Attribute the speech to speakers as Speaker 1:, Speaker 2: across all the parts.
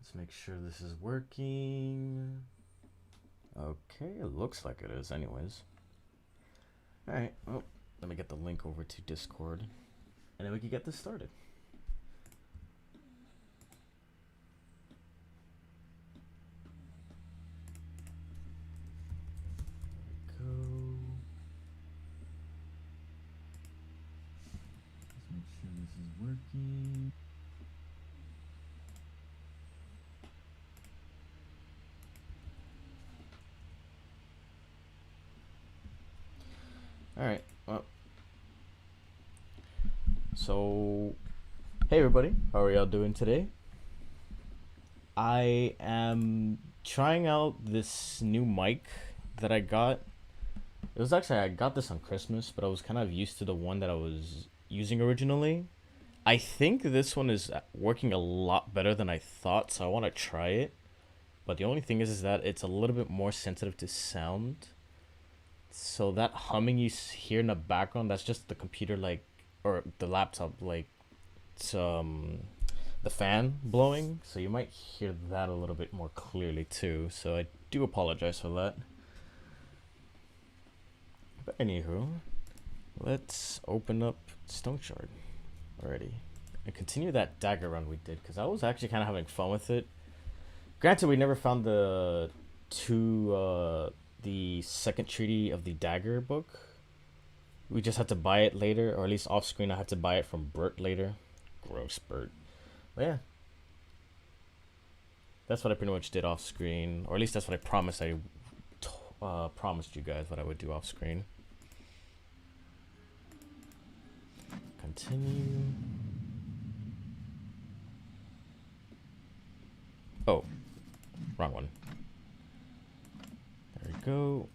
Speaker 1: Let's make sure this is working. Okay, it looks like it is anyways. Alright, well, let me get the link over to Discord, and then we can get this started. There we go. Let's make sure this is working. Alright, well. So, hey everybody, how are y'all doing today? I am trying out this new mic that I got. It was actually, I got this on Christmas, but I was kind of used to the one that I was using originally. I think this one is working a lot better than I thought, so I want to try it. But the only thing is that it's a little bit more sensitive to sound. So that humming you hear in the background, that's just the computer, like, or the laptop, like, it's the fan blowing. So you might hear that a little bit more clearly too. So I do apologize for that. But anywho, let's open up Stoneshard already and continue that Dagger run we did, because I was actually kind of having fun with it. Granted, we never found the the second treaty of the Dagger book. We just had to buy it later, or at least off screen. I had to buy it from Bert later. Gross, Bert. But yeah, that's what I pretty much did off screen, or at least that's what I promised. I promised you guys what I would do off screen. Continue. Oh, wrong one. There we go.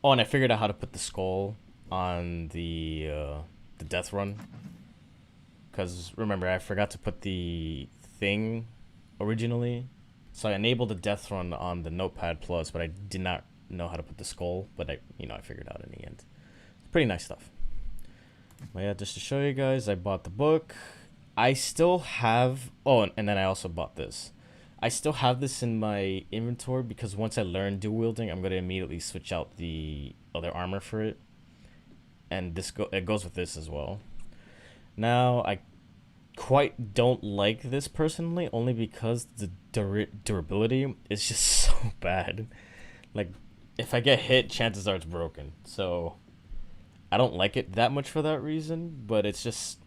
Speaker 1: Oh, and I figured out how to put the skull on the death run. Because remember, I forgot to put the thing originally. So I enabled the death run on the Notepad Plus, but I did not know how to put the skull. But I figured out in the end. It's pretty nice stuff. But yeah, just to show you guys, I bought the book. I still have... Oh, and then I also bought this. I still have this in my inventory because once I learn dual wielding, I'm going to immediately switch out the other armor for it. And it goes with this as well. Now, I quite don't like this personally, only because the durability is just so bad. Like, if I get hit, chances are it's broken. So, I don't like it that much for that reason, but it's just,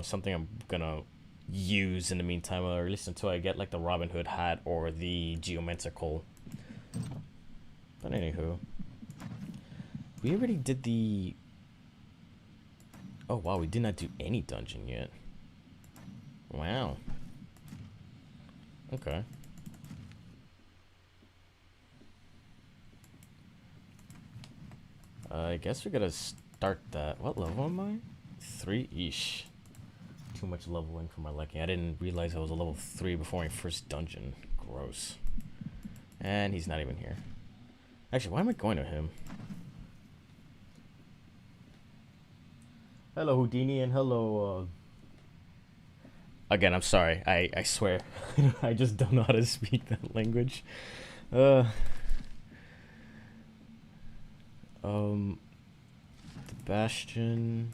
Speaker 1: something I'm gonna use in the meantime, or at least until I get like the Robin Hood hat or the geometrical. But anywho, we already did the... Oh wow, we did not do any dungeon yet. Wow. Okay. I guess we gotta start that. What level am I? 3? Eesh. Too much leveling for my liking. I didn't realize I was a level 3 before my first dungeon. Gross. And he's not even here. Actually, why am I going to him? Hello, Houdini, and hello, Again, I'm sorry. I swear. I just don't know how to speak that language. The Bastion...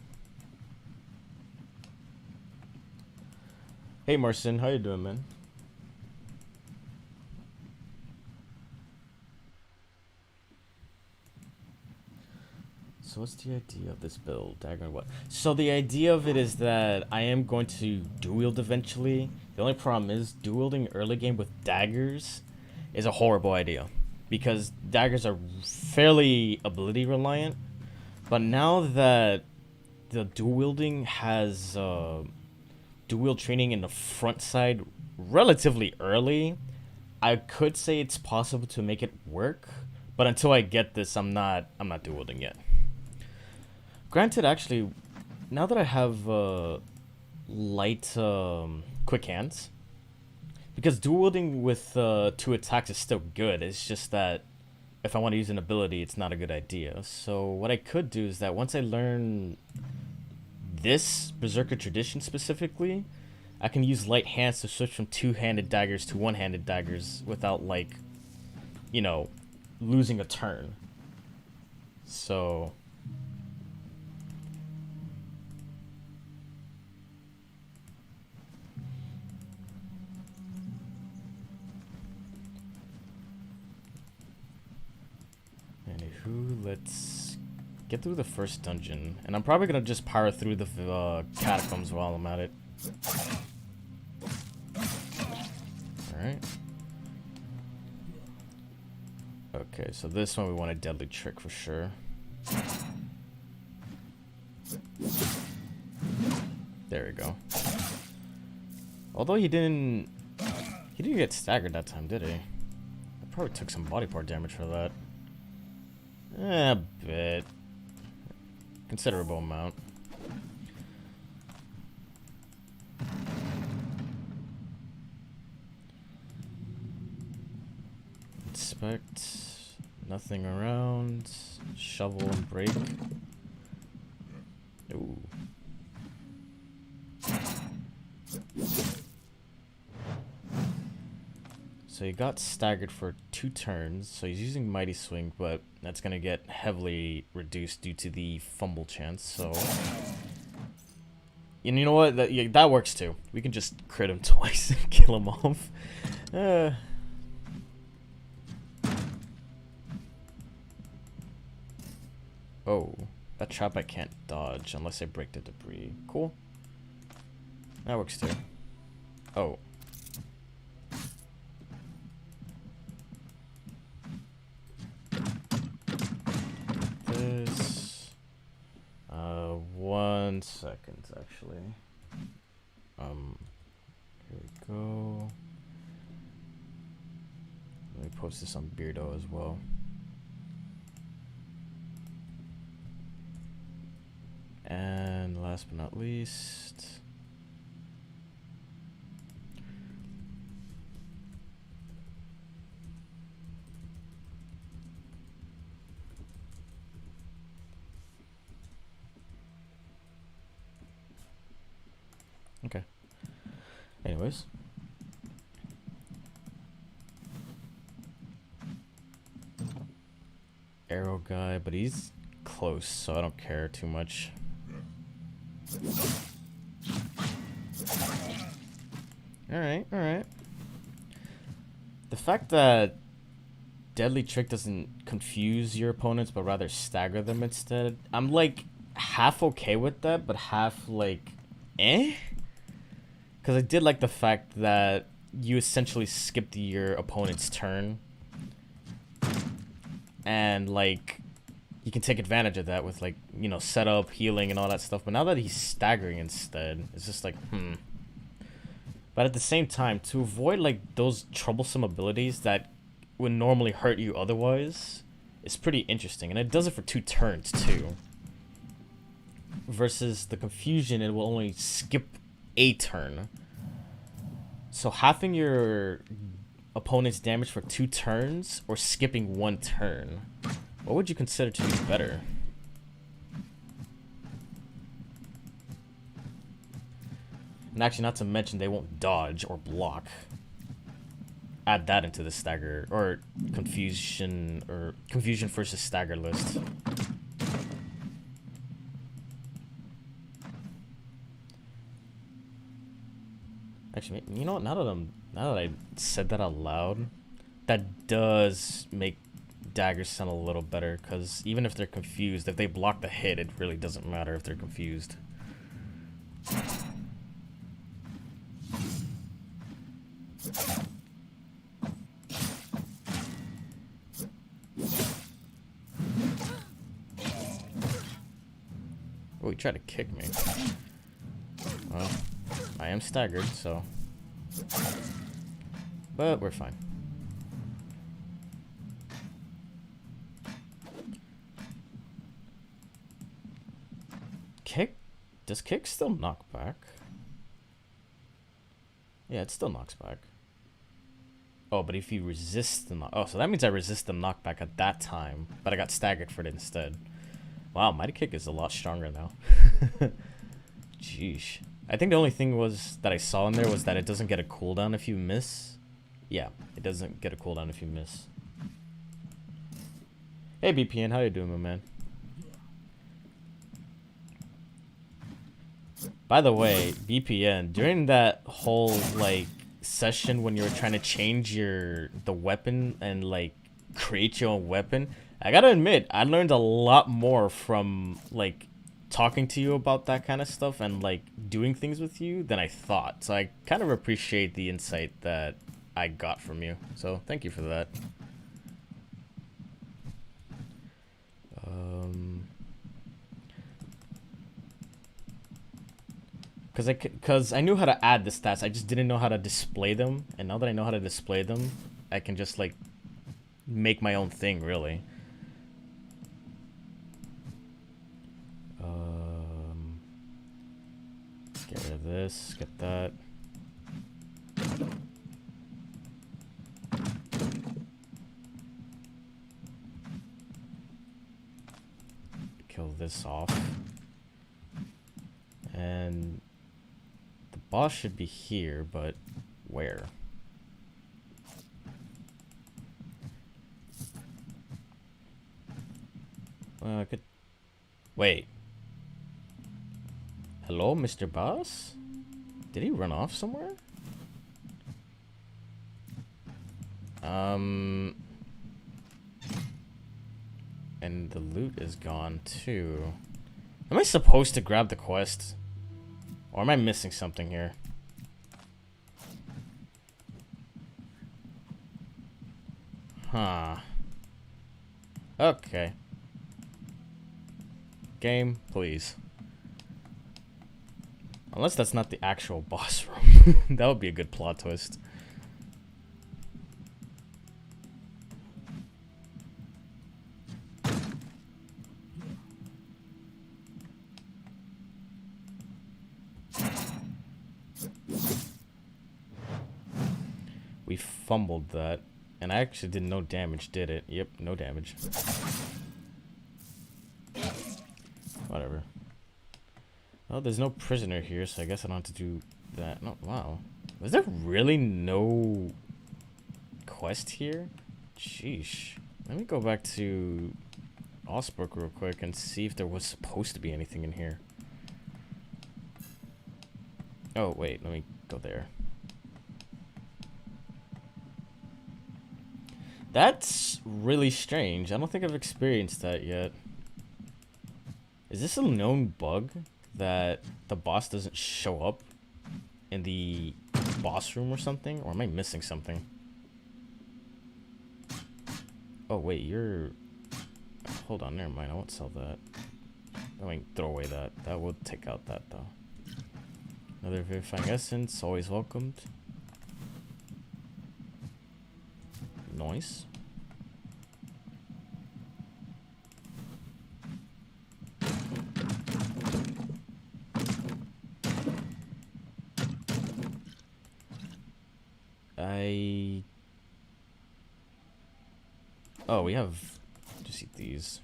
Speaker 1: Hey Marcin, how you doing, man? So what's the idea of this build? Dagger and what? So the idea of it is that I am going to dual wield eventually. The only problem is dual wielding early game with daggers is a horrible idea, because daggers are fairly ability reliant. But now that the dual wielding has dual wield training in the front side relatively early, I could say it's possible to make it work. But until I get this, I'm not dual wielding yet. Granted, actually, now that I have light quick hands, because dual wielding with 2 attacks is still good. It's just that if I want to use an ability, it's not a good idea. So what I could do is that once I learn this Berserker tradition specifically, I can use light hands to switch from two-handed daggers to one-handed daggers without, like, you know, losing a turn. So... Anywho, let's get through the first dungeon. And I'm probably gonna just power through the catacombs while I'm at it. Alright. Okay, so this one we want a deadly trick for sure. There we go. Although he didn't get staggered that time, did he? I probably took some body part damage for that. A bit. Considerable amount. Inspect. Nothing around. Shovel and break. Ooh. So he got staggered for 2 turns, so he's using Mighty Swing, but that's going to get heavily reduced due to the fumble chance, so... And you know what? That works too. We can just crit him twice and kill him off. Oh, that trap I can't dodge unless I break the debris. Cool. That works too. Oh. This. 1 second actually. Here we go. Let me post this on Beardo as well. And last but not least, okay. Anyways, arrow guy, but he's close, so I don't care too much. Alright. The fact that Deadly Trick doesn't confuse your opponents, but rather stagger them instead, I'm like half okay with that, but half like, eh? Because I did like the fact that you essentially skipped your opponent's turn. And like, you can take advantage of that with, like, you know, setup, healing, and all that stuff. But now that he's staggering instead, it's just like, But at the same time, to avoid, like, those troublesome abilities that would normally hurt you otherwise, is pretty interesting. And it does it for 2 turns, too. Versus the confusion, it will only skip a turn. So halving your opponent's damage for 2 turns, or skipping 1 turn, what would you consider to be better? And actually, not to mention, they won't dodge or block. Add that into the stagger, or confusion versus stagger list. Actually, you know what? Now that I said that out loud, that does make daggers sound a little better, because even if they're confused, if they block the hit, it really doesn't matter if they're confused. Oh, he tried to kick me. Well, I am staggered, so... But we're fine. Kick? Does kick still knock back? Yeah, it still knocks back. Oh, but if you resist the knock... Oh, so that means I resist the knockback at that time, but I got staggered for it instead. Wow, Mighty Kick is a lot stronger now. Jeez. I think the only thing was that I saw in there was that it doesn't get a cooldown if you miss. Yeah, it doesn't get a cooldown if you miss. Hey BPN, how you doing, my man? By the way, BPN, during that whole like session when you were trying to change the weapon and like create your own weapon, I gotta admit, I learned a lot more from like talking to you about that kind of stuff and like doing things with you than I thought. So I kind of appreciate the insight that I got from you. So thank you for that. Because I knew how to add the stats, I just didn't know how to display them. And now that I know how to display them, I can just like make my own thing, really. Get rid of this, get that. Kill this off. And the boss should be here, but where? Well, I could... Wait. Hello, Mr. Boss? Did he run off somewhere? And the loot is gone too. Am I supposed to grab the quest? Or am I missing something here? Huh. Okay. Game, please. Unless that's not the actual boss room. That would be a good plot twist. We fumbled that. And I actually did no damage, did it? Yep, no damage. Whatever. Well, there's no prisoner here, so I guess I don't have to do that. No, wow. Was there really no quest here? Sheesh. Let me go back to Osbrook real quick and see if there was supposed to be anything in here. Oh, wait. Let me go there. That's really strange. I don't think I've experienced that yet. Is this a known bug that the boss doesn't show up in the boss room or something? Or am I missing something? Oh, wait, you're... Hold on, never mind. I won't sell that. I mean, throw away that. That will take out that, though. Another verifying essence. Always welcomed. Nice. Oh, we have... Just eat these.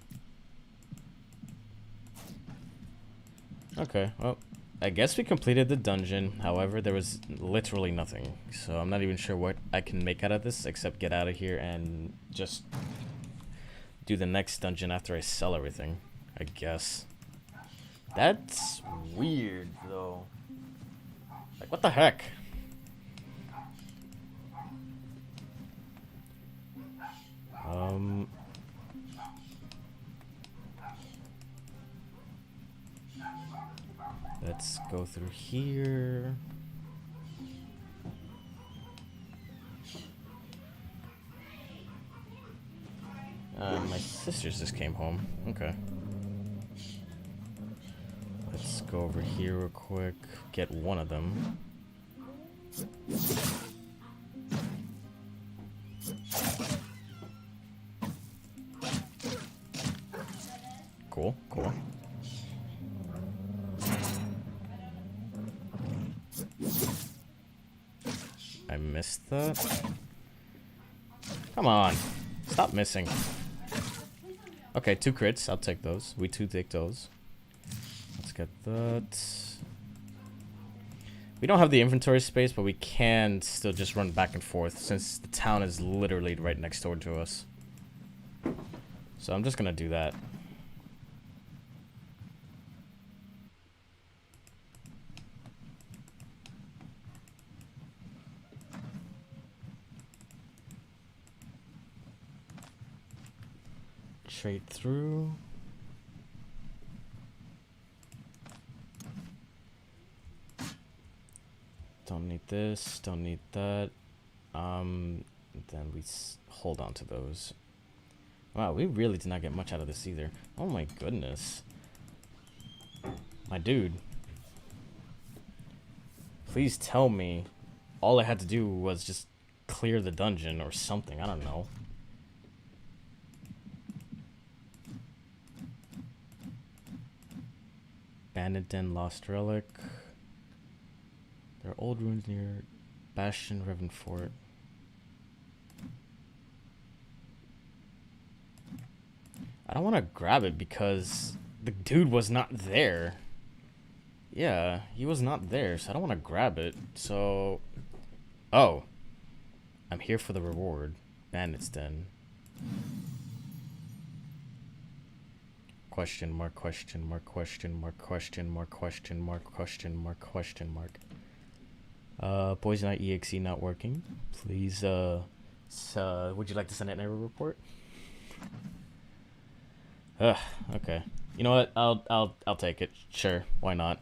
Speaker 1: Okay, well, I guess we completed the dungeon. However, there was literally nothing. So I'm not even sure what I can make out of this except get out of here and just do the next dungeon after I sell everything, I guess. That's weird, though. Like, what the heck? Let's go through here. My sisters just came home. Okay. Let's go over here real quick. Get one of them. Cool, cool. I missed that. Come on. Stop missing. Okay, 2 crits. I'll take those. We 2 take those. Let's get that. We don't have the inventory space, but we can still just run back and forth since the town is literally right next door to us. So I'm just gonna do that. Trade through. Don't need this, don't need that. Then we hold on to those. Wow, we really did not get much out of this either. Oh my goodness. My dude. Please tell me all I had to do was just clear the dungeon or something. I don't know. Bandit Den, Lost Relic. There are old ruins near Bastion Revan Fort. I don't want to grab it because the dude was not there. Yeah, he was not there, so I don't want to grab it. So, oh, I'm here for the reward. Bandit's Den. Question mark, question mark, question mark, question mark, question mark, question mark, question mark. Poison Eye EXE not working. Please, would you like to send an error report? Okay. You know what? I'll take it. Sure, why not?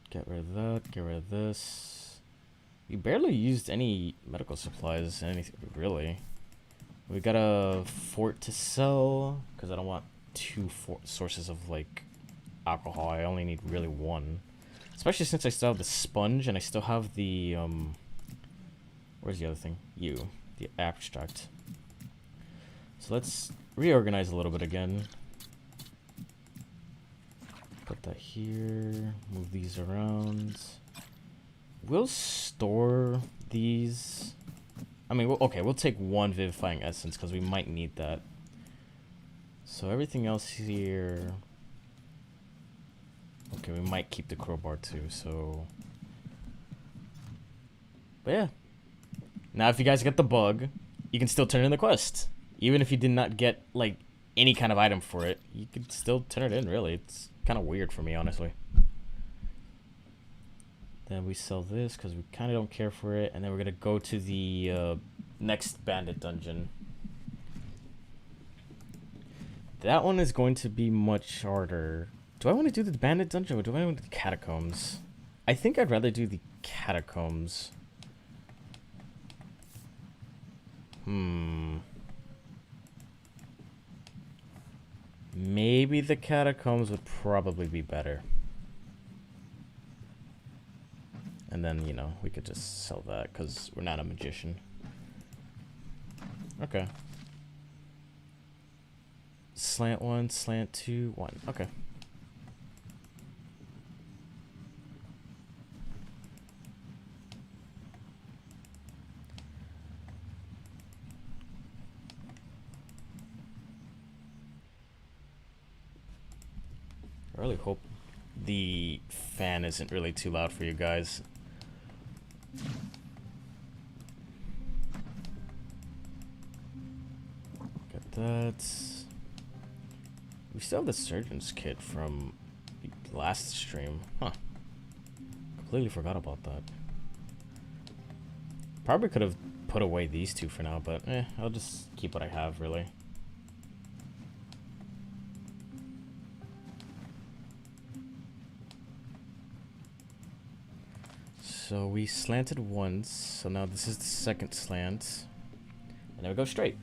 Speaker 1: Get rid of that. Get rid of this. We barely used any medical supplies, anything really. We got a fort to sell because I don't want two sources of like alcohol. I only need really one, especially since I still have the sponge and I still have the where's the other thing? The abstract. So let's reorganize a little bit again. Put that here. Move these around. We'll store these. I mean, we'll take one vivifying essence because we might need that. So everything else here. Okay, we might keep the crowbar too. So, but yeah. Now, if you guys get the bug, you can still turn in the quest. Even if you did not get, like, any kind of item for it, you could still turn it in, really. It's kind of weird for me, honestly. Then we sell this because we kind of don't care for it. And then we're going to go to the next bandit dungeon. That one is going to be much harder. Do I want to do the bandit dungeon or do I want to do the catacombs? I think I'd rather do the catacombs. Maybe the catacombs would probably be better. And then, you know, we could just sell that because we're not a magician. Okay. Slant 1, slant 2, 1. Okay. I really hope the fan isn't really too loud for you guys. Got that. We still have the surgeon's kit from the last stream. Huh. Completely forgot about that. Probably could have put away these two for now, but I'll just keep what I have, really. So we slanted once, so now this is the second slant. And then we go straight.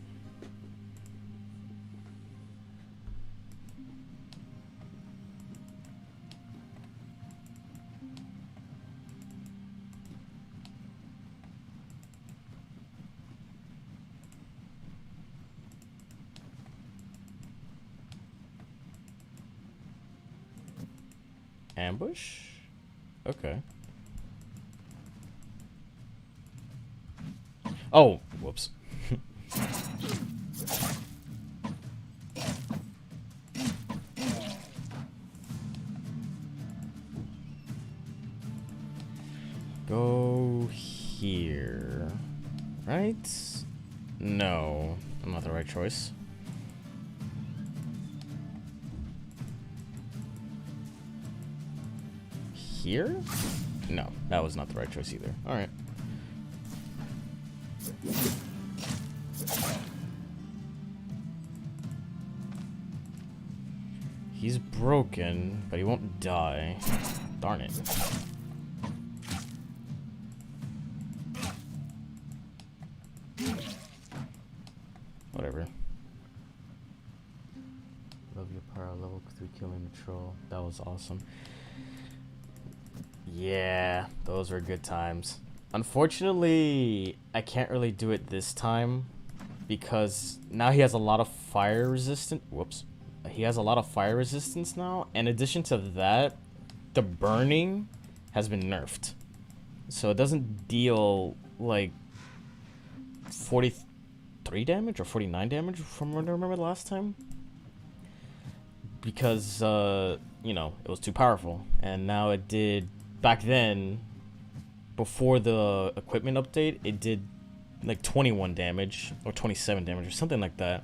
Speaker 1: Ambush? Okay. Oh, whoops. go here. Right? No, I'm not the right choice. Here? No, that was not the right choice either. Alright. He's broken, but he won't die. Darn it. Whatever. Love your power, level 3 killing the troll. That was awesome. Yeah, those were good times. Unfortunately, I can't really do it this time because now he has a lot of fire resistance. Whoops. He has a lot of fire resistance now. In addition to that, the burning has been nerfed. So it doesn't deal like 43 damage or 49 damage from what I remember the last time. Because, you know, it was too powerful. And now it did, back then, before the equipment update, it did like 21 damage or 27 damage or something like that.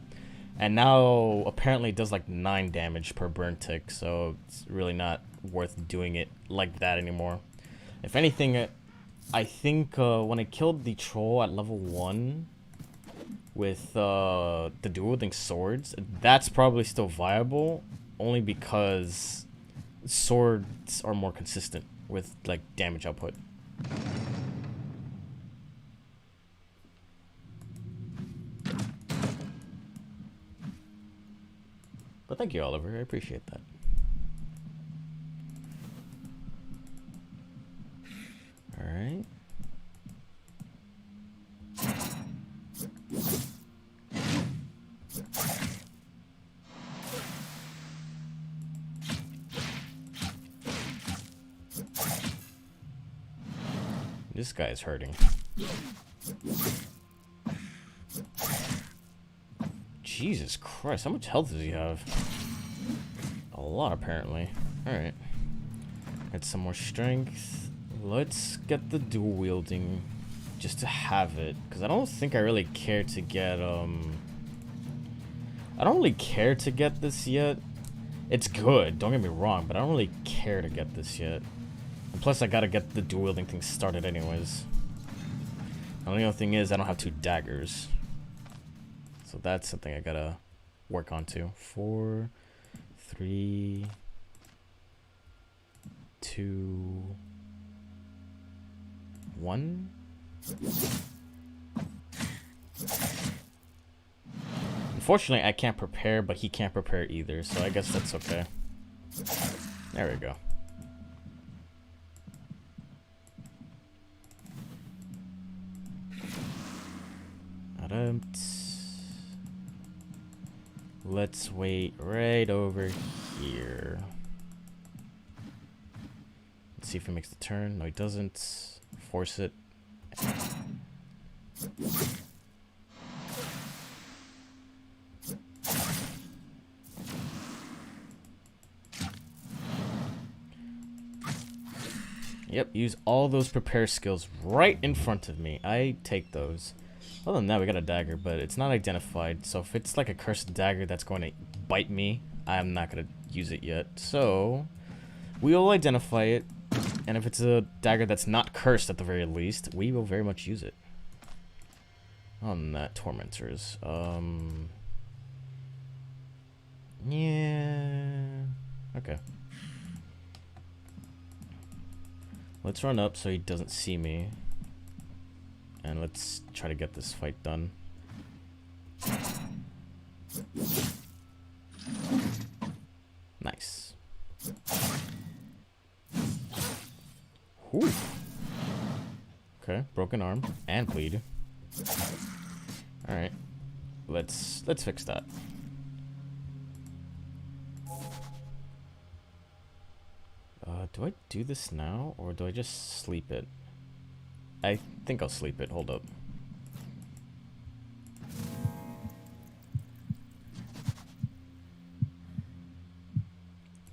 Speaker 1: And now apparently it does like 9 damage per burn tick, so it's really not worth doing it like that anymore. If anything, I think when I killed the troll at level 1 with the dual-wielding swords, that's probably still viable, only because swords are more consistent with like damage output. But thank you, Oliver. I appreciate that. All right. This guy is hurting. Jesus Christ, how much health does he have? A lot, apparently. Alright. Get some more strength. Let's get the dual wielding just to have it. Because I don't think I really care to get, I don't really care to get this yet. It's good, don't get me wrong, but I don't really care to get this yet. And plus, I gotta get the dual wielding thing started anyways. The only other thing is, I don't have 2 daggers. So that's something I gotta work on too. 4, 3, 2, 1. Unfortunately, I can't prepare, but he can't prepare either, so I guess that's okay. There we go. Let's wait right over here. Let's see if he makes the turn. No, he doesn't. Force it. Yep, use all those prepare skills right in front of me. I take those. Other than that, we got a dagger, but it's not identified. So if it's like a cursed dagger that's going to bite me, I'm not going to use it yet. So we will identify it. And if it's a dagger that's not cursed at the very least, we will very much use it. On that, tormentors. Yeah. Okay. Let's run up so he doesn't see me. And let's try to get this fight done. Nice. Whew. Okay, broken arm and bleed. All right, let's fix that. Do I do this now or do I just sleep it? I think I'll sleep it. Hold up.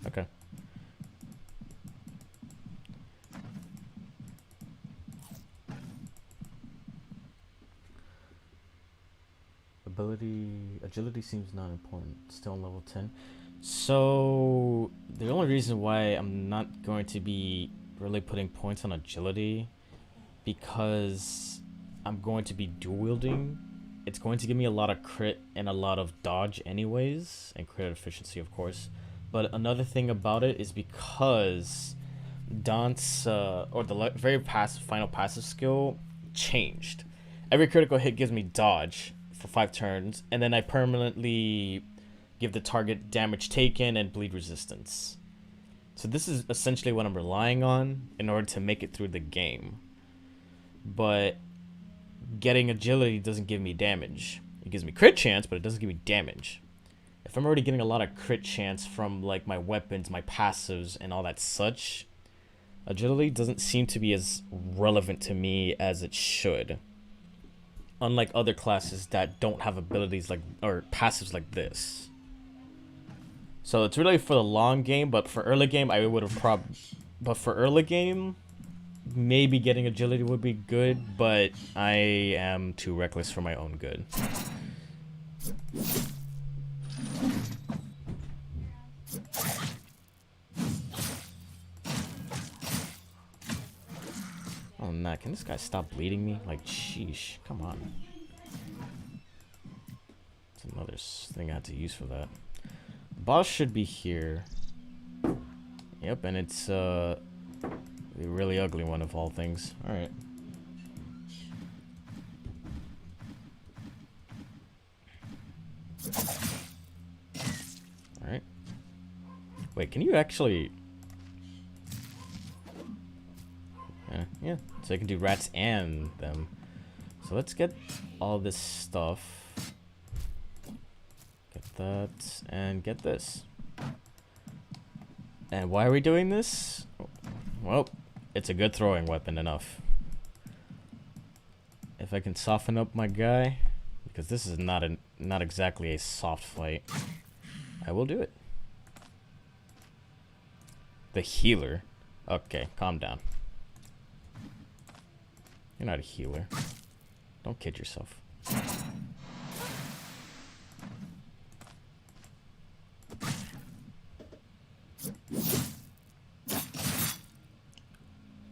Speaker 1: Okay. agility seems not important. Still on level 10. So the only reason why I'm not going to be really putting points on agility, because I'm going to be dual wielding. It's going to give me a lot of crit and a lot of dodge anyways, and crit efficiency of course. But another thing about it is because Dante's or the very final passive skill changed. Every critical hit gives me dodge for 5 turns, and then I permanently give the target damage taken and bleed resistance. So this is essentially what I'm relying on in order to make it through the game. But getting agility doesn't give me damage. It gives me crit chance, but it doesn't give me damage. If I'm already getting a lot of crit chance from like my weapons, my passives, and all that such, agility doesn't seem to be as relevant to me as it should. Unlike other classes that don't have abilities like or passives like this. So it's really for the long game, but for early game I would have but for early game maybe getting agility would be good, but I am too reckless for my own good. Oh nah, can this guy stop bleeding me? Like, sheesh, come on. That's another thing I had to use for that. The boss should be here. Yep, and it's a really ugly one of all things. Alright. Alright. Wait, can you actually... yeah, so I can do rats and them. So let's get all this stuff. Get that, and get this. And why are we doing this? Well, it's a good throwing weapon enough. If I can soften up my guy, because this is not exactly a soft fight, I will do it. The healer. Okay, calm down. You're not a healer. Don't kid yourself.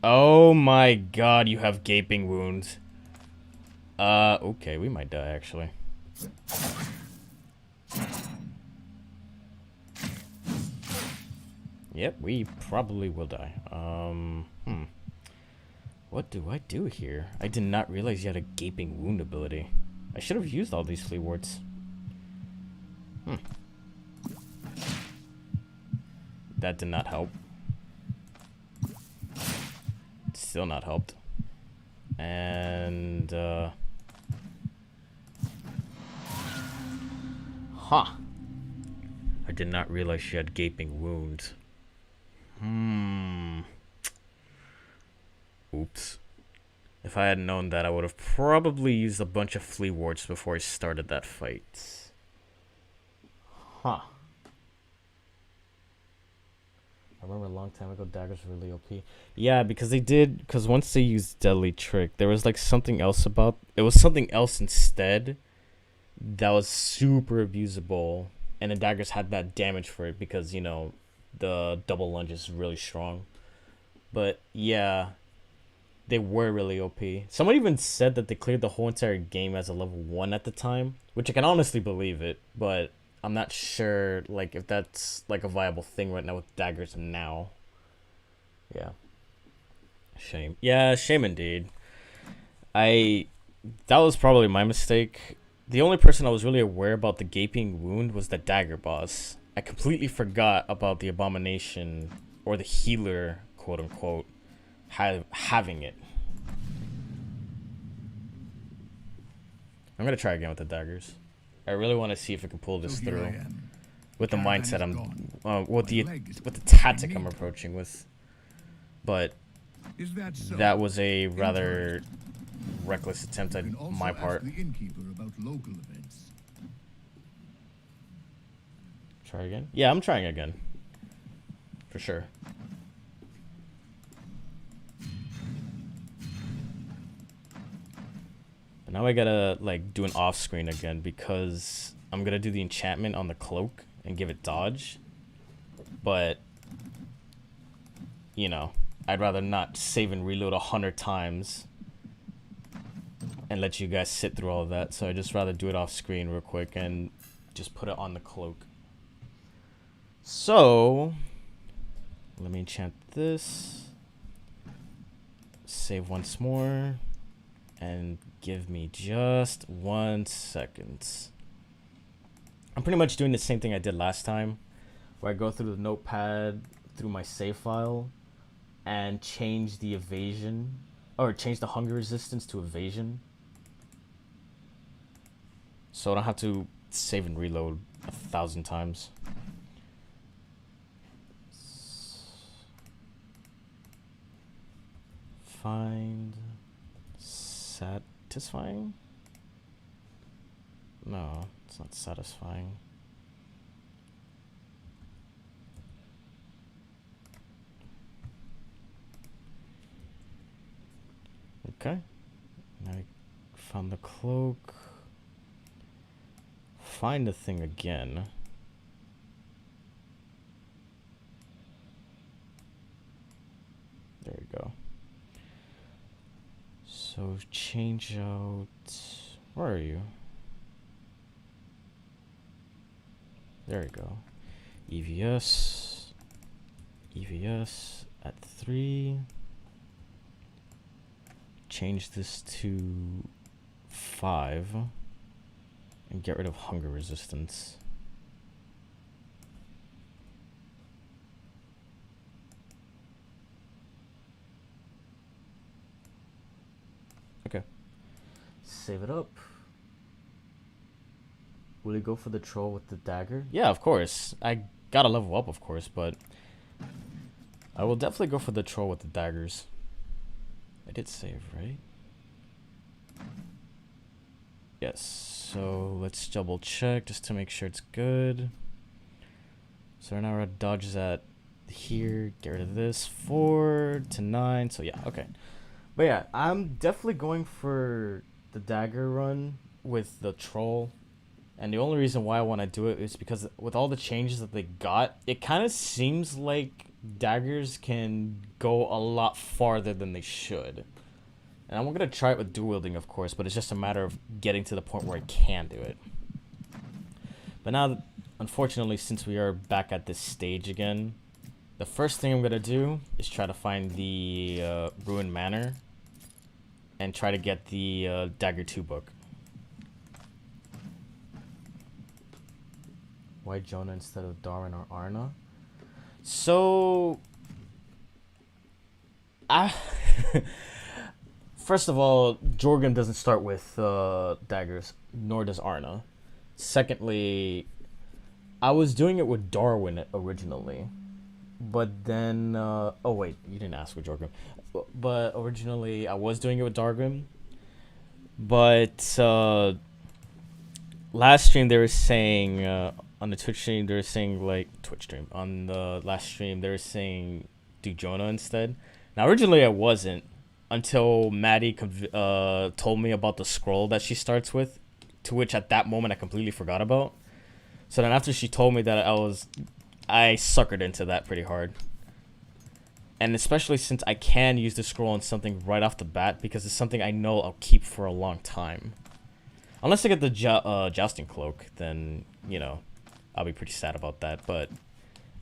Speaker 1: Oh my god, you have gaping wounds. Okay, we might die actually. Yep, we probably will die. What do I do here? I did not realize you had a gaping wound ability. I should have used all these flea warts. That did not help. Still not helped. And, huh. I did not realize she had gaping wounds. Oops. If I had known that, I would have probably used a bunch of flea warts before I started that fight. Huh. I remember a long time ago, Dagger's really OP. Yeah, because once they used Deadly Trick, there was like something else it was something else instead that was super abusable. And the Daggers had that damage for it because, you know, the double lunge is really strong. But yeah, they were really OP. Someone even said that they cleared the whole entire game as a level 1 at the time, which I can honestly believe it, but I'm not sure like if that's like a viable thing right now with Daggers now. Yeah. Shame. Yeah, shame indeed. That was probably my mistake. The only person I was really aware about the gaping wound was the Dagger boss. I completely forgot about the abomination or the healer, quote unquote, having it. I'm gonna try again with the daggers. I really want to see if I can pull this through with the mindset with the tactic I'm approaching with. But that was a rather reckless attempt on my part. Try again? Yeah, I'm trying again. For sure. But now I gotta like do an off screen again because I'm gonna do the enchantment on the cloak and give it dodge. But you know, I'd rather not save and reload 100 times and let you guys sit through all of that. So I just rather do it off screen real quick and just put it on the cloak. So let me enchant this. Save once more. And give me just 1 second. I'm pretty much doing the same thing I did last time, where I go through the notepad, through my save file, and change the evasion, or change the hunger resistance to evasion. So I don't have to save and reload 1,000 times. Find satisfying? No, it's not satisfying. Okay. Now I found the cloak. Find the thing again. There we go. So change out. Where are you? There we go. EVS. EVS at 3. Change this to 5. And get rid of hunger resistance. Okay. Save it up. Will you go for the troll with the dagger? Yeah, of course. I gotta level up, of course, but I will definitely go for the troll with the daggers. I did save, right? Yes. So let's double check just to make sure it's good. So right now our dodge is at here. Get rid of this. 4 to 9. So yeah, okay. But yeah, I'm definitely going for the dagger run with the troll. And the only reason why I want to do it is because with all the changes that they got, it kind of seems like daggers can go a lot farther than they should. And I'm going to try it with dual wielding, of course, but it's just a matter of getting to the point where I can do it. But now, unfortunately, since we are back at this stage again, the first thing I'm going to do is try to find the Ruined Manor and try to get the Dagger 2 book. Why Jonah instead of Darwin or Arna? So, first of all, Jorgen doesn't start with daggers, nor does Arna. Secondly, I was doing it with Darwin originally, but then oh wait, you didn't ask for Jorgen. But originally I was doing it with Darwin, but last stream they were saying on the Twitch stream they were saying on the last stream they were saying do Jonah instead. Now originally I wasn't until Maddie told me about the scroll that she starts with, to which at that moment I completely forgot about. So then after she told me that, I suckered into that pretty hard. And especially since I can use the scroll on something right off the bat, because it's something I know I'll keep for a long time. Unless I get the jousting cloak, then, you know, I'll be pretty sad about that. But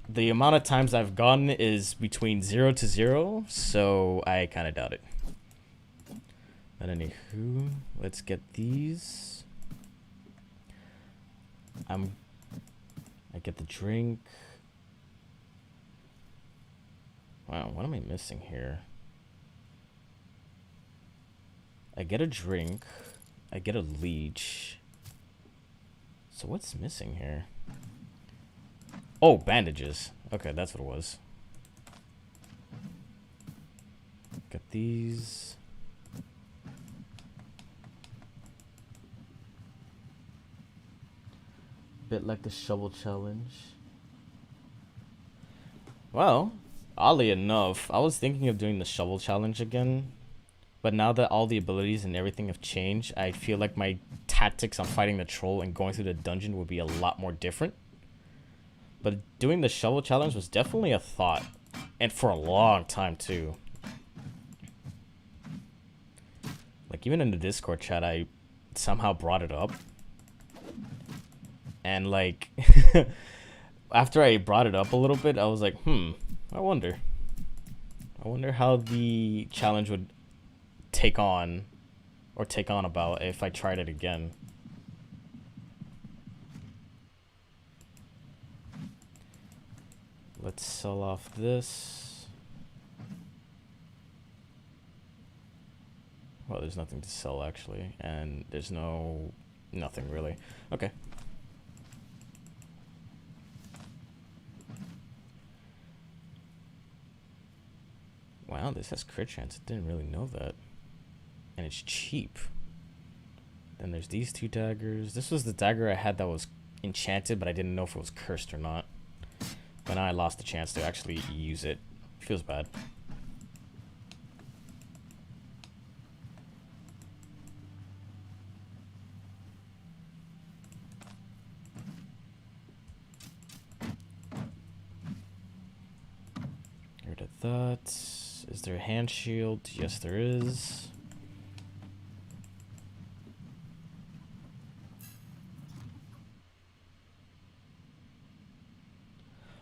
Speaker 1: the amount of times I've gotten is between 0 to 0, so I kind of doubt it. But anywho, let's get these. I get the drink. Wow, what am I missing here? I get a drink. I get a leech. So what's missing here? Oh, bandages. Okay, that's what it was. Got these. Bit like the shovel challenge. Well, oddly enough, I was thinking of doing the shovel challenge again. But now that all the abilities and everything have changed, I feel like my tactics on fighting the troll and going through the dungeon would be a lot more different. But doing the shovel challenge was definitely a thought. And for a long time, too. Like, even in the Discord chat, I somehow brought it up. And, like, after I brought it up a little bit, I was like, I wonder. I wonder how the challenge would take on about if I tried it again. Let's sell off this. Well, there's nothing to sell actually, and there's nothing really. Okay. Wow, this has crit chance. I didn't really know that. And it's cheap. Then there's these two daggers. This was the dagger I had that was enchanted, but I didn't know if it was cursed or not. But now I lost the chance to actually use it. Feels bad. Get rid of that. Is there a hand shield? Yes, there is.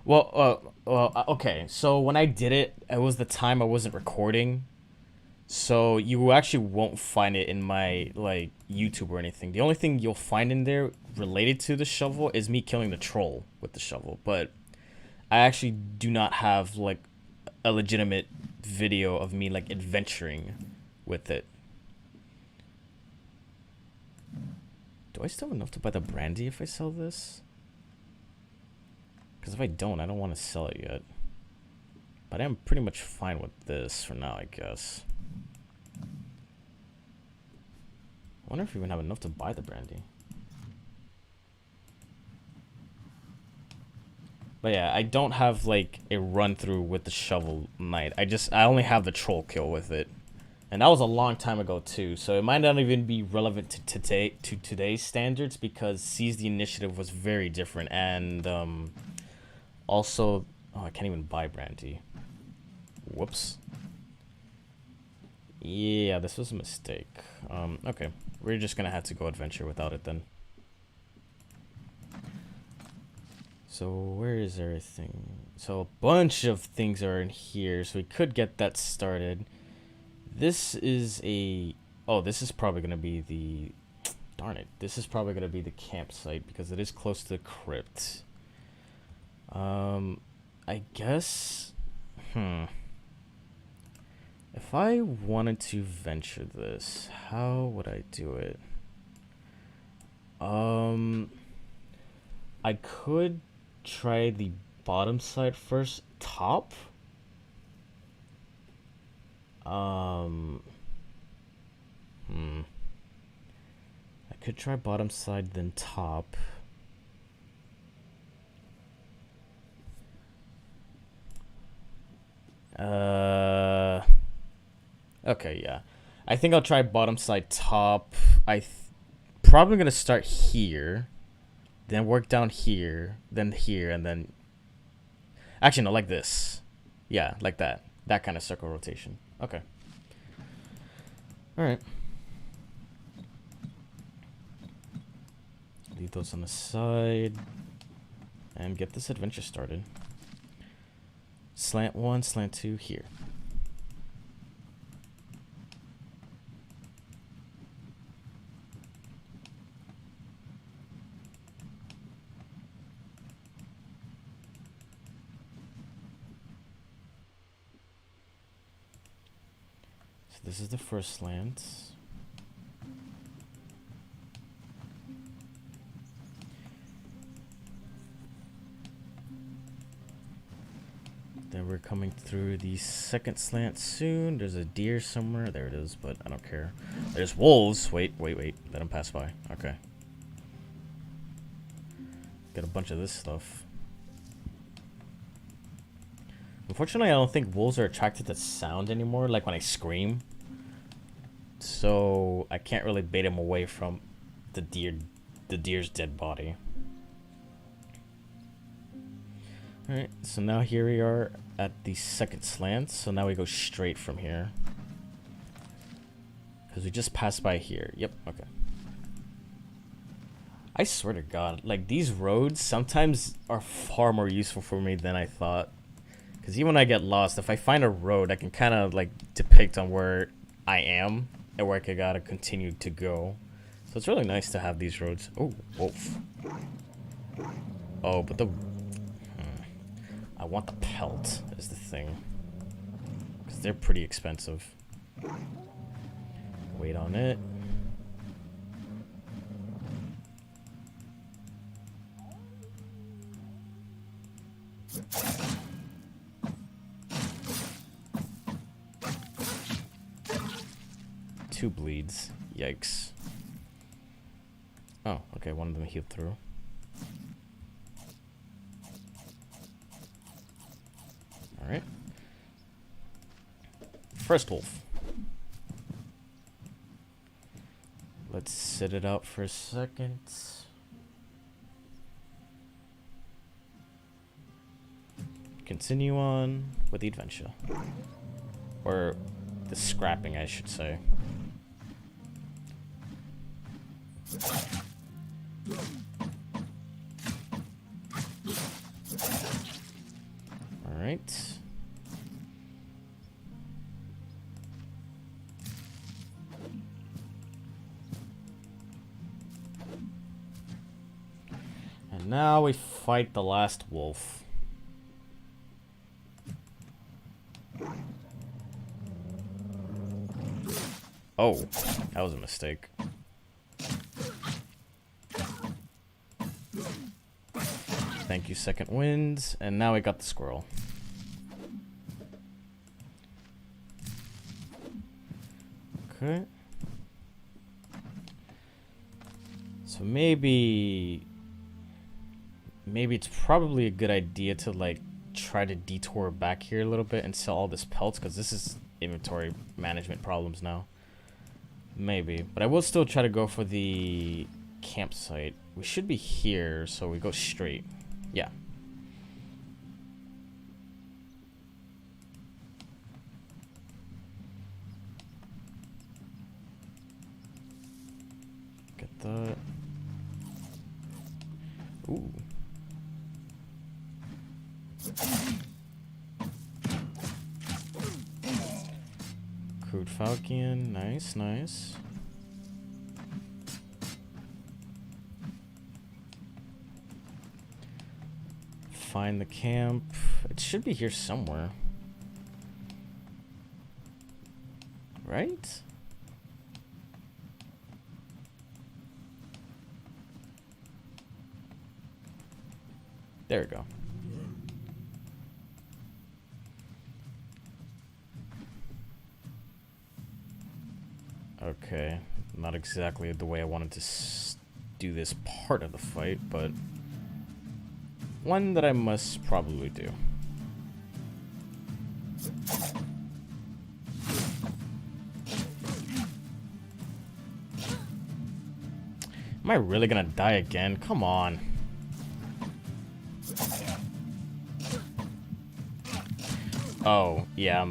Speaker 1: Okay. So when I did it, it was the time I wasn't recording. So you actually won't find it in my, like, YouTube or anything. The only thing you'll find in there related to the shovel is me killing the troll with the shovel. But I actually do not have, like, a legitimate video of me, like, adventuring with it. Do I still have enough to buy the brandy if I sell this? Because if I don't want to sell it yet. But I'm pretty much fine with this for now, I guess. I wonder if we even have enough to buy the brandy. But yeah, I don't have like a run through with the shovel knight. I only have the troll kill with it. And that was a long time ago too, so it might not even be relevant to today's standards because Seize the Initiative was very different, and also, I can't even buy brandy. Whoops. Yeah, this was a mistake. Okay, we're just gonna have to go adventure without it then. So where is everything? So a bunch of things are in here, so we could get that started. This is this is probably gonna be the, darn it, this is probably gonna be the campsite because it is close to the crypt. I guess, if I wanted to venture this, how would I do it? I could try the bottom side first, top. I could try bottom side, then top. Okay, yeah. I think I'll try bottom side, top. Probably gonna start here, then work down here, then here, and then... Actually, no, like this. Yeah, like that. That kind of circle rotation. Okay. Alright. Leave those on the side. And get this adventure started. Slant 1, slant 2, here. So this is the first slant. Then we're coming through the second slant soon. There's a deer somewhere. There it is, but I don't care. There's wolves. Wait. Let them pass by. Okay. Got a bunch of this stuff. Unfortunately, I don't think wolves are attracted to sound anymore, like when I scream. so I can't really bait him away from the deer's dead body. Alright, so now here we are at the second slant, so now we go straight from here. Because we just passed by here. Yep, okay. I swear to God, like, these roads sometimes are far more useful for me than I thought. Because even when I get lost, if I find a road, I can kind of, like, depict on where I am and where I gotta continue to go. So it's really nice to have these roads. Oh, wolf. Oh, but the... I want the pelt, is the thing. Because they're pretty expensive. Wait on it. Two bleeds. Yikes. Oh, okay, one of them healed through. Alright. First wolf. Let's sit it out for a second. Continue on with the adventure. Or the scrapping, I should say. Alright. And now we fight the last wolf. Oh, that was a mistake. Thank you, second wind. And now we got the squirrel. Okay. So maybe it's probably a good idea to, like, try to detour back here a little bit and sell all this pelts, because this is inventory management problems now. Maybe. But I will still try to go for the campsite. We should be here, so we go straight. Yeah. Get that. Ooh. Crude Falcon. Nice, nice. Find the camp. It should be here somewhere. Right? There we go. Okay, not exactly the way I wanted to do this part of the fight, but one that I must probably do. Am I really gonna die again? Come on. Oh, yeah,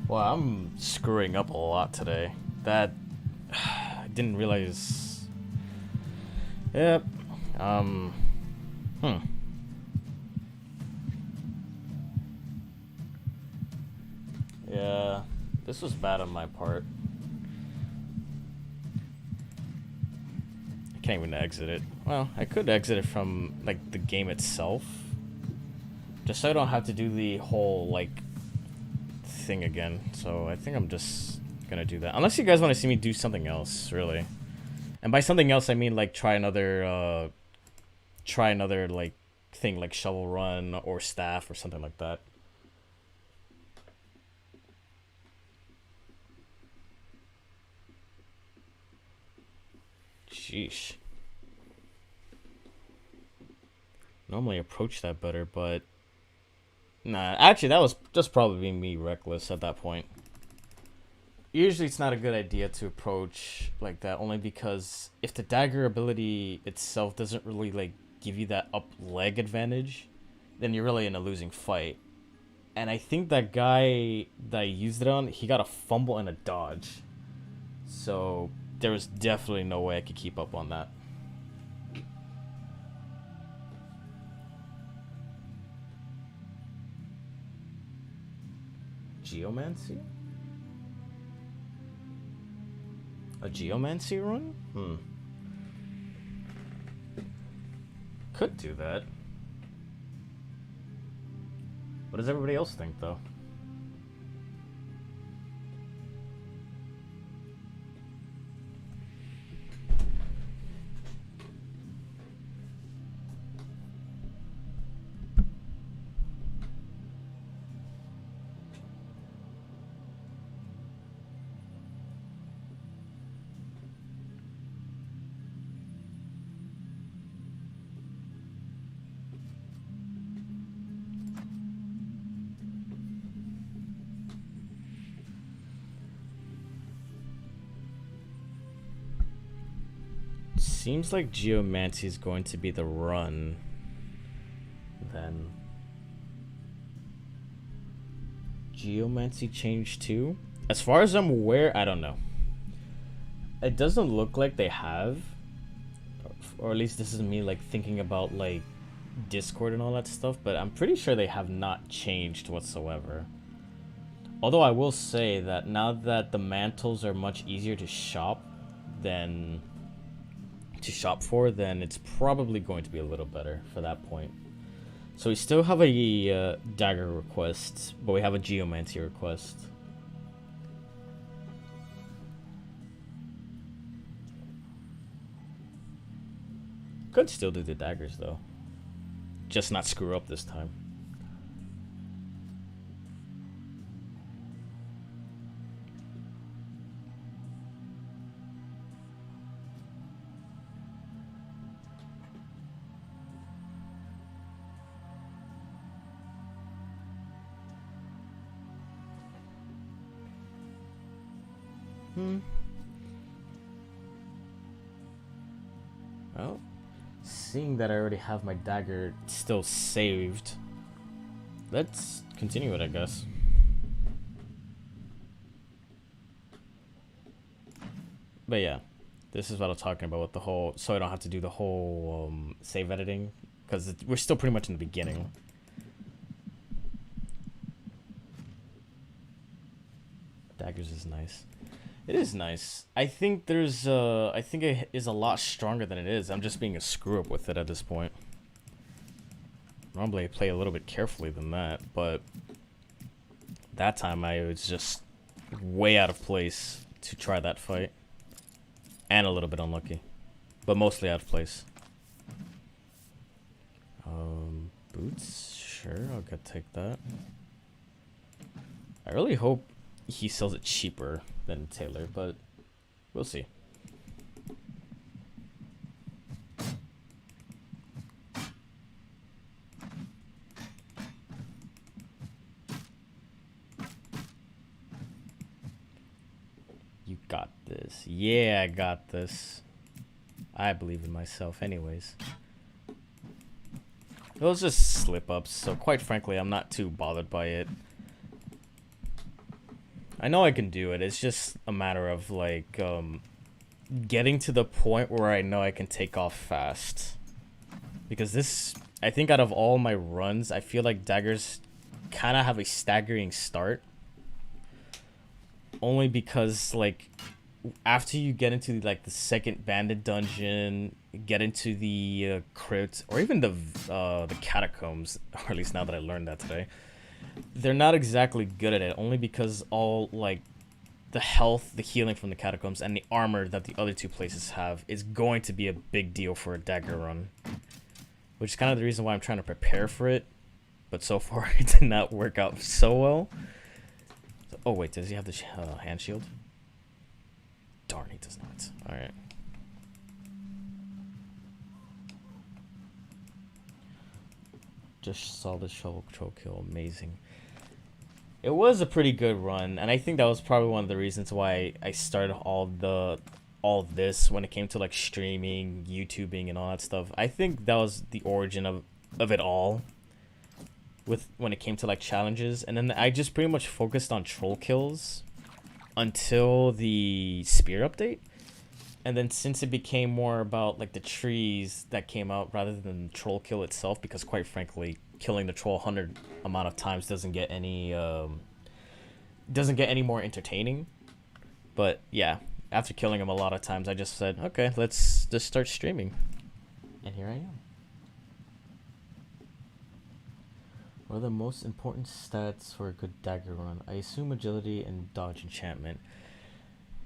Speaker 1: well, I'm screwing up a lot today. That... I didn't realize... Yep. Yeah, this was bad on my part. I can't even exit it. Well, I could exit it from, like, the game itself. Just so I don't have to do the whole, like, thing again. So I think I'm just gonna do that. Unless you guys want to see me do something else, really. And by something else, I mean, like, try another, like, thing, like shovel run or staff or something like that. Sheesh. Normally approach that better, but... Nah, actually, that was just probably me reckless at that point. Usually it's not a good idea to approach like that, only because if the dagger ability itself doesn't really like give you that up leg advantage, then you're really in a losing fight. And I think that guy that I used it on, he got a fumble and a dodge. So there was definitely no way I could keep up on that. Geomancy? A Geomancy run? Could do that. What does everybody else think, though? Seems like Geomancy is going to be the run. Then Geomancy changed too? As far as I'm aware, I don't know. It doesn't look like they have, or at least this is me like thinking about like Discord and all that stuff, but I'm pretty sure they have not changed whatsoever. Although I will say that now that the mantles are much easier to shop than then it's probably going to be a little better for that point. So we still have a dagger request, but we have a geomancy request. Could still do the daggers though, just not screw up this time. Well, seeing that I already have my dagger still saved, let's continue it, I guess. But yeah, this is what I'm talking about with the whole, so I don't have to do the whole save editing, because we're still pretty much in the beginning. Daggers is nice. It is nice. I think there's I think it is a lot stronger than it is. I'm just being a screw up with it at this point. Normally I play a little bit carefully than that, but that time I was just way out of place to try that fight. And a little bit unlucky, but mostly out of place. Boots? Sure, I'll take that. I really hope he sells it cheaper than Taylor, but we'll see. You got this. Yeah, I got this. I believe in myself anyways. Those just slip-ups, so quite frankly, I'm not too bothered by it. I know I can do it. It's just a matter of, like, getting to the point where I know I can take off fast. Because this, I think out of all my runs, I feel like daggers kind of have a staggering start. Only because, like, after you get into, like, the second bandit dungeon, get into the crypt, or even the catacombs, or at least now that I learned that today, they're not exactly good at it, only because all, like, the health, the healing from the catacombs, and the armor that the other two places have is going to be a big deal for a dagger run. Which is kind of the reason why I'm trying to prepare for it, but so far it did not work out so well. Oh wait, does he have the hand shield? Darn, he does not. Alright. Just saw the shovel kill, amazing. It was a pretty good run, and I think that was probably one of the reasons why I started all of this when it came to like streaming, YouTubing, and all that stuff. I think that was the origin of it all. With when it came to like challenges, and then I just pretty much focused on troll kills until the spear update. And then since it became more about like the trees that came out rather than the troll kill itself, because quite frankly, killing the troll 100 amount of times doesn't get any more entertaining. But yeah, after killing him a lot of times, I just said, okay, let's just start streaming. And here I am. What are the most important stats for a good dagger run? I assume agility and dodge enchantment.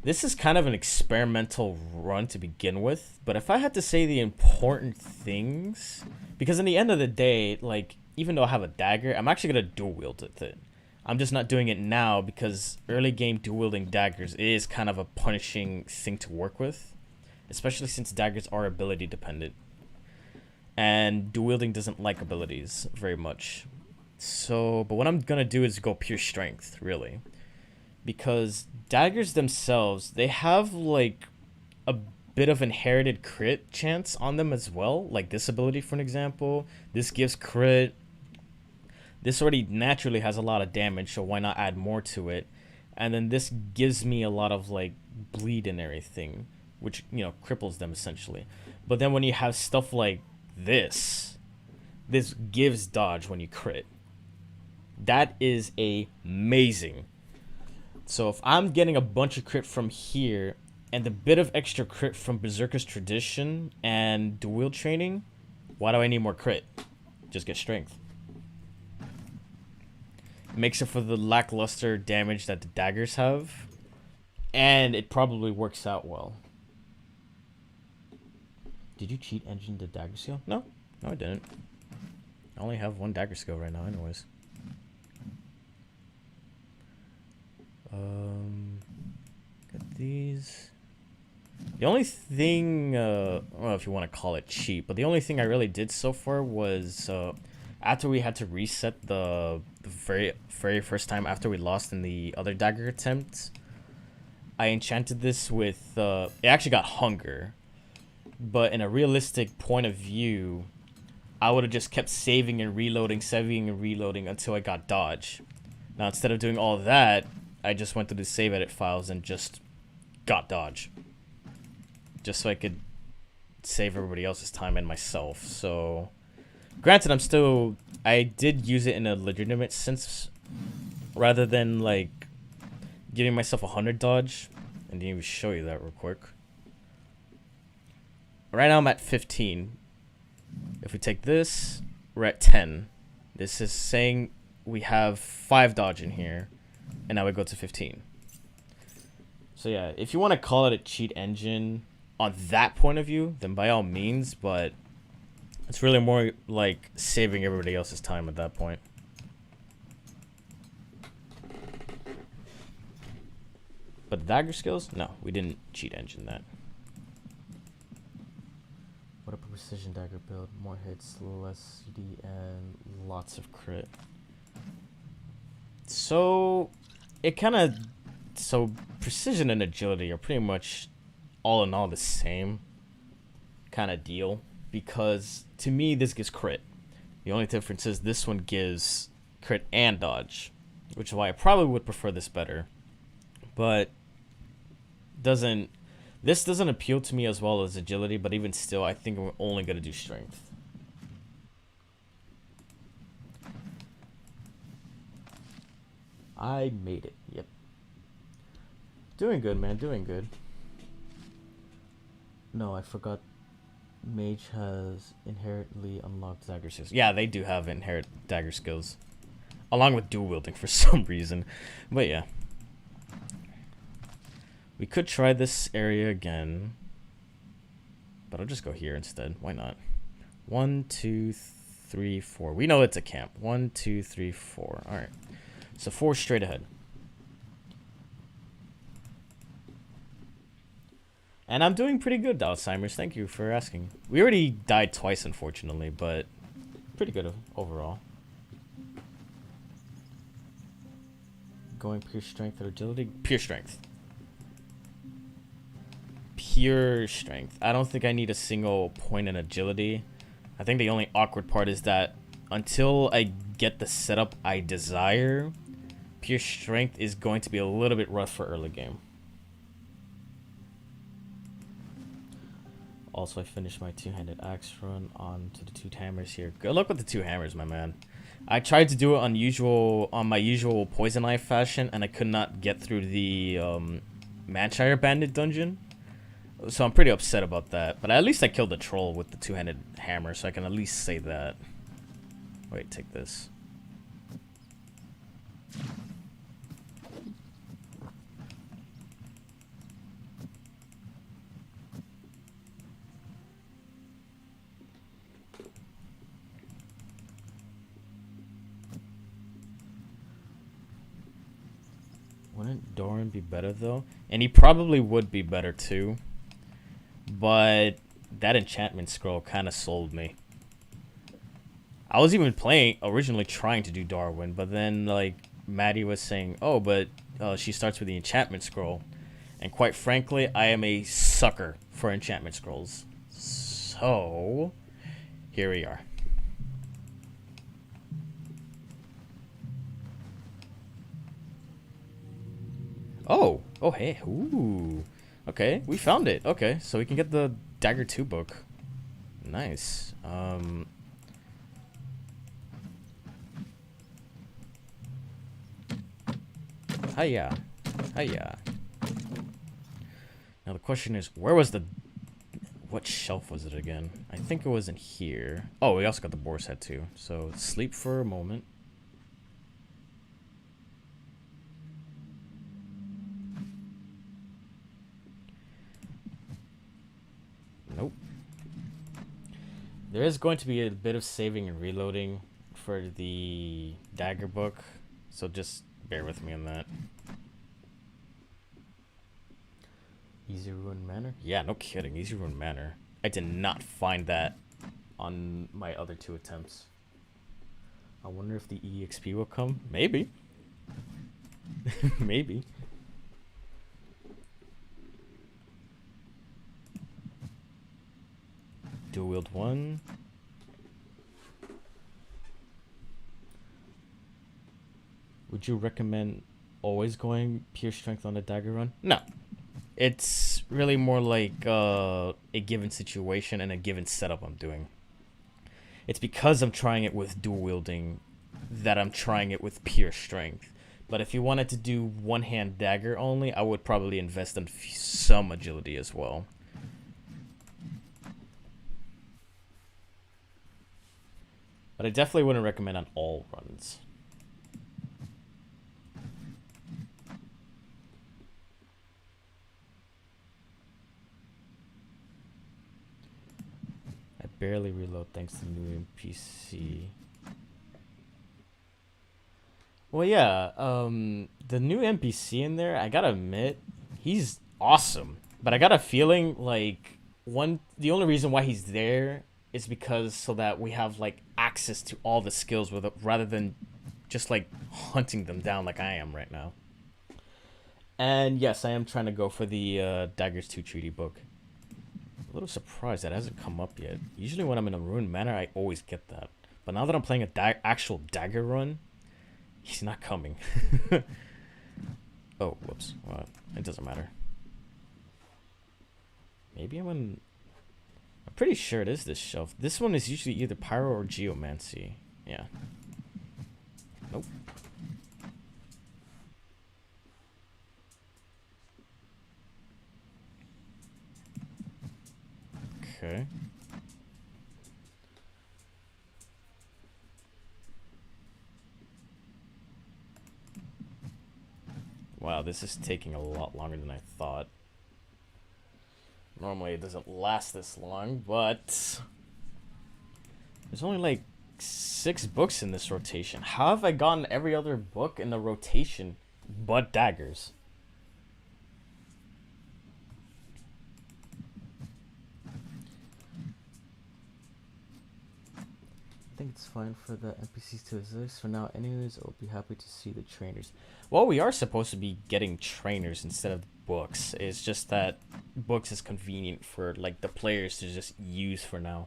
Speaker 1: This is kind of an experimental run to begin with, but if I had to say the important things, because in the end of the day, like, even though I have a dagger, I'm actually going to dual wield with it. I'm just not doing it now because early game dual wielding daggers is kind of a punishing thing to work with, especially since daggers are ability dependent. And dual wielding doesn't like abilities very much. So, but what I'm going to do is go pure strength, really. Because daggers themselves, they have like a bit of inherited crit chance on them as well. Like this ability, for an example. This gives crit. This already naturally has a lot of damage, so why not add more to it? And then this gives me a lot of like bleed and everything, which, you know, cripples them essentially. But then when you have stuff like this gives dodge when you crit. That is amazing. So if I'm getting a bunch of crit from here and the bit of extra crit from Berserker's Tradition and dual wield training, why do I need more crit? Just get strength. It makes up for the lackluster damage that the daggers have, and it probably works out well. Did you cheat engine the dagger skill? No, I didn't. I only have one dagger skill right now anyways. Got these. The only thing, I don't know if you want to call it cheat, but the only thing I really did so far was, after we had to reset the very first time after we lost in the other dagger attempt, I enchanted this with, it actually got hunger, but in a realistic point of view, I would have just kept saving and reloading until I got dodge. Now, instead of doing all that, I just went through the save edit files and just got dodge. Just so I could save everybody else's time and myself. So, granted, I did use it in a legitimate sense, rather than, like, giving myself 100 dodge. And didn't even show you that real quick. Right now I'm at 15. If we take this, we're at 10. This is saying we have 5 dodge in here. And now we go to 15. So yeah, if you want to call it a cheat engine on that point of view, then by all means, but it's really more like saving everybody else's time at that point. But the dagger skills? No, we didn't cheat engine that. What a precision dagger build. More hits, less CD, and lots of crit. So precision and agility are pretty much all in all the same kind of deal, because to me this gives crit. The only difference is this one gives crit and dodge, which is why I probably would prefer this better. But this doesn't appeal to me as well as agility, but even still, I think we're only going to do strength. I made it. Yep. Doing good, man. Doing good. No, I forgot. Mage has inherently unlocked dagger skills. Yeah, they do have inherent dagger skills, along with dual wielding for some reason. But yeah, we could try this area again, but I'll just go here instead. Why not? 1, 2, 3, 4. We know it's a camp. 1, 2, 3, 4. All right. So 4 straight ahead. And I'm doing pretty good, Alzheimer's. Thank you for asking. We already died twice, unfortunately, but pretty good overall. going pure strength or agility? Pure strength. Pure strength. I don't think I need a single point in agility. I think the only awkward part is that until I get the setup I desire, pure strength is going to be a little bit rough for early game. Also, I finished my two-handed axe run onto the two hammers here. Good luck with the two hammers, my man. I tried to do it on my usual poison knife fashion, and I could not get through the Manshire Bandit dungeon. So I'm pretty upset about that. But at least I killed the troll with the two-handed hammer, so I can at least say that. Wait, take this. Wouldn't Doran be better, though? And he probably would be better, too. But that enchantment scroll kind of sold me. I was even originally trying to do Darwin, but then, like, Maddie was saying, oh, but she starts with the enchantment scroll. And quite frankly, I am a sucker for enchantment scrolls. So, here we are. Oh, hey, ooh. Okay, we found it. Okay, so we can get the Dagger 2 book. Nice. Hiya. Hiya. Now the question is, where was what shelf was it again? I think it was in here. Oh, we also got the boar's head too. So sleep for a moment. Nope. There is going to be a bit of saving and reloading for the Dagger book, so just bear with me on that. Easy Ruin Manor? Yeah, no kidding. Easy Ruin Manor. I did not find that on my other 2 attempts. I wonder if the EXP will come. Maybe. Maybe. Dual wield 1. Would you recommend always going pure strength on the Dagger run? No. It's really more like a given situation and a given setup I'm doing. It's because I'm trying it with dual wielding that I'm trying it with pure strength. But if you wanted to do one-hand dagger only, I would probably invest in some agility as well. But I definitely wouldn't recommend on all runs. I barely reload thanks to the new NPC. Well, yeah, the new NPC in there, I gotta admit, he's awesome. But I got a feeling like the only reason why he's there is because so that we have like access to all the skills with it, rather than just like hunting them down like I am right now. And yes, I am trying to go for the Daggers 2 Treaty book. A little surprised that hasn't come up yet. Usually when I'm in a Ruined Manor, I always get that. But now that I'm playing a actual Dagger run, he's not coming. Oh, whoops. Well, it doesn't matter. Maybe I'm pretty sure it is this shelf. This one is usually either Pyro or Geomancy. Yeah. Nope. Okay. Wow, this is taking a lot longer than I thought. Normally it doesn't last this long, but there's only like 6 books in this rotation. How have I gotten every other book in the rotation but Daggers? I think it's fine for the NPCs to exist for now. Anyways, I'll be happy to see the trainers. Well, we are supposed to be getting trainers instead of books. It's just that books is convenient for like the players to just use for now.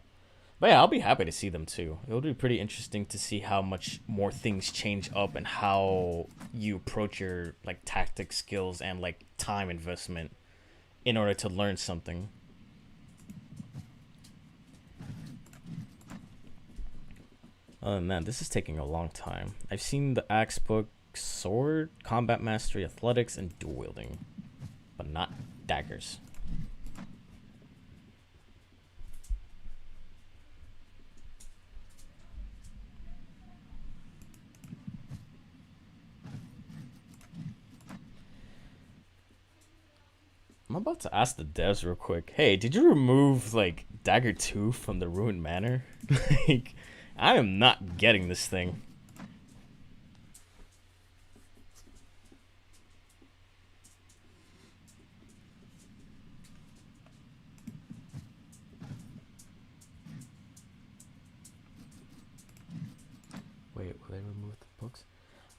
Speaker 1: But yeah, I'll be happy to see them too. It'll be pretty interesting to see how much more things change up and how you approach your like tactic skills and like time investment in order to learn something. Oh man, this is taking a long time. I've seen the axe book, sword, combat mastery, athletics, and dual wielding, but not daggers. I'm about to ask the devs real quick. Hey, did you remove like Dagger 2 from the Ruined Manor? Like, I am not getting this thing. Wait, will they remove the books?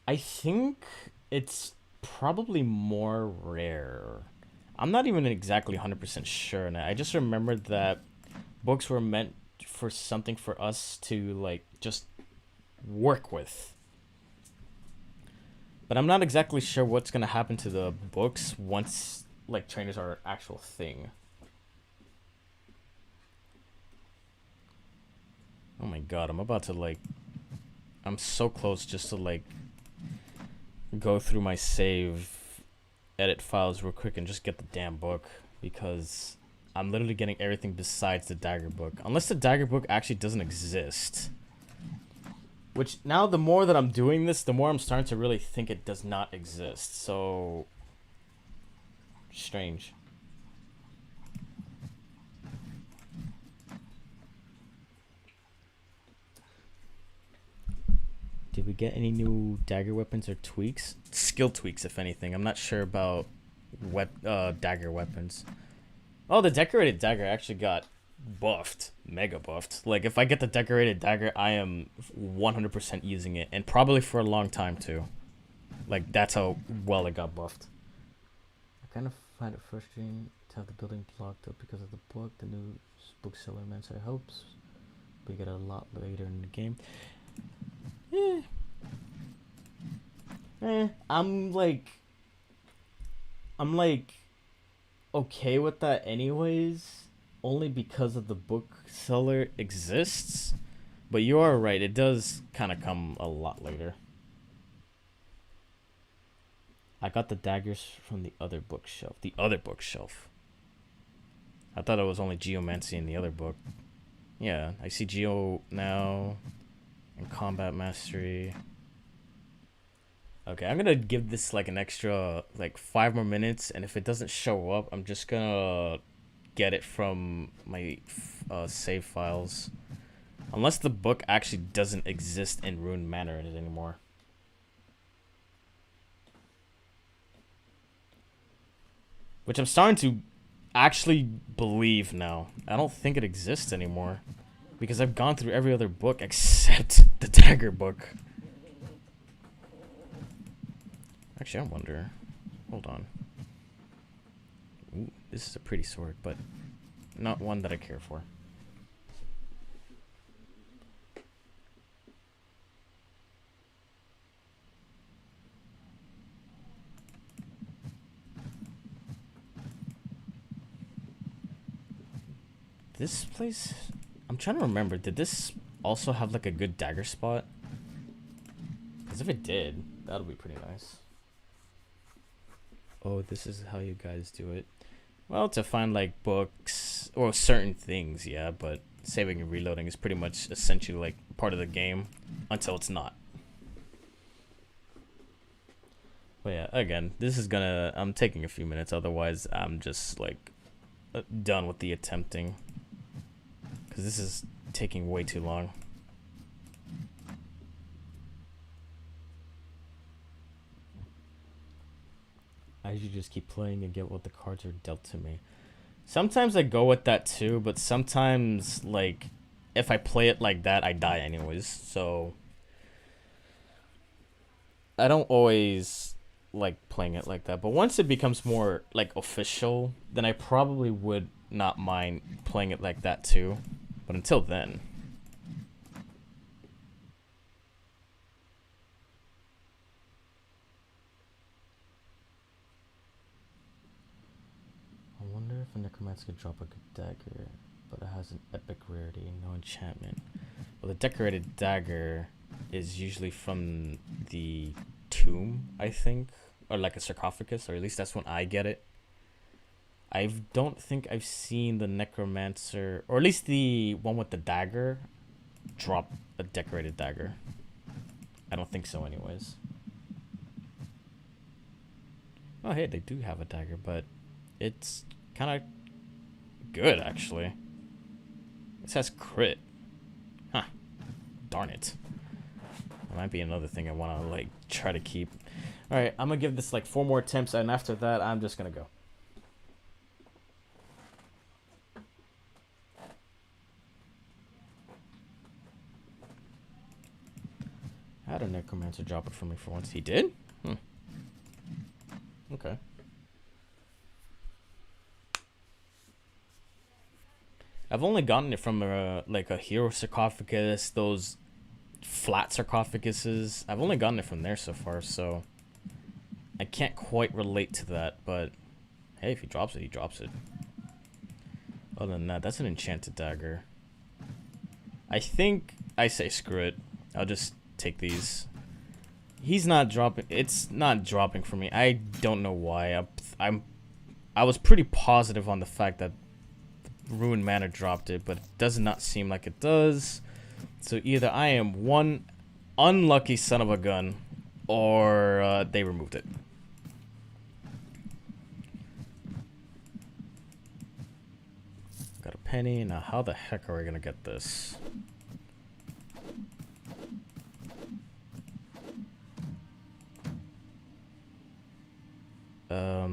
Speaker 1: I think it's probably more rare. I'm not even exactly 100% sure. Now. I just remembered that books were meant for something for us to like just work with. But I'm not exactly sure what's gonna happen to the books once like trainers are an actual thing. Oh my god, I'm about to like I'm so close just to like go through my save edit files real quick and just get the damn book because I'm literally getting everything besides the Dagger book. Unless the Dagger book actually doesn't exist. Which, now the more that I'm doing this, the more I'm starting to really think it does not exist. So, strange. Did we get any new Dagger weapons or tweaks? Skill tweaks, if anything. I'm not sure about Dagger weapons. Oh, the decorated dagger actually got buffed. Mega buffed. Like, if I get the decorated dagger, I am 100% using it. And probably for a long time, too. Like, that's how well it got buffed. I kind of find it frustrating to have the building blocked up because of the book. The new bookseller immensely helps. But you get it a lot later in the game. I'm like okay with that anyways, only because of the bookseller exists. But you are right, it does kind of come a lot later. I got the daggers from the other bookshelf. The other bookshelf. I thought it was only geomancy in the other book. Yeah, I see geo now and combat mastery. Okay, I'm gonna give this like an extra like 5 more minutes, and if it doesn't show up, I'm just gonna get it from my save files. Unless the book actually doesn't exist in Ruined Manor anymore. Which I'm starting to actually believe now. I don't think it exists anymore. Because I've gone through every other book except the Dagger book. Actually, I wonder. Hold on. Ooh, this is a pretty sword, but not one that I care for. This place, I'm trying to remember, did this also have like a good dagger spot? Because if it did, that'll be pretty nice. Oh, this is how you guys do it. Well, to find like books or certain things, yeah, but saving and reloading is pretty much essentially like part of the game until it's not. But yeah, again, this is gonna, I'm taking a few minutes, otherwise I'm just like done with the attempting. Because this is taking way too long. I usually just keep playing and get what the cards are dealt to me. Sometimes I go with that too, but sometimes like if I play it like that, I die anyways. So I don't always like playing it like that. But once it becomes more like official, then I probably would not mind playing it like that too. But until then. I wonder if a necromancer could drop a good dagger, but it has an epic rarity, no enchantment. Well, the decorated dagger is usually from the tomb, I think, or like a sarcophagus, or at least that's when I get it. I don't think I've seen the necromancer, or at least the one with the dagger, drop a decorated dagger. I don't think so anyways. Oh hey, they do have a dagger, but it's kind of good actually. It says crit. Huh. Darn it. That might be another thing I want to like try to keep. Alright, I'm gonna give this like 4 more attempts, and after that I'm just gonna go. I had a necromancer drop it for me for once. He did? Okay. I've only gotten it from like a hero sarcophagus, those flat sarcophaguses. I've only gotten it from there so far, so I can't quite relate to that, but hey, if he drops it, he drops it. Other than that, that's an enchanted dagger. I think I say screw it. I'll just take these. He's not dropping. It's not dropping for me. I don't know why. I was pretty positive on the fact that Ruined Manor dropped it, but it does not seem like it does. So either I am one unlucky son of a gun, or they removed it. Got a penny. Now how the heck are we gonna get this? Huh.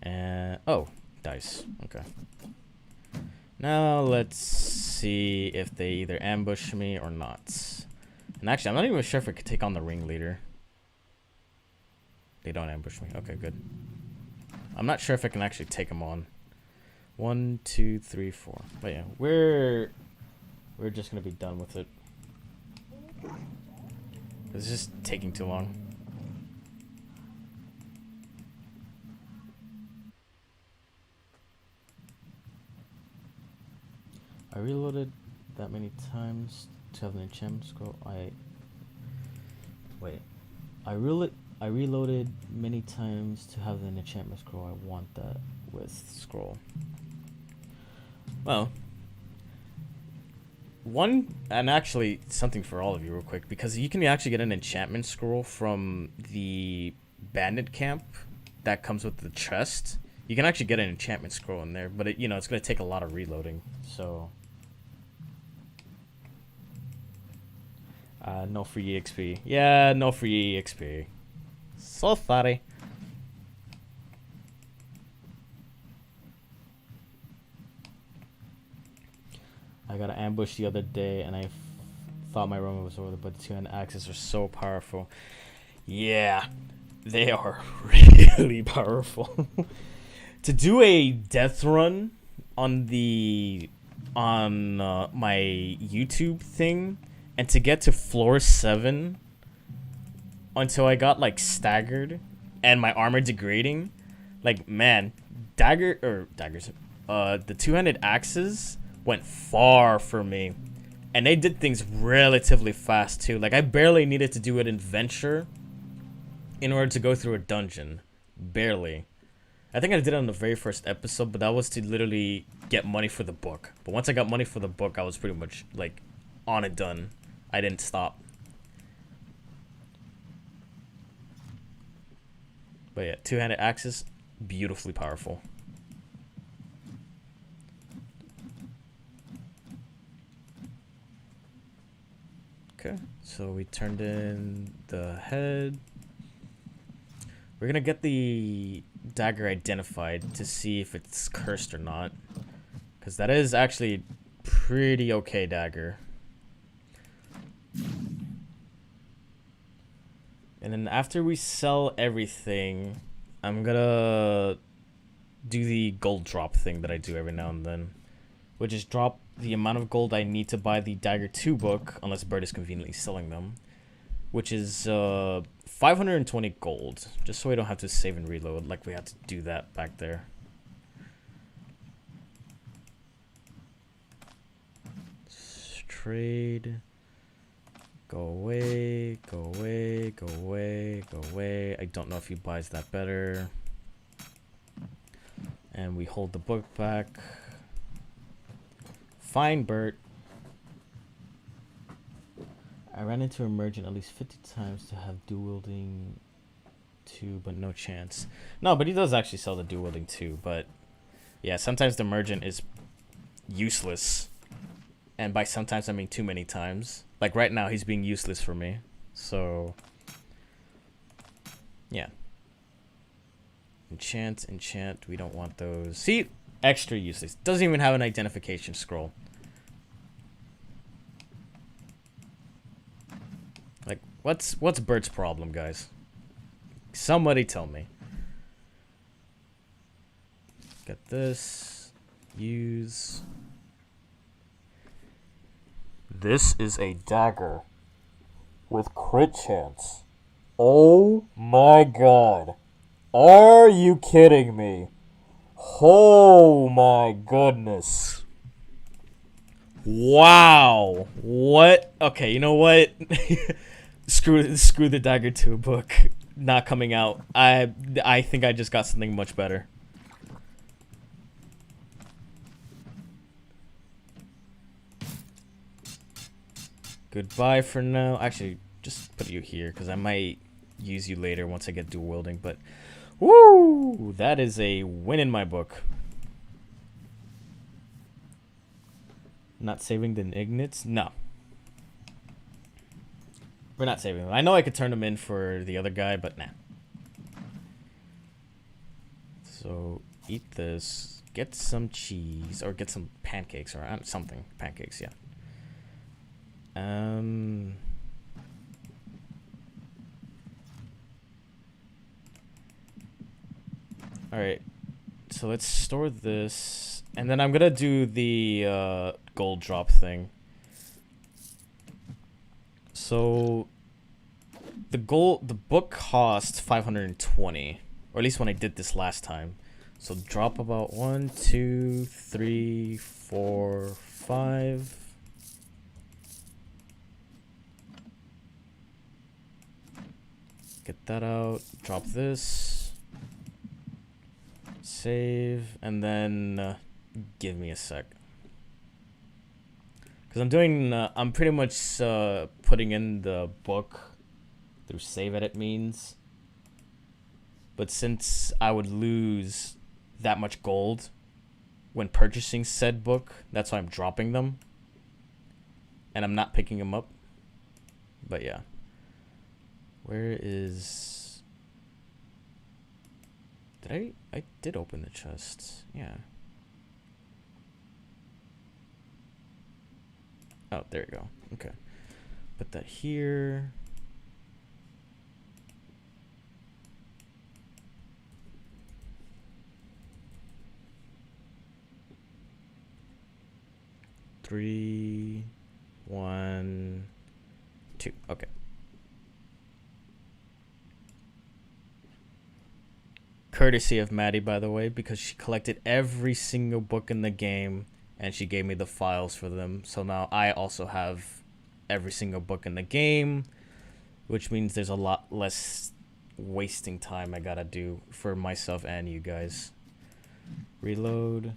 Speaker 1: And oh, dice. Okay. Now let's see if they either ambush me or not. And actually, I'm not even sure if I could take on the ringleader. They don't ambush me. Okay, good. I'm not sure if I can actually take them on. 1, 2, 3, 4. But yeah, we're just gonna be done with it. It's just taking too long. I reloaded that many times to have an enchantment scroll. I reloaded many times to have an enchantment scroll. I want that with scroll. Well, one, and actually something for all of you real quick, because you can actually get an enchantment scroll from the bandit camp that comes with the chest. You can actually get an enchantment scroll in there, but it's going to take a lot of reloading. So no free EXP. Yeah, no free EXP. So sorry. I got an ambush the other day, and I thought my Roman was over, but the two-handed axes are so powerful. Yeah, they are really powerful. To do a death run on my YouTube thing, and to get to floor 7 until I got like staggered and my armor degrading, like man, the two-handed axes went far for me, and they did things relatively fast too. Like I barely needed to do an adventure in order to go through a dungeon. Barely. I think I did it on the very first episode, but that was to literally get money for the book. But once I got money for the book, I was pretty much like on and done. I didn't stop. But yeah, two-handed axes, beautifully powerful. Okay, so we turned in the head. We're gonna get the dagger identified to see if it's cursed or not. Because that is actually pretty okay dagger. And then after we sell everything, I'm gonna do the gold drop thing that I do every now and then. Which is drop the amount of gold I need to buy the Dagger 2 book, unless Bird is conveniently selling them. Which is 520 gold, just so we don't have to save and reload like we had to do that back there. Trade. Go away, go away, go away, go away. I don't know if he buys that better. And we hold the book back. Fine, Bert. I ran into a merchant at least 50 times to have dual wielding 2, but no chance. No, but he does actually sell the dual wielding 2, but yeah, sometimes the merchant is useless. And by sometimes I mean too many times. Like right now he's being useless for me. So yeah. Enchant, enchant, we don't want those. See? Extra useless. Doesn't even have an identification scroll. Like, what's Bert's problem, guys? Somebody tell me. Get this. Use. This is a dagger with crit chance. Oh my god. Are you kidding me? Oh my goodness. Wow. What? Okay, you know what? screw the Dagger 2 book not coming out. I think I just got something much better. Goodbye for now. Actually, just put you here because I might use you later once I get dual wielding, but woo! That is a win in my book. Not saving the Ignits? No. We're not saving them. I know I could turn them in for the other guy, but nah. So, eat this. Get some cheese. Or get some pancakes. Or something. Pancakes, yeah. Alright. So let's store this. And then I'm gonna do the gold drop thing. So the book cost 520. Or at least when I did this last time. So drop about 1, 2, 3, 4, 5. Get that out. Drop this. Save. And then give me a sec. Because I'm doing, I'm pretty much putting in the book through save edit means. But since I would lose that much gold when purchasing said book, that's why I'm dropping them. And I'm not picking them up. But yeah. Where is... I did open the chest. Yeah. Oh, there you go. Okay. Put that here. Three, 1, 2. Okay. Courtesy of Maddie, by the way, because she collected every single book in the game and she gave me the files for them. So now I also have every single book in the game, which means there's a lot less wasting time I gotta do for myself and you guys. Reload.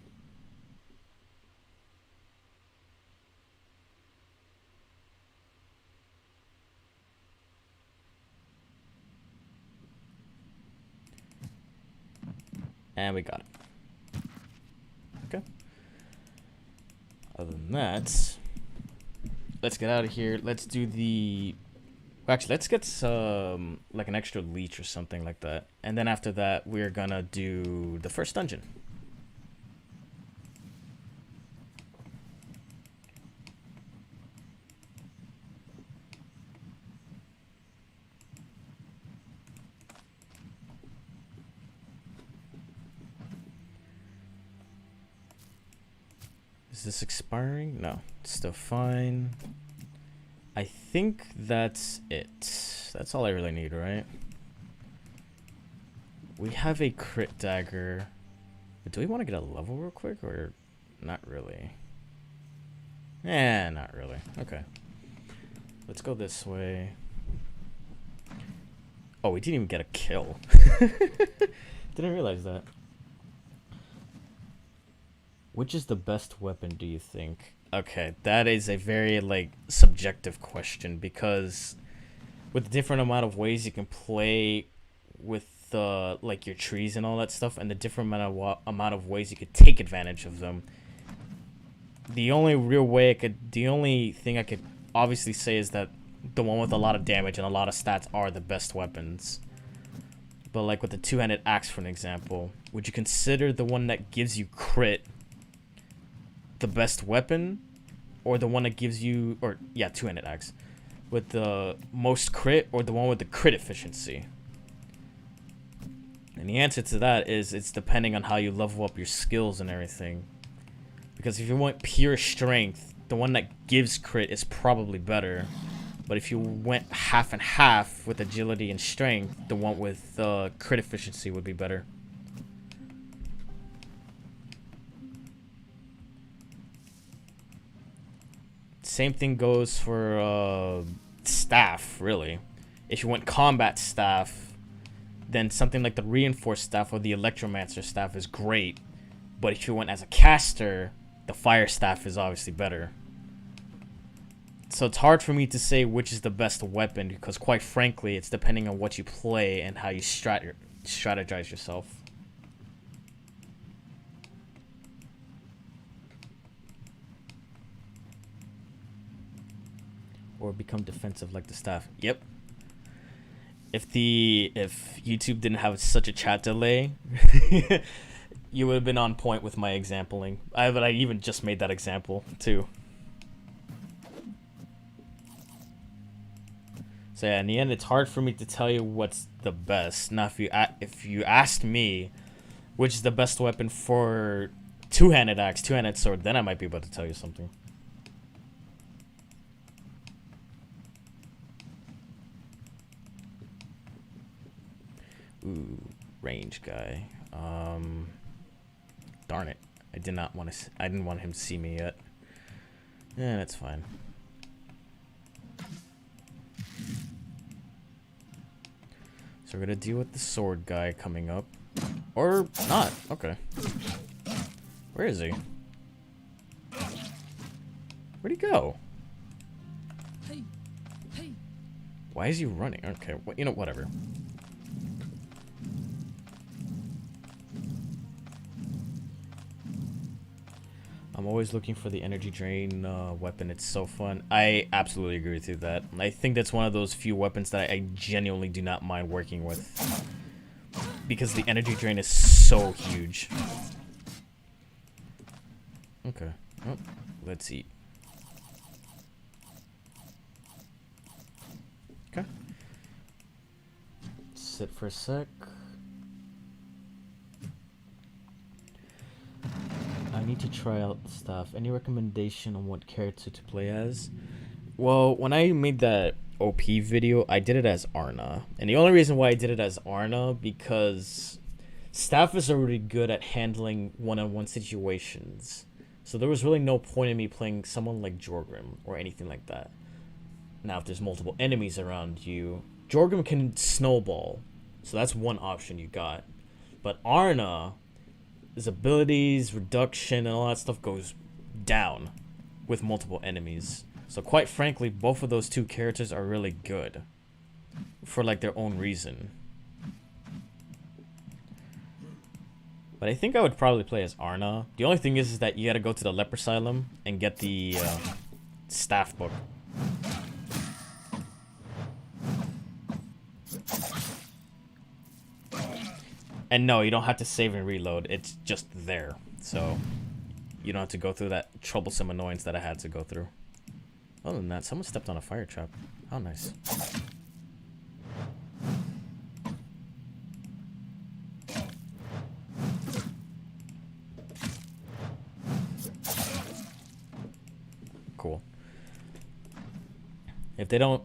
Speaker 1: And we got it. Okay. Other than that, let's get out of here. Let's do the Actually, let's get some like an extra leech or something like that, and then after that, we're gonna do the first dungeon. Is this expiring? No, it's still fine. I think that's it. That's all I really need, right? We have a crit dagger. But do we want to get a level real quick or not really? Not really. Okay. Let's go this way. Oh, we didn't even get a kill. Didn't realize that. Which is the best weapon, do you think? Okay, that is a very, like, subjective question because with the different amount of ways you can play with, like, your trees and all that stuff and the different amount of ways you could take advantage of them, the only thing I could obviously say is that the one with a lot of damage and a lot of stats are the best weapons. But, like, with the two-handed axe, for an example, would you consider the one that gives you crit the best weapon, or the one that gives you, or yeah, two-handed axe with the most crit, or the one with the crit efficiency? And the answer to that is it's depending on how you level up your skills and everything. Because if you want pure strength, the one that gives crit is probably better. But if you went half and half with agility and strength, the one with crit efficiency would be better. Same thing goes for staff, really. If you went combat staff, then something like the reinforced staff or the electromancer staff is great. But if you went as a caster, the fire staff is obviously better. So it's hard for me to say which is the best weapon because, quite frankly, it's depending on what you play and how you strategize yourself. Or become defensive like the staff. Yep. If YouTube didn't have such a chat delay, you would have been on point with my exampling. But I even just made that example too. So yeah, in the end, it's hard for me to tell you what's the best. Now, if you asked me which is the best weapon for two-handed axe, two-handed sword, then I might be able to tell you something. Ooh, range guy. Darn it. I didn't want him to see me yet. Yeah, that's fine. So we're gonna deal with the sword guy coming up. Or not. Okay. Where is he? Where'd he go? Why is he running? Okay, you know, whatever. I'm always looking for the energy drain weapon. It's so fun. I absolutely agree with you that. I think that's one of those few weapons that I genuinely do not mind working with. Because the energy drain is so huge. Okay. Oh, let's eat. Okay. Sit for a sec. I need to try out the stuff. Any recommendation on what character to play as? Well, when I made that OP video, I did it as Arna. And the only reason why I did it as Arna, because staff is already good at handling one-on-one situations. So there was really no point in me playing someone like Jorgrim or anything like that. Now, if there's multiple enemies around you, Jorgrim can snowball. So that's one option you got. But Arna, his abilities, reduction, and all that stuff goes down with multiple enemies. So quite frankly, both of those two characters are really good for like their own reason. But I think I would probably play as Arna. The only thing is that you gotta go to the Leper Asylum and get the staff book. And no, you don't have to save and reload. It's just there. So you don't have to go through that troublesome annoyance that I had to go through. Other than that, someone stepped on a fire trap. How nice. Cool. If they don't...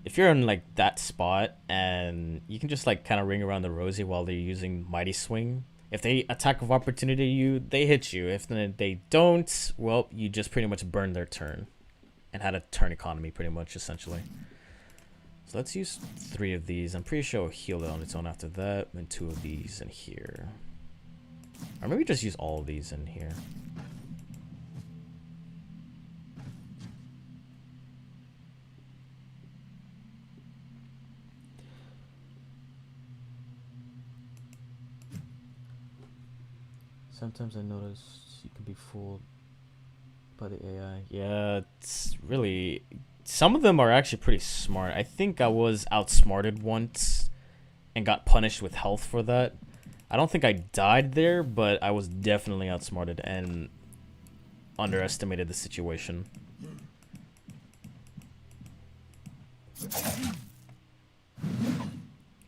Speaker 1: If you're in, like, that spot, and you can just, like, kind of ring around the rosy while they're using Mighty Swing. If they attack of opportunity you, they hit you. If they don't, well, you just pretty much burn their turn. And had a turn economy, pretty much, essentially. So let's use 3 of these. I'm pretty sure it'll heal it on its own after that. And 2 of these in here. Or maybe just use all of these in here. Sometimes I notice you can be fooled by the AI. Yeah, it's really... Some of them are actually pretty smart. I think I was outsmarted once and got punished with health for that. I don't think I died there, but I was definitely outsmarted and underestimated the situation.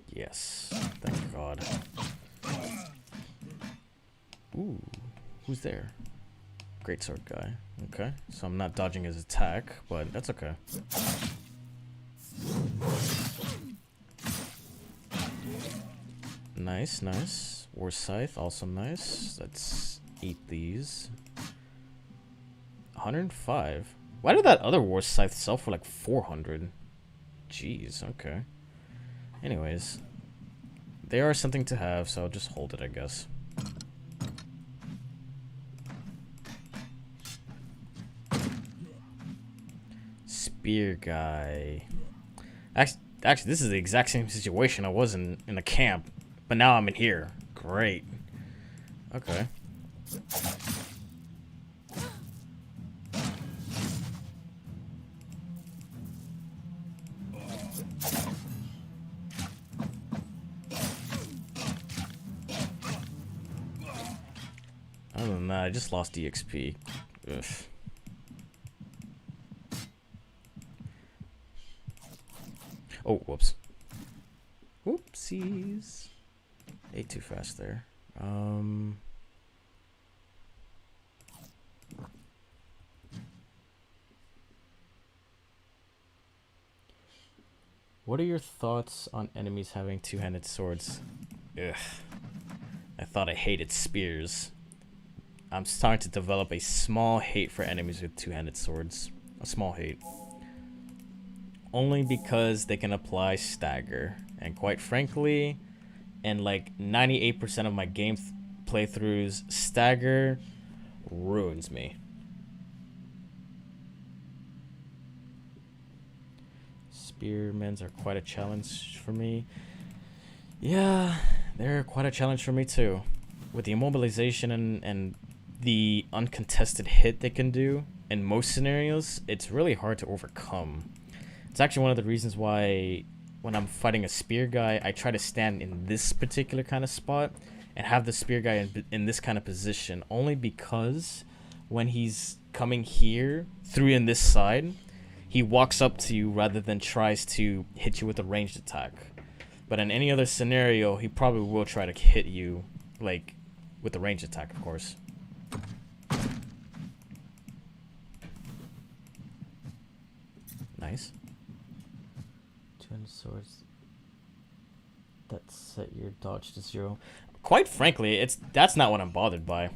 Speaker 1: Yes, thank God. Ooh, who's there? Greatsword guy. Okay, so I'm not dodging his attack, but that's okay. Nice, nice. War Scythe, also nice. Let's eat these. 105. Why did that other War Scythe sell for like 400? Jeez, okay. Anyways, they are something to have, so I'll just hold it, I guess. Spear guy. Actually, this is the exact same situation I was in the camp, but now I'm in here. Great. Okay. Other than that, I just lost EXP. Ugh. Oh, whoops. Whoopsies. Ate too fast there. What are your thoughts on enemies having two-handed swords? Ugh. I thought I hated spears. I'm starting to develop a small hate for enemies with two-handed swords. A small hate. Only because they can apply stagger. And quite frankly, in like 98% of my game playthroughs, stagger ruins me. Spearmen are quite a challenge for me. Yeah, they're quite a challenge for me too. With the immobilization and the uncontested hit they can do, in most scenarios, it's really hard to overcome. It's actually one of the reasons why when I'm fighting a spear guy, I try to stand in this particular kind of spot and have the spear guy in this kind of position, only because when he's coming here through in this side, he walks up to you rather than tries to hit you with a ranged attack. But in any other scenario, he probably will try to hit you, like, with a ranged attack, of course. Nice. 200 swords that set your dodge to 0. Quite frankly, that's not what I'm bothered by.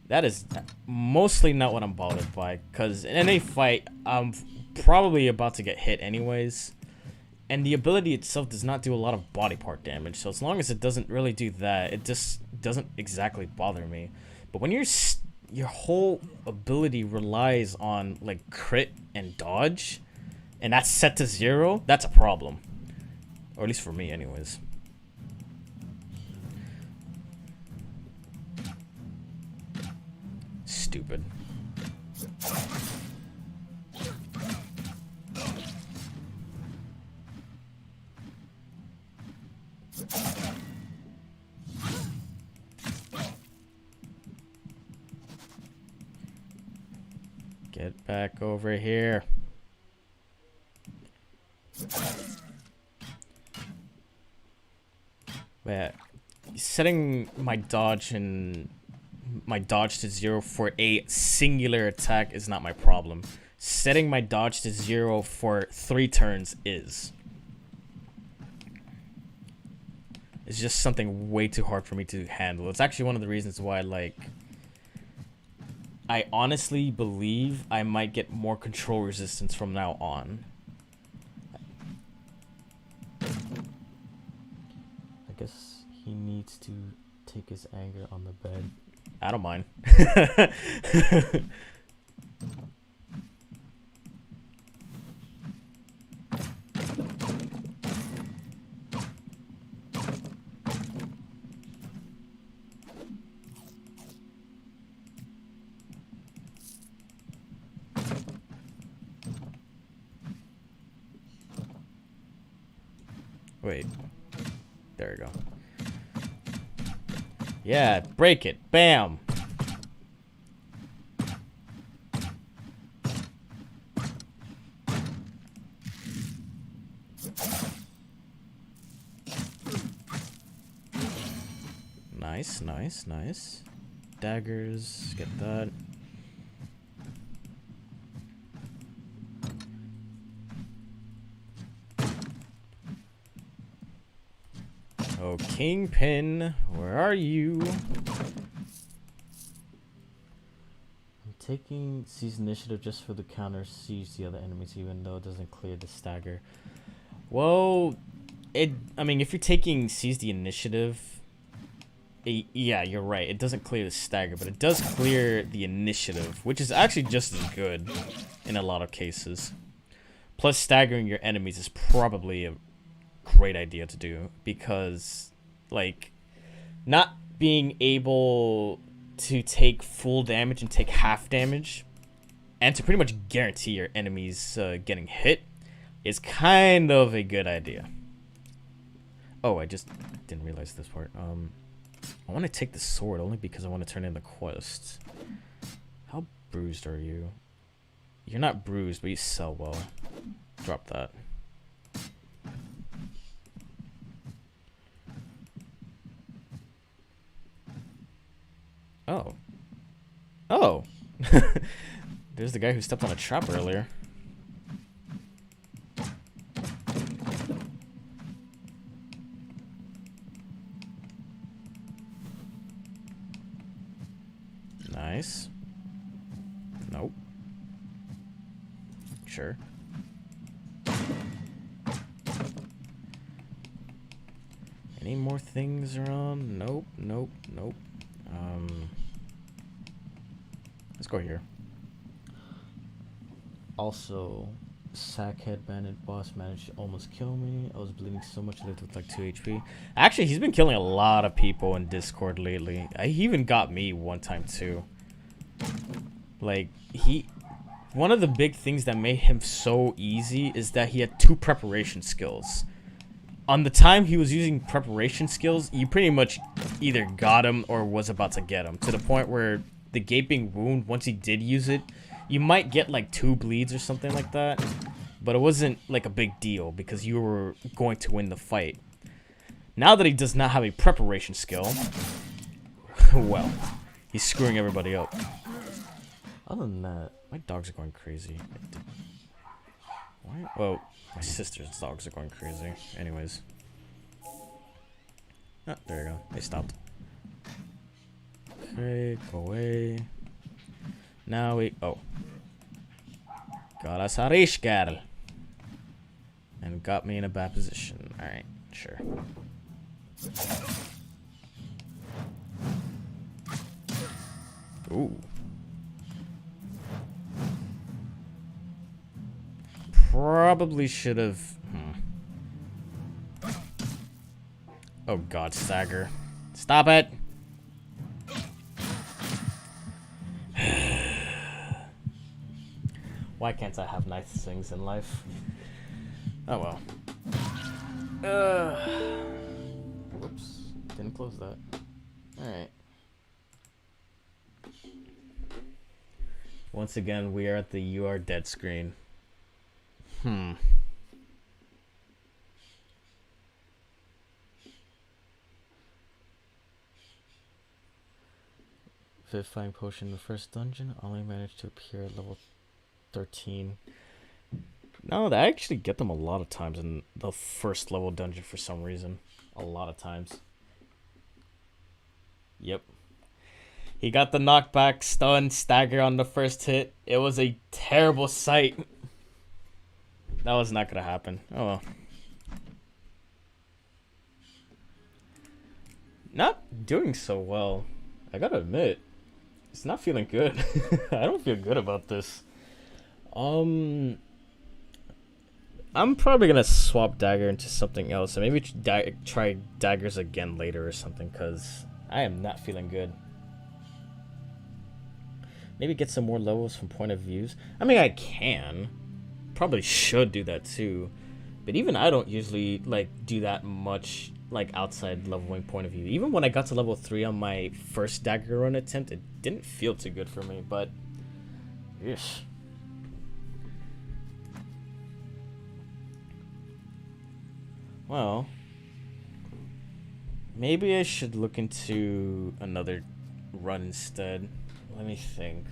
Speaker 1: That is mostly not what I'm bothered by, because in any fight, I'm probably about to get hit anyways. And the ability itself does not do a lot of body part damage, so as long as it doesn't really do that, it just doesn't exactly bother me. But when your whole ability relies on like crit and dodge, and that's set to 0, that's a problem. Or at least for me anyways. Stupid. Get back over here. Wait, setting my dodge to 0 for a singular attack is not my problem. Setting my dodge to 0 for 3 turns is. It's just something way too hard for me to handle. It's actually one of the reasons why, like, I honestly believe I might get more control resistance from now on. I guess he needs to take his anger on the bed. I don't mind. Wait. There we go. Yeah, break it. Bam. Nice, nice, nice. Daggers, get that. Oh, Kingpin, where are you? I'm taking Seize Initiative just for the counter siege the other enemies, even though it doesn't clear the stagger. Well, I mean, if you're taking Seize the Initiative, yeah, you're right. It doesn't clear the stagger, but it does clear the initiative, which is actually just as good in a lot of cases. Plus, staggering your enemies is probably a great idea to do, because, like, not being able to take full damage and take half damage, and to pretty much guarantee your enemies getting hit, is kind of a good idea. Oh, I just didn't realize this part. I want to take the sword only because I want to turn in the quest. How bruised are you? You're not bruised, but you sell well. Drop that. Oh. Oh! There's the guy who stepped on a trap earlier. Nice. Nope. Sure. Any more things around? Nope, nope, nope. Let's go here. Also, Sackhead Bandit boss managed to almost kill me. I was bleeding so much I lived with like 2 HP. Actually, he's been killing a lot of people in Discord lately. He even got me one time too. Like, one of the big things that made him so easy is that he had 2 preparation skills. On the time he was using preparation skills, you pretty much either got him or was about to get him. To the point where the gaping wound, once he did use it, you might get like 2 bleeds or something like that. But it wasn't like a big deal because you were going to win the fight. Now that he does not have a preparation skill, well, he's screwing everybody up. Other than that, my dogs are going crazy. Why? Well, my sister's dogs are going crazy. Anyways. Oh, there you go. They stopped. Okay, go away. Now we... Oh. Got us a rich girl. And got me in a bad position. Alright, sure. Ooh. Probably should have... Oh god, stagger. Stop it! Why can't I have nice things in life? Oh well. Whoops. Didn't close that. Alright. Once again, we are at the "you are dead" screen. Hmm. Vivifying potion in the first dungeon. Only managed to appear at level 13. No, I actually get them a lot of times in the first level dungeon for some reason. A lot of times. Yep. He got the knockback, stun, stagger on the first hit. It was a terrible sight. That was not gonna happen. Oh well. Not doing so well. I gotta admit. It's not feeling good. I don't feel good about this. I'm probably gonna swap Dagger into something else and maybe try Daggers again later or something, because I am not feeling good. Maybe get some more levels from point of views. I mean, I can. Probably should do that too. But even I don't usually like do that much like outside leveling point of view. Even when I got to level 3 on my first Dagger run attempt, it didn't feel too good for me, but yes. Well, maybe I should look into another run instead. Let me think.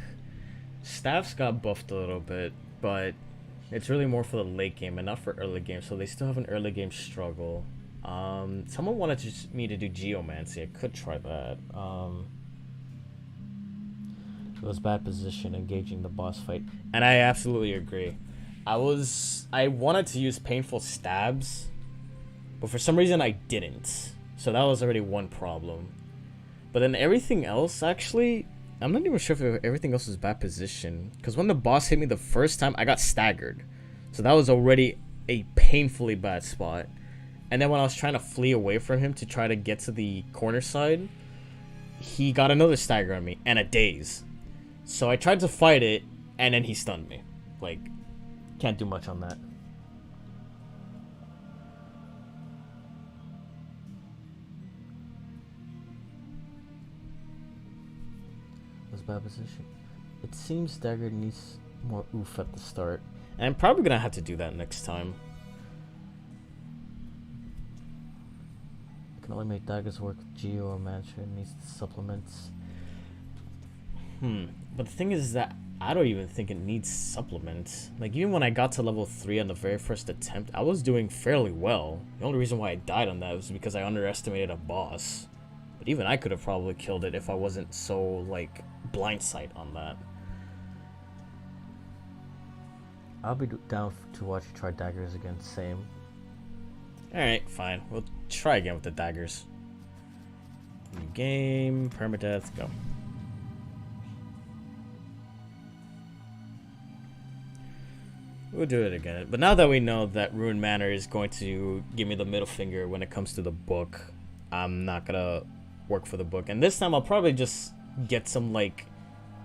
Speaker 1: Staffs got buffed a little bit, but it's really more for the late game and not for early game, so they still have an early game struggle. Someone wanted me to do Geomancy. I could try that. It was bad position engaging the boss fight, and I absolutely agree. I wanted to use painful stabs, but for some reason I didn't. So that was already one problem. But then everything else, actually, I'm not even sure if everything else was bad position. Because when the boss hit me the first time, I got staggered. So that was already a painfully bad spot. And then when I was trying to flee away from him to try to get to the corner side, he got another stagger on me and a daze. So I tried to fight it, and then he stunned me. Like, can't do much on that. Bad position. It seems Dagger needs more oof at the start, and I'm probably gonna have to do that next time. I can only make Daggers work with Geo or Mantra. It needs supplements. But the thing is that I don't even think it needs supplements. Like, even when I got to level 3 on the very first attempt, I was doing fairly well. The only reason why I died on that was because I underestimated a boss. But even I could have probably killed it if I wasn't so, like, blind sight on that. I'll be down to watch you try Daggers again, same. Alright, fine. We'll try again with the Daggers. New game, permadeath, go. We'll do it again. But now that we know that Ruin Manor is going to give me the middle finger when it comes to the book, I'm not gonna work for the book. And this time I'll probably just get some like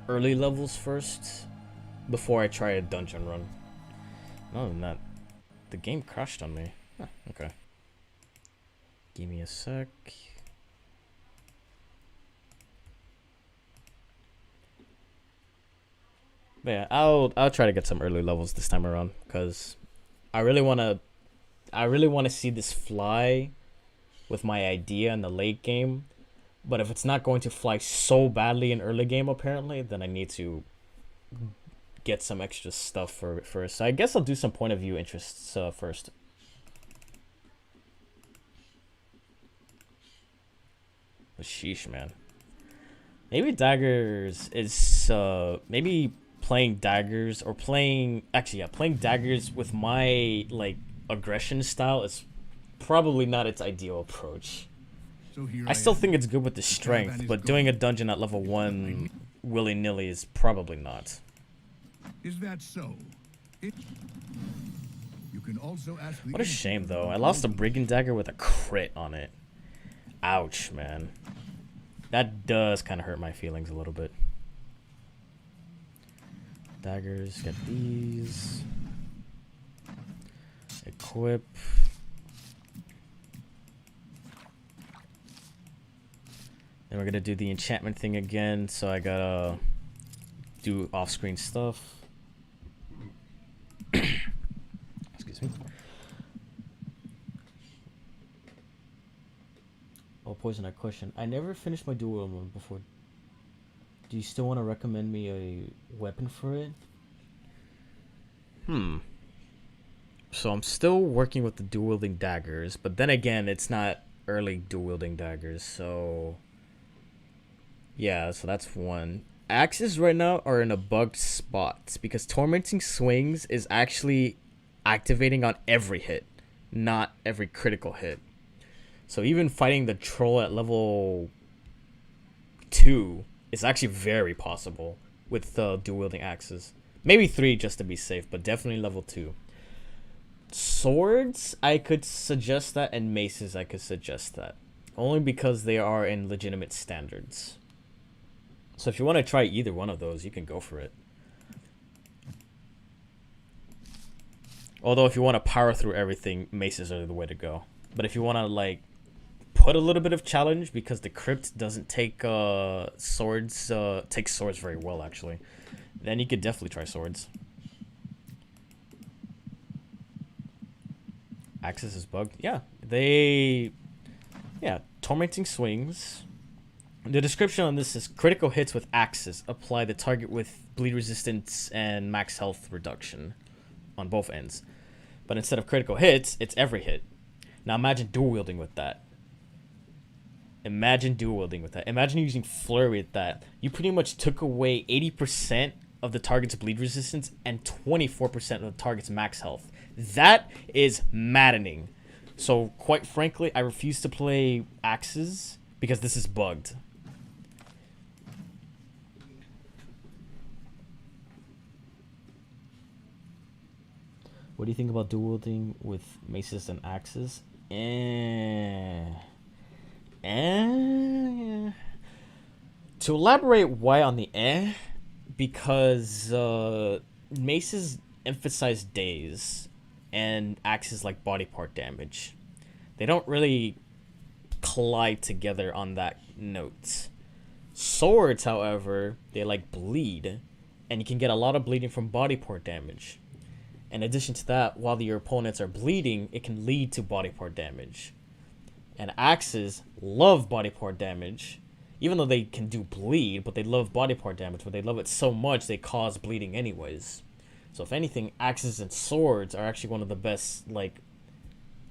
Speaker 1: early levels first before I try a dungeon run. Other than that, the game crashed on me. Huh, okay. Give me a sec. But yeah, I'll try to get some early levels this time around, because I really wanna see this fly with my idea in the late game. But if it's not going to fly so badly in early game, apparently, then I need to get some extra stuff for it first. So I guess I'll do some point of view interests first. But sheesh, man. Maybe Daggers is maybe playing Daggers or playing Daggers with my like aggression style is probably not its ideal approach. So I still think it's good with the strength, but doing a dungeon at level 1 willy-nilly is probably not.
Speaker 2: Is that so? You can also ask
Speaker 1: what a shame, though. I lost a Brigand Dagger with a crit on it. Ouch, man. That does kind of hurt my feelings a little bit. Daggers, get these. Equip. Then we're gonna do the enchantment thing again, so I gotta do off-screen stuff. Excuse me. Oh, Poison, I question. I never finished my dual mode before. Do you still want to recommend me a weapon for it? So I'm still working with the dual wielding daggers, but then again, it's not early dual wielding daggers, so yeah, so that's one. Axes right now are in a bugged spot because tormenting swings is actually activating on every hit, not every critical hit. So even fighting the troll at level 2 is actually very possible with dual wielding axes. Maybe 3 just to be safe, but definitely level 2. Swords, I could suggest that, and maces, I could suggest that. Only because they are in legitimate standards. So if you want to try either one of those, you can go for it. Although if you want to power through everything, maces are the way to go. But if you want to, like, put a little bit of challenge, because the crypt doesn't take swords, takes swords very well, actually, then you could definitely try swords. Axis is bugged. Yeah, tormenting swings. The description on this is critical hits with axes apply the target with bleed resistance and max health reduction on both ends. But instead of critical hits, it's every hit. Now imagine dual wielding with that. Imagine using flurry with that. You pretty much took away 80% of the target's bleed resistance and 24% of the target's max health. That is maddening. So quite frankly, I refuse to play axes because this is bugged. What do you think about dual wielding with maces and axes? To elaborate why on the because maces emphasize daze and axes like body part damage. They don't really collide together on that note. Swords, however, they like bleed, and you can get a lot of bleeding from body part damage. In addition to that, while your opponents are bleeding, it can lead to body part damage. And axes love body part damage, even though they can do bleed, but they love body part damage, but they love it so much they cause bleeding anyways. So if anything, axes and swords are actually one of the best, like,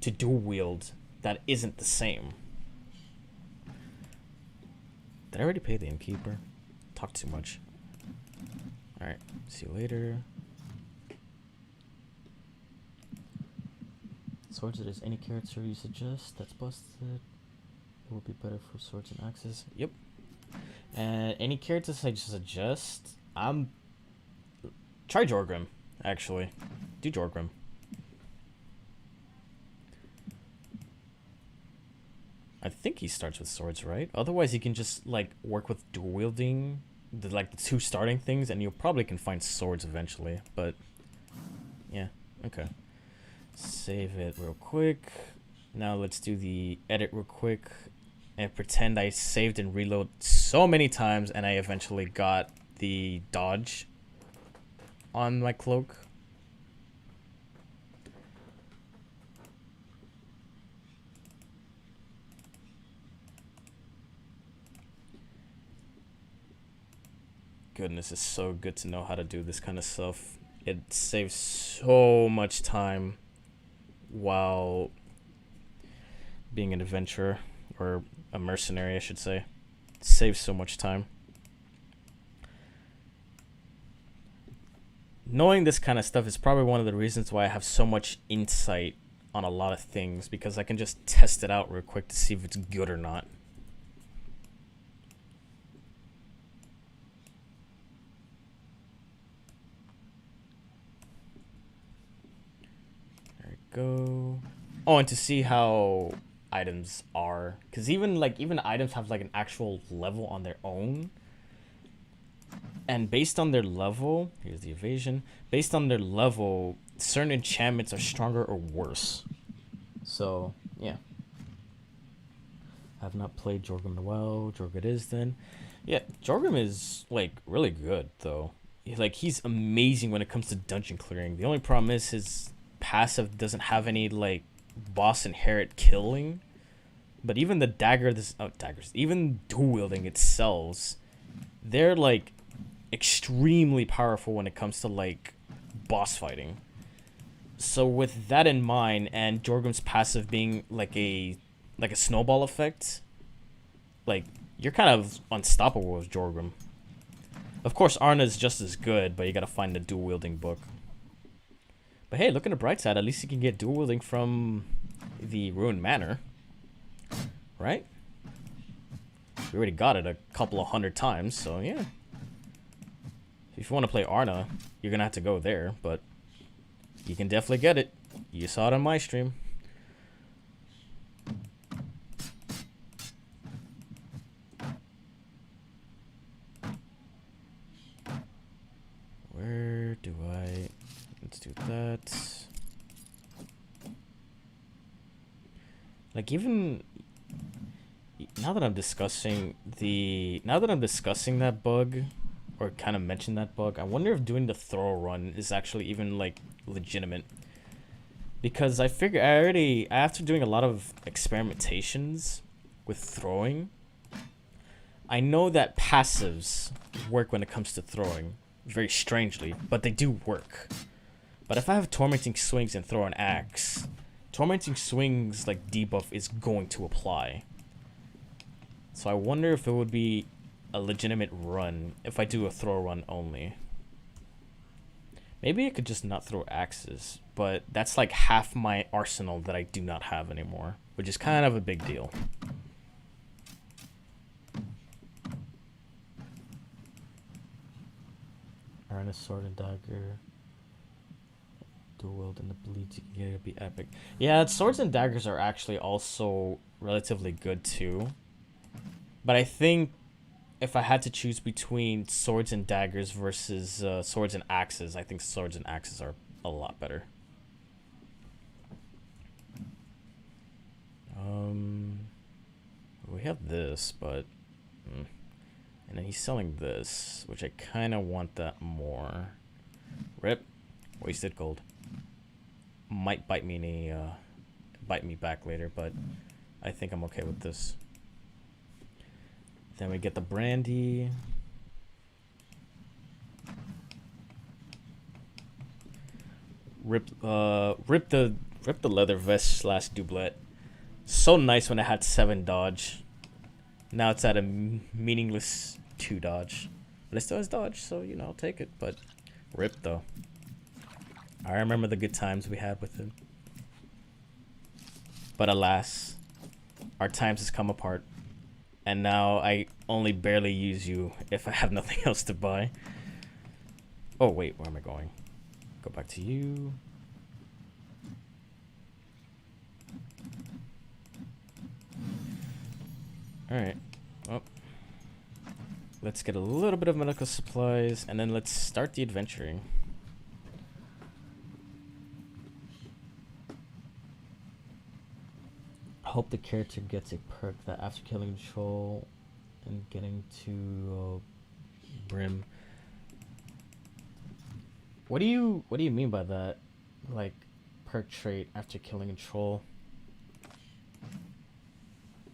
Speaker 1: to dual wield that isn't the same. Did I already pay the innkeeper? Talk too much. Alright, see you later. Swords, it is any character you suggest that's busted. It would be better for swords and axes. Yep. And any characters I suggest, try Jorgrim, actually. Do Jorgrim. I think he starts with swords, right? Otherwise, he can just, like, work with dual wielding, the 2 starting things, and you probably can find swords eventually. But, yeah, okay. Save it real quick. Now let's do the edit real quick and pretend I saved and reload so many times and I eventually got the dodge on my cloak. Goodness, it's so good to know how to do this kind of stuff. It saves so much time while being an adventurer, or a mercenary, I should say. It saves so much time. Knowing this kind of stuff is probably one of the reasons why I have so much insight on a lot of things, because I can just test it out real quick to see if it's good or not. There we go. Oh, and to see how items are, because even items have like an actual level on their own, and based on their level, here's the evasion, based on their level, certain enchantments are stronger or worse. So yeah, I have not played Jorgrim in a while. Jorgrim it is then. Yeah, Jorgrim is like really good though. like he's amazing when it comes to dungeon clearing. The only problem is his passive doesn't have any like boss inherit killing. But even the daggers, even dual wielding itself, they're like extremely powerful when it comes to like boss fighting. So with that in mind, and Jorgrim's passive being like a snowball effect, like you're kind of unstoppable with Jorgrim. Of course, Arna is just as good, but you gotta find the dual wielding book. But hey, look at the bright side. At least you can get dual wielding from the Ruined Manor, right? We already got it a couple of 100 times, so yeah. If you want to play Arna, you're gonna have to go there, but you can definitely get it. You saw it on my stream. Where do I... Let's do that. Like, even... Now that I'm discussing that bug, or kind of mention that bug, I wonder if doing the throw run is actually even, like, legitimate. Because I figure after doing a lot of experimentations with throwing, I know that passives work when it comes to throwing, very strangely, but they do work. But if I have Tormenting Swings and throw an axe, Tormenting Swings, like, debuff is going to apply. So I wonder if it would be a legitimate run if I do a throw run only. Maybe I could just not throw axes, but that's like half my arsenal that I do not have anymore, which is kind of a big deal. Iron a sword and dagger. Dual wield and the bleed together be epic. Yeah, swords and daggers are actually also relatively good too. But I think if I had to choose between swords and daggers versus swords and axes, I think swords and axes are a lot better. We have this, but... And then he's selling this, which I kind of want that more. Rip. Wasted gold. Might bite me back later, but I think I'm okay with this. Then we get the brandy. Rip the leather vest slash doublet. So nice when it had 7 dodge. Now it's at a meaningless 2 dodge. But it still has dodge, so you know, I'll take it. But rip though. I remember the good times we had with him. But alas, our times has come apart. And now I only barely use you if I have nothing else to buy. Oh wait, where am I going? Go back to you. Alright. Well, let's get a little bit of medical supplies and then let's start the adventuring. I hope the character gets a perk that after killing troll and getting to Brim. What do you mean by that? Like perk trait after killing a troll?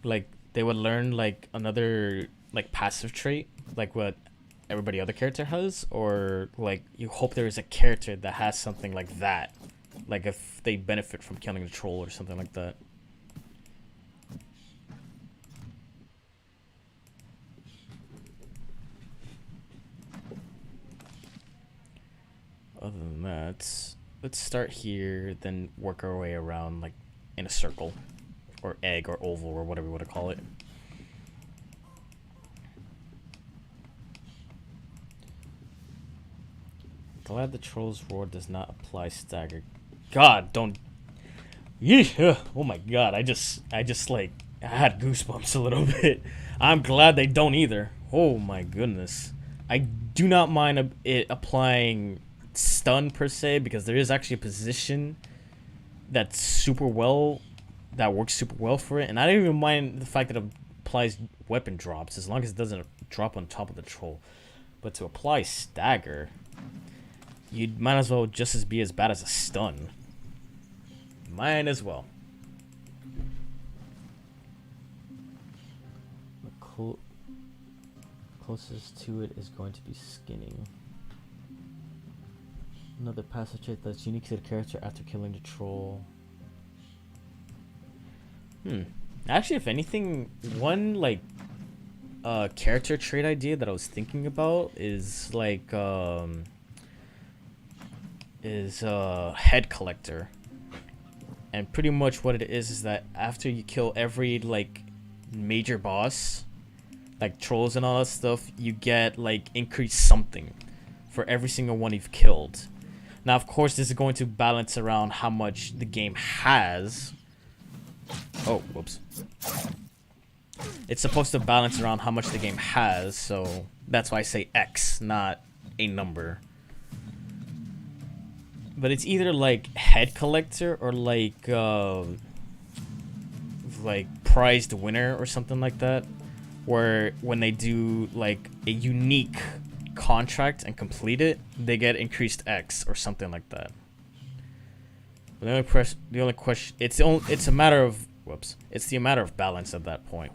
Speaker 1: Like they would learn like another like passive trait, like what everybody other character has, or like you hope there is a character that has something like that, like if they benefit from killing a troll or something like that. Other than that, let's start here, then work our way around like in a circle, or egg, or oval, or whatever you want to call it. Glad the troll's roar does not apply stagger. God, don't. Yeah. Oh my God, I just like I had goosebumps a little bit. I'm glad they don't either. Oh my goodness, I do not mind it applying stun per se, because there is actually a position that works super well for it, and I don't even mind the fact that it applies weapon drops as long as it doesn't drop on top of the troll. But to apply stagger, you might as well just as be as bad as a stun. Might as well. The closest to it is going to be skinning. Another passive trait that's unique to the character after killing the troll. Actually, if anything, one like character trait idea that I was thinking about is like head collector. And pretty much what it is that after you kill every like major boss, like trolls and all that stuff, you get like increased something for every single one you've killed. Now, of course, this is going to balance around how much the game has. Oh, whoops. It's supposed to balance around how much the game has, so that's why I say X, not a number. But it's either like head collector or like prized winner or something like that, where when they do like a unique contract and complete it, they get increased X or something like that. But the only question, it's a matter of it's the matter of balance at that point.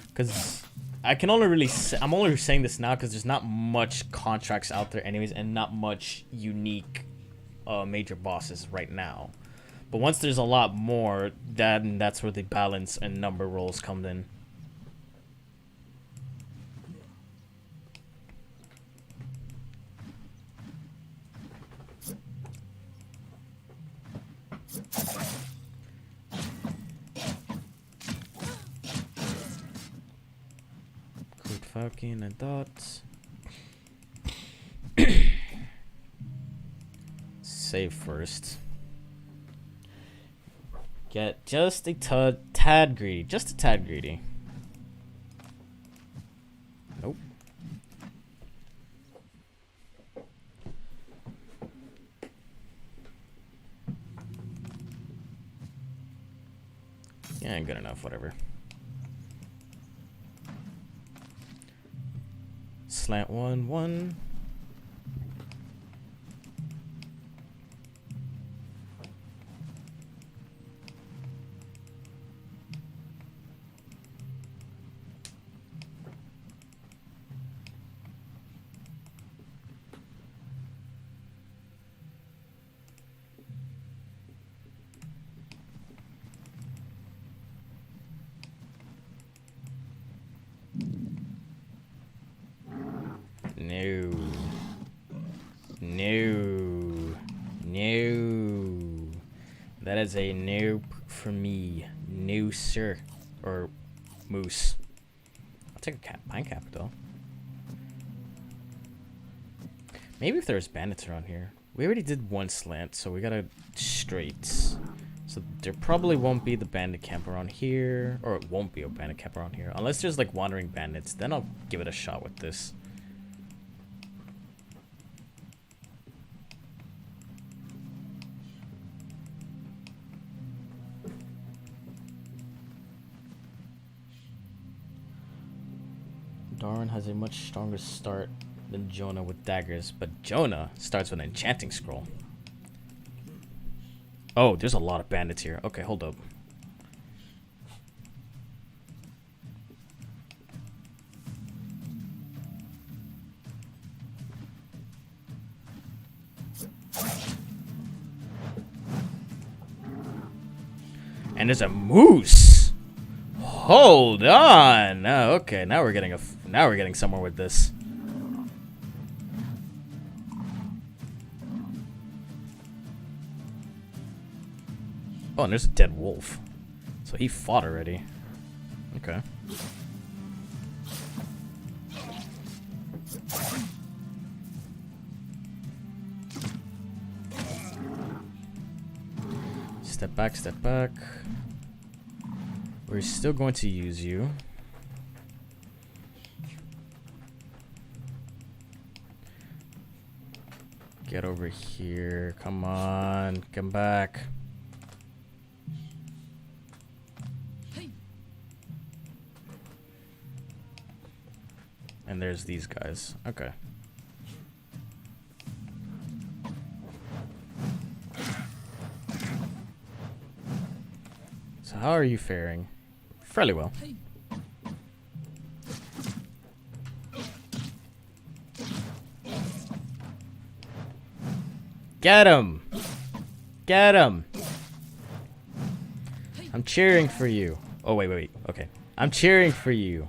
Speaker 1: Because I can only really I'm only saying this now because there's not much contracts out there anyways, and not much unique major bosses right now. But once there's a lot more, that's where the balance and number rolls come in. Falcon and dots. Save first. Get just a tad greedy. Just a tad greedy. Nope. Yeah, good enough, whatever. Slant 1, 1. No. No. No. That is a nope for me. No, sir. Or moose. I'll take a pine cap, though. Maybe if there's bandits around here. We already did one slant, so we gotta straight. So there probably won't be the bandit camp around here. Or it won't be a bandit camp around here. Unless there's like wandering bandits. Then I'll give it a shot with this. Darwin has a much stronger start than Jonah with daggers, but Jonah starts with an enchanting scroll. Oh, there's a lot of bandits here. Okay, hold up. And there's a moose. Hold on. Oh, okay, now we're getting somewhere with this. Oh, and there's a dead wolf. So he fought already. Okay. Step back, step back. We're still going to use you. Get over here. Come on. Come back. And there's these guys. Okay. So how are you faring? Fairly well. Get him! Get him! I'm cheering for you. Oh, wait. Okay. I'm cheering for you.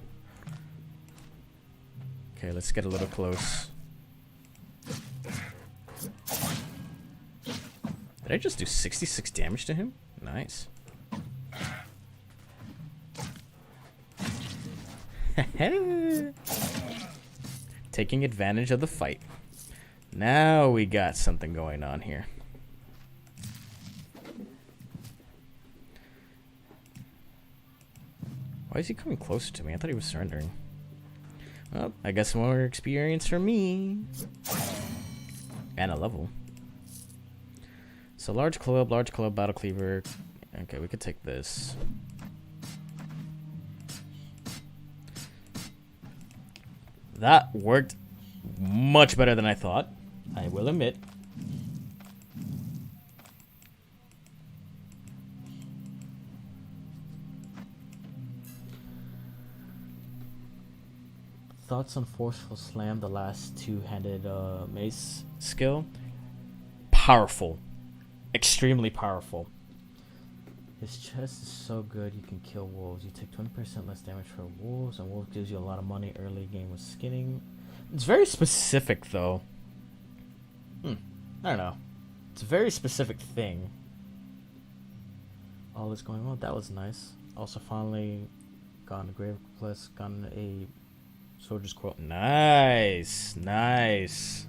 Speaker 1: Okay, let's get a little close. Did I just do 66 damage to him? Nice. Taking advantage of the fight. Now we got something going on here. Why is he coming closer to me? I thought he was surrendering. Well, I guess more experience for me. And a level. So large club, battle cleaver. Okay, we could take this. That worked much better than I thought, I will admit. Thoughts on Forceful Slam, the last two-handed mace skill? Powerful. Extremely powerful. His chest is so good you can kill wolves. You take 20% less damage for wolves, and wolf gives you a lot of money early game with skinning. It's very specific, though. I don't know. It's a very specific thing. All is going well. That was nice. Also, finally gotten a Grave Plus, gotten a Soldier's Quote. Nice. Nice.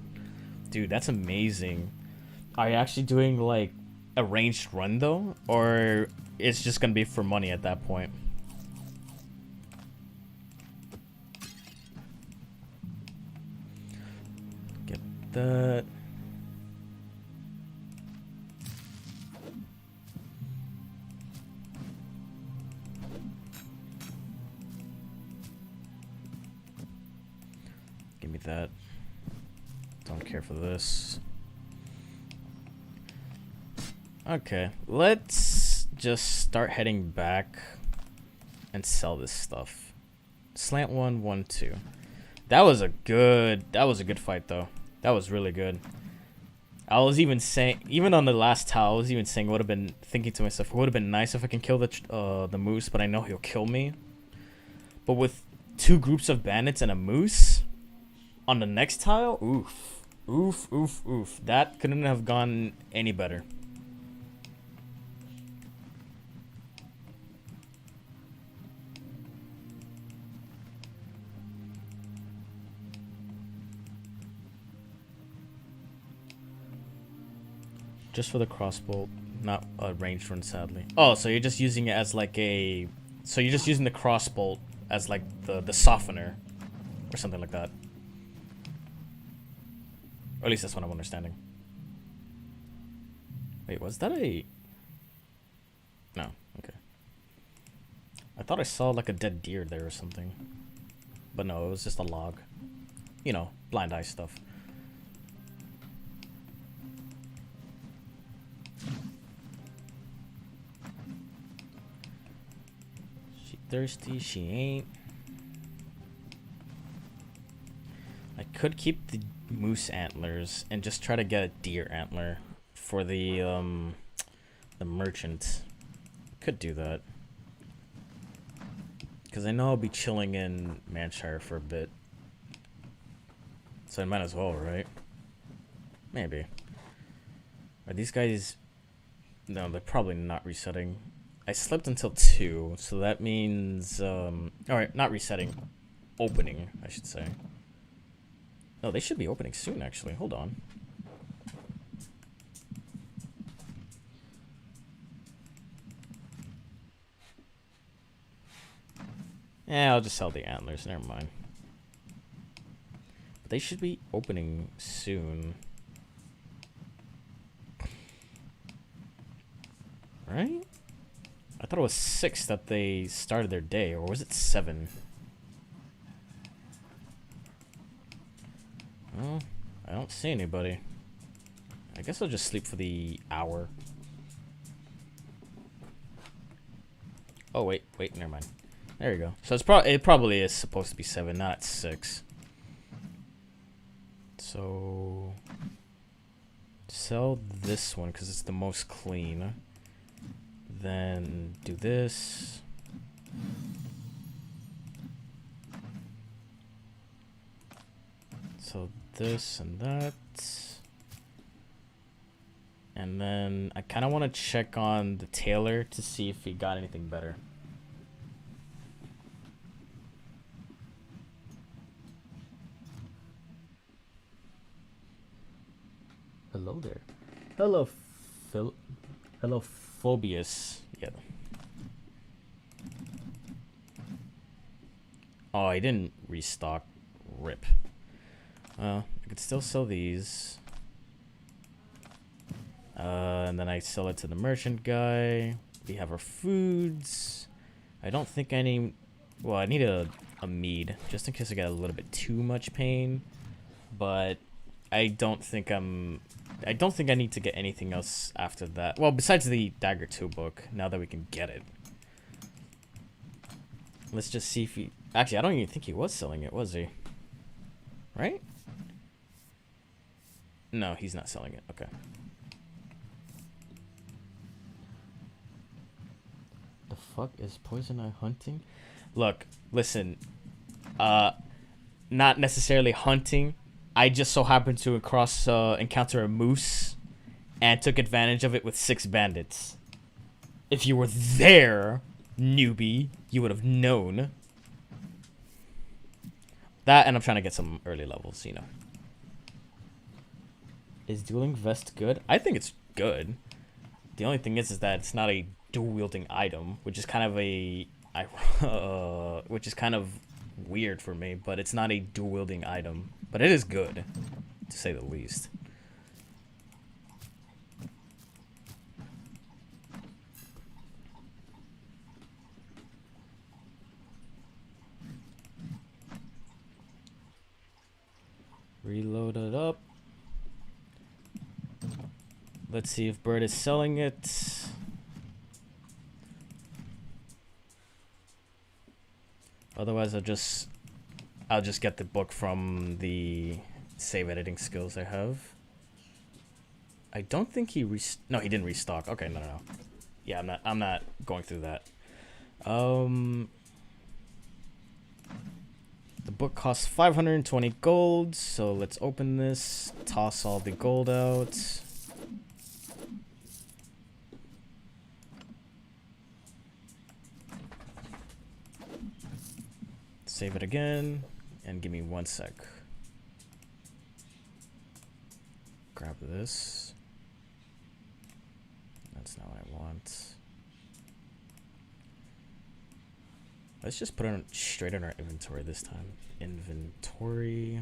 Speaker 1: Dude, that's amazing. Are you actually doing, like, a ranged run, though? Or it's just gonna be for money at that point? Get that. Give me that. Don't care for this. Okay, let's just start heading back and sell this stuff. Slant 1, 1, 2. That was a good fight, though. That was really good. I was even saying, even on the last tile, I was even saying, would have been thinking to myself, it would have been nice if I can kill the moose, but I know he'll kill me. But with two groups of bandits and a moose on the next tile, oof, oof, oof, oof. That couldn't have gone any better. Just for the crossbow, not a ranged one, sadly. Oh, so you're just using it as like a... So you're just using the crossbow as like the softener. Or something like that. Or at least that's what I'm understanding. Wait, was that a... No, okay. I thought I saw like a dead deer there or something. But no, it was just a log. You know, blind eye stuff. Thirsty, she ain't. I could keep the moose antlers and just try to get a deer antler for the merchant. Could do that. Because I know I'll be chilling in Manshire for a bit. So I might as well, right? Maybe. Are these guys... No, they're probably not resetting. I slept until 2, so that means, alright, not resetting. Opening, I should say. No, they should be opening soon, actually. Hold on. Yeah, I'll just sell the antlers, never mind. But they should be opening soon. Right? I thought it was 6 that they started their day, or was it 7? don't see anybody. I guess I'll just sleep for the hour. Oh, wait, never mind. There you go. So it probably is supposed to be 7, not 6. So sell this one because it's the most clean. Then do this. So this and that. And then I kind of want to check on the tailor to see if he got anything better. Hello there. Hello, Phil. Hello, Phobius. Yeah. Oh, I didn't restock. Rip. I could still sell these. And then I sell it to the merchant guy. We have our foods. I don't think I need... Well, I need a mead, just in case I get a little bit too much pain. But I don't think I need to get anything else after that. Well, besides the Dagger 2 book, now that we can get it. Let's just see if he... Actually, I don't even think he was selling it, was he? Right? No, he's not selling it. Okay. The fuck is Poison Eye hunting? Look, listen. Not necessarily hunting. I just so happened to encounter a moose and took advantage of it with 6 bandits. If you were there, newbie, you would have known. That, and I'm trying to get some early levels, you know. Is dueling vest good? I think it's good. The only thing is that it's not a dual wielding item, which is kind of which is kind of weird for me. But it's not a dual wielding item, but it is good, to say the least. Reload it up. Let's see if Bird is selling it. Otherwise, I'll just get the book from the save editing skills I have. I don't think he no, he didn't restock. Okay, no. Yeah, I'm not going through that. The book costs 520 gold, so let's open this, toss all the gold out. Save it again, and give me 1 sec. Grab this. That's not what I want. Let's just put it straight in our inventory this time. Inventory.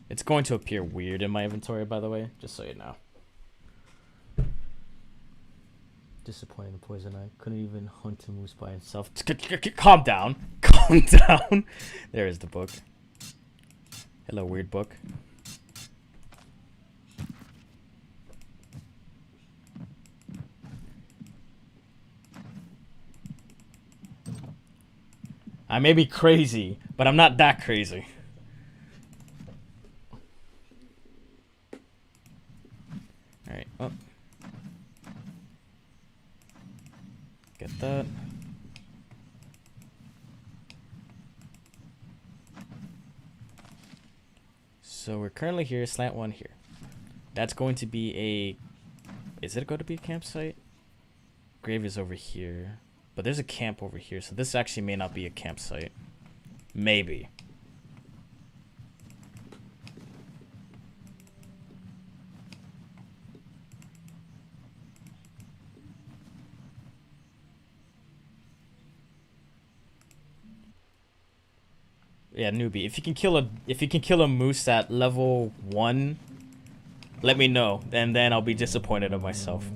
Speaker 1: It's going to appear weird in my inventory, by the way, just so you know. Disappointing Poison Eye. Couldn't even hunt a moose by himself. Calm down. Calm down. There is the book. Hello, weird book. I may be crazy, but I'm not that crazy. Alright, oh. Get that. So we're currently here, slant 1 here. That's going to be a... Is it going to be a campsite? Grave is over here. But there's a camp over here, so this actually may not be a campsite. Maybe. Yeah, newbie. If you can kill a moose at level 1, let me know, and then I'll be disappointed in myself.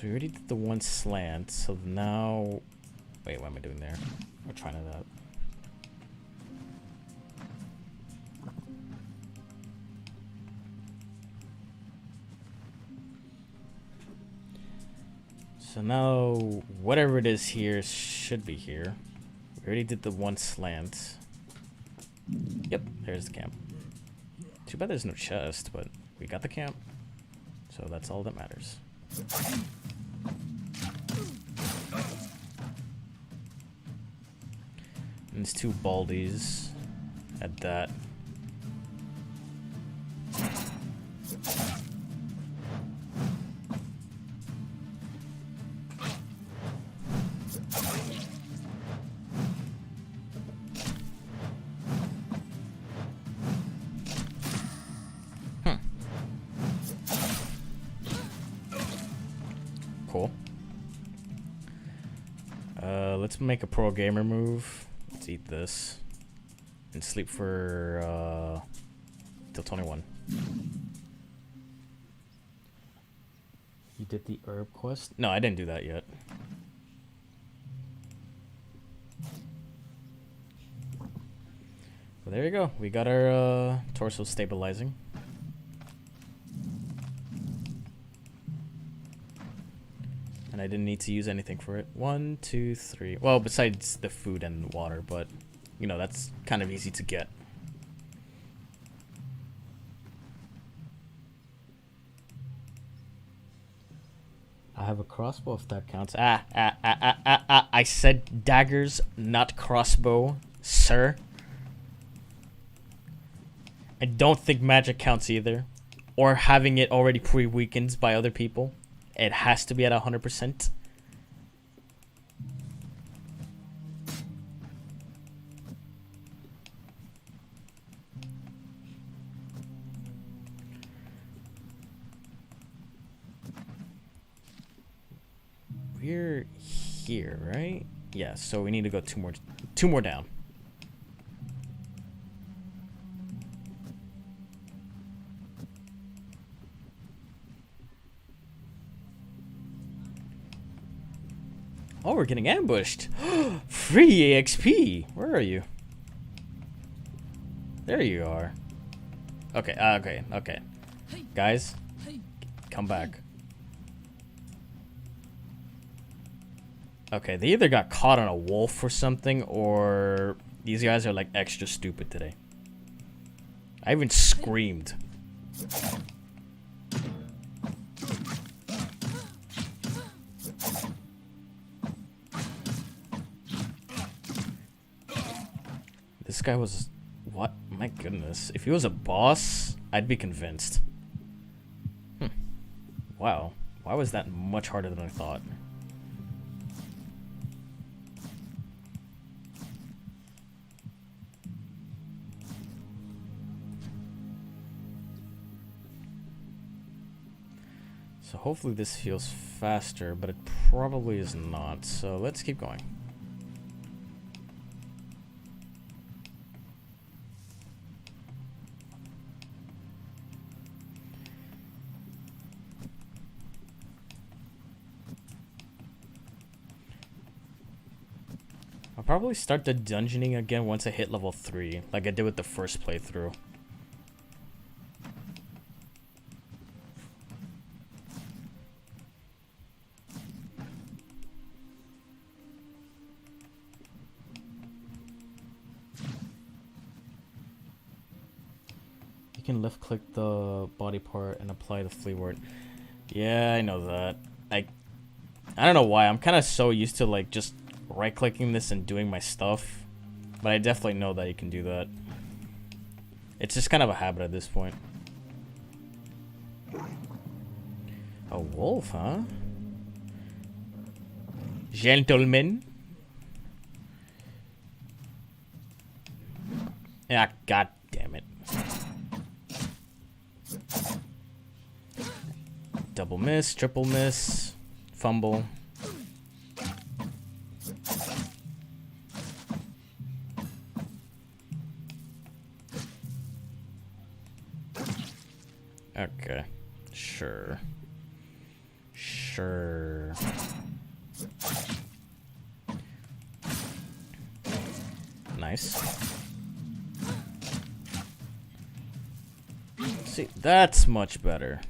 Speaker 1: we already did the one slant, so now... Wait, what am I doing there? We're trying that. So now, whatever it is here should be here. We already did the one slant. Yep, there's the camp. Too bad there's no chest, but we got the camp. So that's all that matters. And there's two baldies at that. Cool. Let's make a pro gamer move. Let's eat this and sleep for till 21. You did the herb quest? No, I didn't do that yet. Well, there you go. We got our torso stabilizing. And I didn't need to use anything for it. 1, 2, 3. Well, besides the food and water, but, you know, that's kind of easy to get. I have a crossbow if that counts. I said daggers, not crossbow, sir. I don't think magic counts either. Or having it already pre-weakened by other people. It has to be at 100%. We're here, right? Yeah, so we need to go two more down. Oh, we're getting ambushed. Free EXP. Where are you? There you are. Okay, okay. Guys, come back. Okay, they either got caught on a wolf or something, or these guys are like extra stupid today. I even screamed. This guy was... What? My goodness. If he was a boss, I'd be convinced. Wow. Why was that much harder than I thought? So hopefully this feels faster, but it probably is not. So let's keep going. I'll probably start the dungeoning again once I hit level 3, like I did with the first playthrough. You can left click the body part and apply the flea word. Yeah, I know that. I don't know why. I'm kind of so used to like just right-clicking this and doing my stuff, but I definitely know that you can do that. It's just kind of a habit at this point. A wolf, huh? Gentlemen. Ah, god damn it. Double miss, triple miss, fumble. Okay, sure. Sure. Nice. See, that's much better.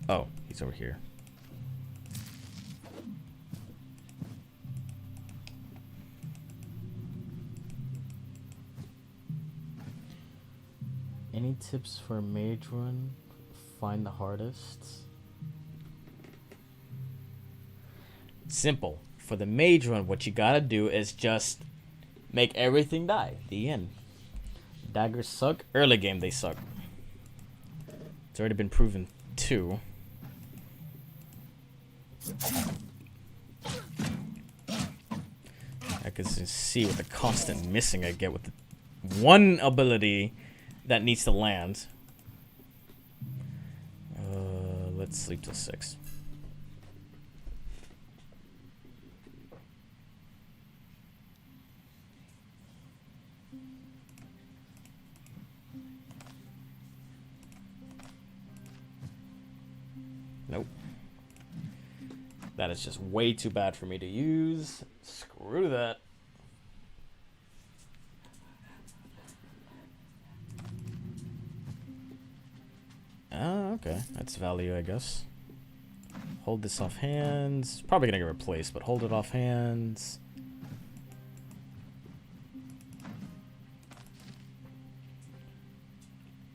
Speaker 1: Oh, he's over here. Any tips for a mage run? Find the hardest. Simple. For the mage run, what you gotta do is just make everything die. The end. Daggers suck. Early game, they suck. It's already been proven too. I can see with the constant missing I get with the one ability that needs to land. Let's sleep till 6. Nope. That is just way too bad for me to use. Screw that. Okay. That's value, I guess. Hold this off hands. Probably gonna get replaced, but hold it off hands.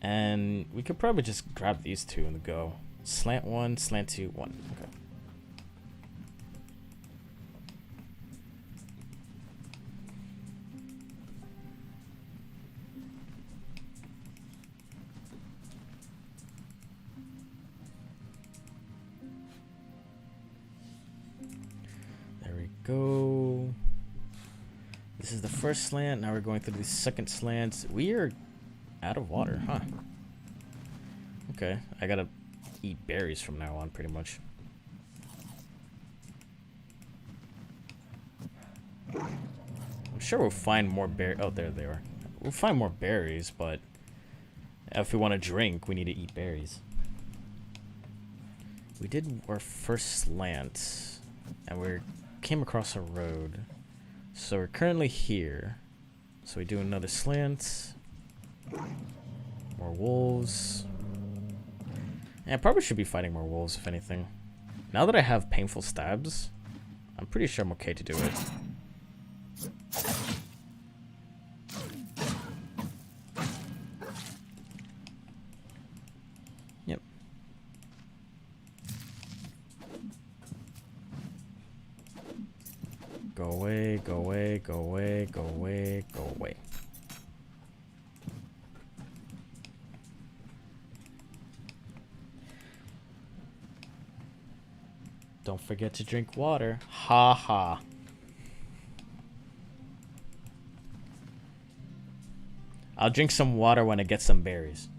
Speaker 1: And we could probably just grab these two and go. Slant 1, slant 2, 1. Okay. There we go. This is the first slant. Now we're going through the second slant. We are out of water, huh? Okay, I gotta eat berries from now on, pretty much. I'm sure we'll find more berries. Oh, there they are. We'll find more berries, but if we want to drink, we need to eat berries. We did our first slant, and we came across a road. So we're currently here. So we do another slant. More wolves. Yeah, I probably should be fighting more wolves, if anything. Now that I have painful stabs, I'm pretty sure I'm okay to do it. Yep. Go away, go away, go away, go away, go away. Don't forget to drink water. Ha ha. I'll drink some water when I get some berries.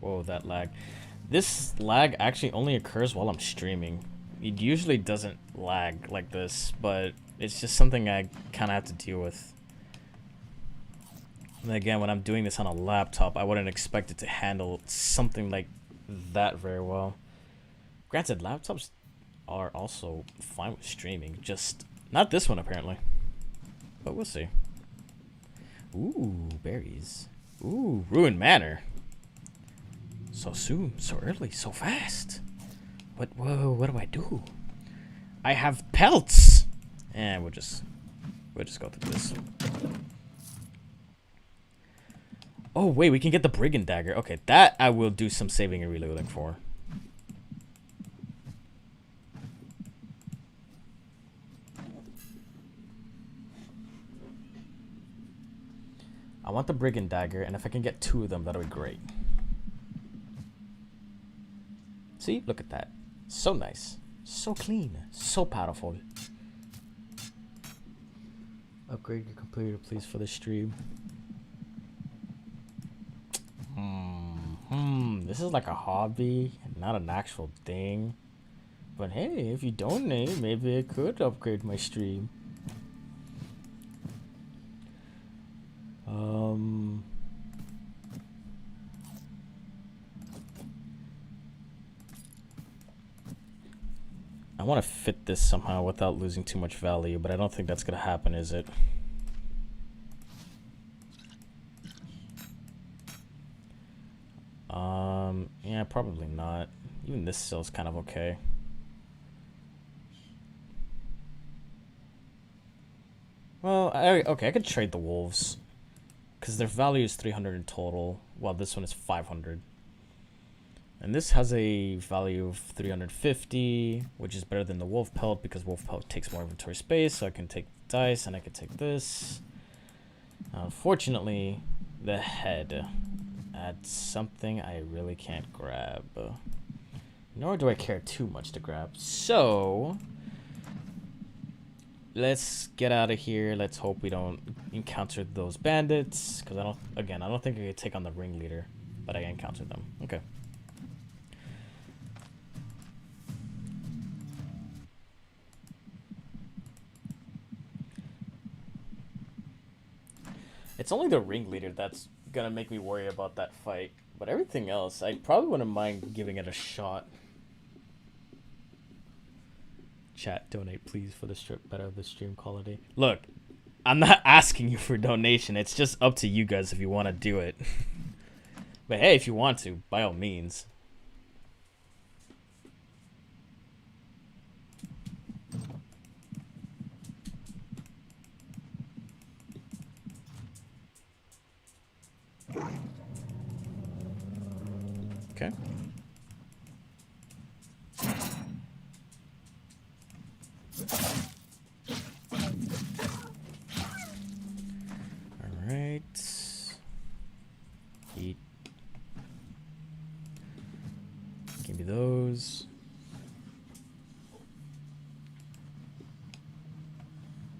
Speaker 1: Whoa, that lag. This lag actually only occurs while I'm streaming. It usually doesn't lag like this, but it's just something I kind of have to deal with. And again, when I'm doing this on a laptop, I wouldn't expect it to handle something like that very well. Granted, laptops are also fine with streaming, just not this one apparently. But we'll see. Ooh, berries. Ooh, Ruined Manor. So soon, so early, so fast. Whoa, what do I do? I have pelts! And we'll just go through this. Oh, wait, we can get the Brigand Dagger. Okay, that I will do some saving and reloading for. I want the Brigand Dagger, and if I can get 2 of them, that'll be great. See? Look at that. So nice. So clean. So powerful. Upgrade your computer, please, for the stream. This is like a hobby, not an actual thing. But hey, if you donate, maybe I could upgrade my stream. I want to fit this somehow without losing too much value, but I don't think that's gonna happen, is it? Yeah, probably not. Even this cell's kind of okay. Well, okay, I could trade the wolves, because their value is 300 in total, while this one is 500. And this has a value of 350, which is better than the wolf pelt, because wolf pelt takes more inventory space, so I can take dice, and I can take this. Unfortunately, the head adds something I really can't grab. Nor do I care too much to grab. So let's get out of here. Let's hope we don't encounter those bandits, because I don't think I could take on the ringleader, but I encountered them. Okay. It's only the ringleader that's gonna make me worry about that fight, but everything else, I probably wouldn't mind giving it a shot. Chat, donate please for the strip better of the stream quality. Look, I'm not asking you for a donation. It's just up to you guys if you want to do it. But hey, if you want to, by all means. Okay. All right. Eat. Give me those.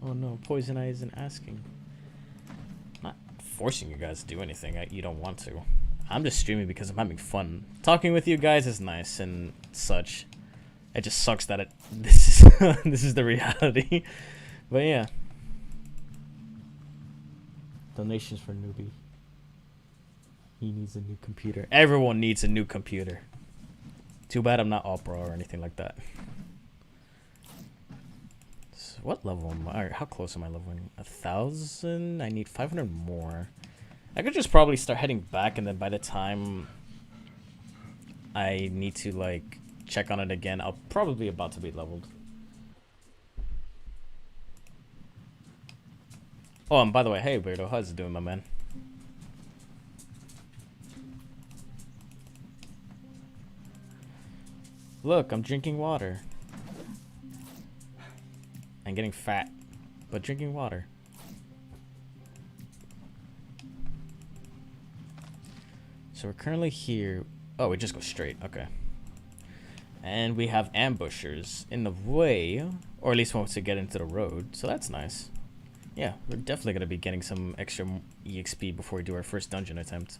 Speaker 1: Oh no, Poison Eye isn't asking. I'm not forcing you guys to do anything you don't want to. I'm just streaming because I'm having fun. Talking with you guys is nice and such. It just sucks that this is this is the reality. But yeah. Donations for newbie. He needs a new computer. Everyone needs a new computer. Too bad I'm not Opera or anything like that. So what level am I? Or how close am I leveling? 1,000? I need 500 more. I could just probably start heading back, and then by the time I need to like check on it again, I'll probably be about to be leveled. Oh, and by the way, hey Weirdo, how's it doing, my man? Look, I'm drinking water. I'm getting fat, but drinking water. So we're currently here. Oh, we just go straight. Okay. And we have ambushers in the way, or at least once we get into the road. So that's nice. Yeah, we're definitely going to be getting some extra EXP before we do our first dungeon attempt.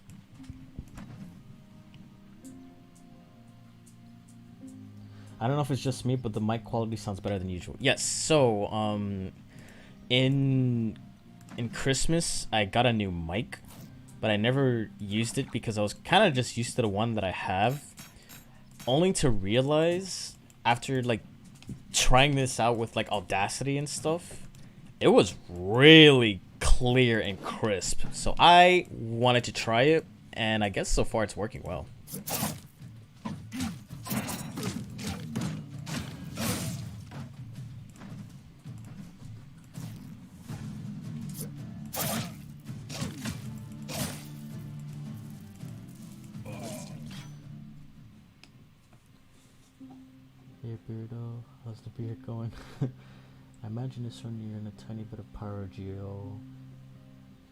Speaker 1: I don't know if it's just me, but the mic quality sounds better than usual. Yes, so in Christmas, I got a new mic, but I never used it because I was kind of just used to the one that I have, only to realize after like trying this out with like Audacity and stuff, it was really clear and crisp. So I wanted to try it, and I guess so far it's working well. Hey Beardo, how's the beard going? I imagine it's when you're in a tiny bit of power geo.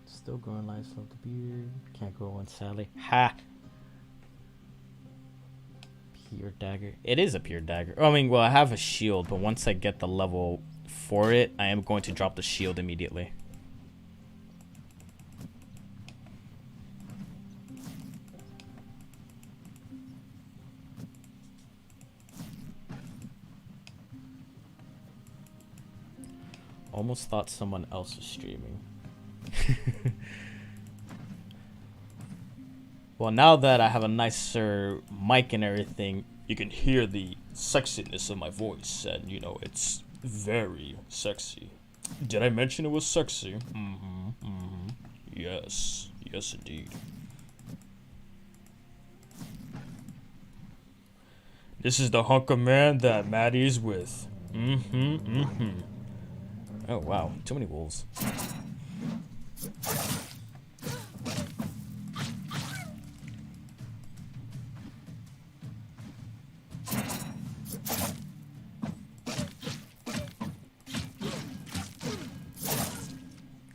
Speaker 1: Still growing lights, love the beard. Can't grow one sadly. Ha! Pure dagger. It is a pure dagger. I mean, well, I have a shield, but once I get the level for it, I am going to drop the shield immediately. Almost thought someone else was streaming. Well, now that I have a nicer mic and everything, you can hear the sexiness of my voice, and you know, it's very sexy. Did I mention it was sexy? Mm-hmm, mm-hmm. Yes, yes indeed. This is the hunk of man that Maddie's with. Mm-hmm, mm-hmm. Oh wow, too many wolves.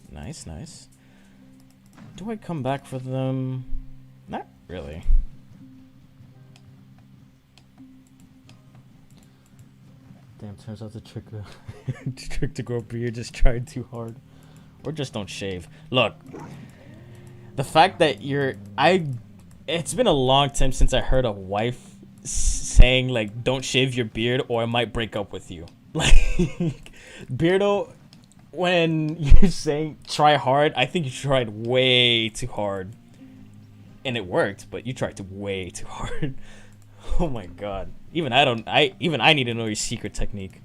Speaker 1: Nice, nice. Do I come back for them? Not really. Damn, turns out the trick to grow beard just tried too hard. Or just don't shave. Look, the fact that it's been a long time since I heard a wife saying like, don't shave your beard or I might break up with you. Like, Beardo, when you're saying try hard, I think you tried way too hard. And it worked, but you tried way too hard. Oh my god. Even I need to know your secret technique.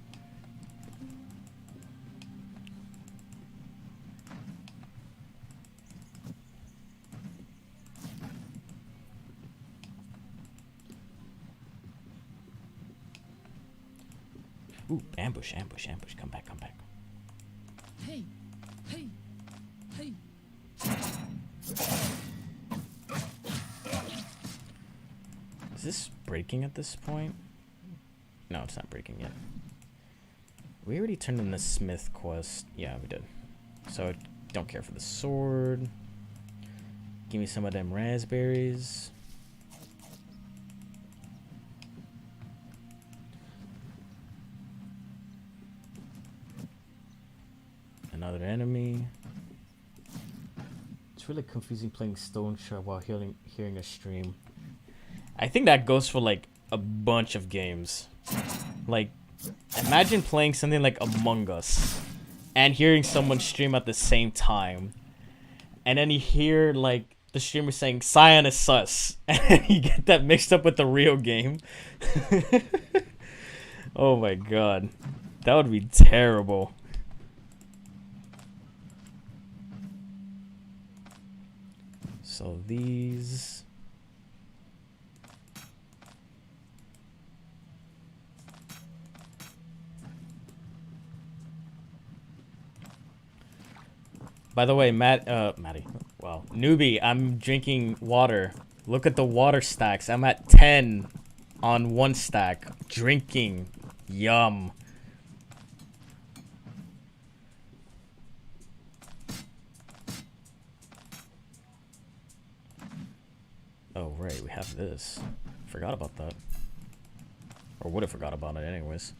Speaker 1: Ooh, ambush, ambush, ambush. Come back, come back.
Speaker 3: Hey, hey, hey.
Speaker 1: Is this breaking at this point? No, it's not breaking yet. We already turned in the Smith quest. Yeah, we did. So I don't care for the sword. Give me some of them raspberries. Another enemy. It's really confusing playing Stoneshard while hearing a stream. I think that goes for like a bunch of games. Like, imagine playing something like Among Us and hearing someone stream at the same time. And then you hear like the streamer saying Cyan is sus. And you get that mixed up with the real game. Oh my god. That would be terrible. So these... By the way, Maddie, wow, newbie, I'm drinking water. Look at the water stacks. I'm at 10 on one stack. Drinking. Yum. Oh, right, we have this. Forgot about that. Or would have forgot about it anyways.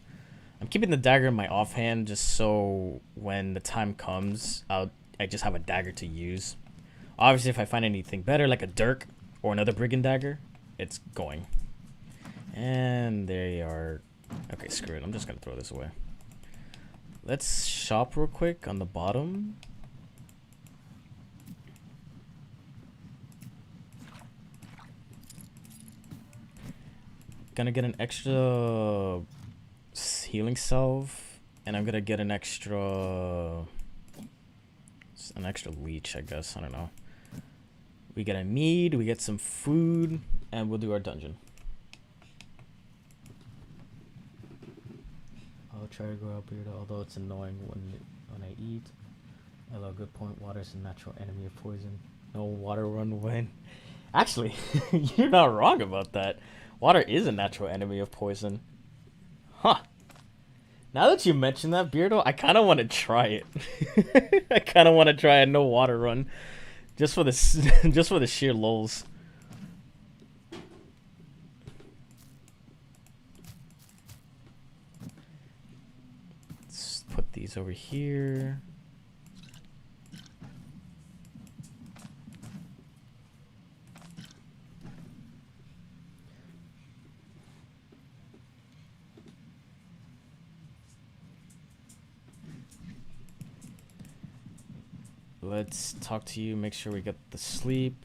Speaker 1: I'm keeping the dagger in my offhand just so when the time comes, I just have a dagger to use. Obviously, if I find anything better, like a dirk or another brigand dagger, it's going. And there you are. Okay, screw it. I'm just going to throw this away. Let's shop real quick on the bottom. Gonna get an extra healing salve. And I'm going to get an extra leech, I guess. I don't know. We get a mead, we get some food, and we'll do our dungeon. I'll try to grow up beard, although it's annoying when I eat. Hello, good point. Water is a natural enemy of poison. No water run away. Actually, you're not wrong about that. Water is a natural enemy of poison. Huh. Now that you mention that, Beardo, I kind of want to try it. I kind of want to try a no water run, just for the sheer lulz. Let's put these over here. let's talk to you, make sure we get the sleep.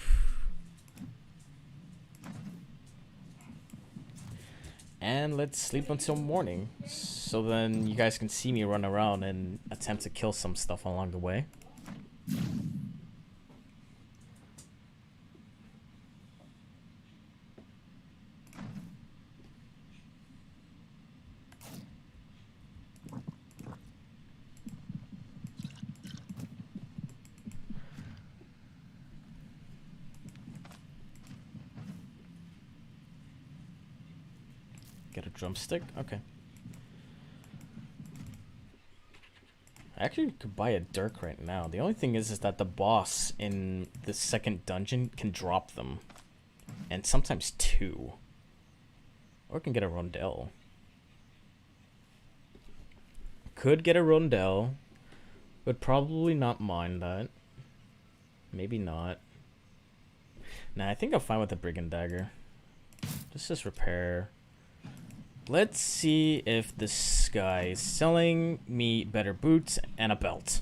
Speaker 1: And let's sleep until morning, so then you guys can see me run around and attempt to kill some stuff along the way. Get a drumstick? Okay. I actually could buy a dirk right now. The only thing is that the boss in the second dungeon can drop them. And sometimes 2. Or I can get a rondelle. Could get a rondelle. Would probably not mind that. Maybe not. Nah, I think I'm fine with the brigand dagger. Just repair. Let's see if this guy is selling me better boots and a belt.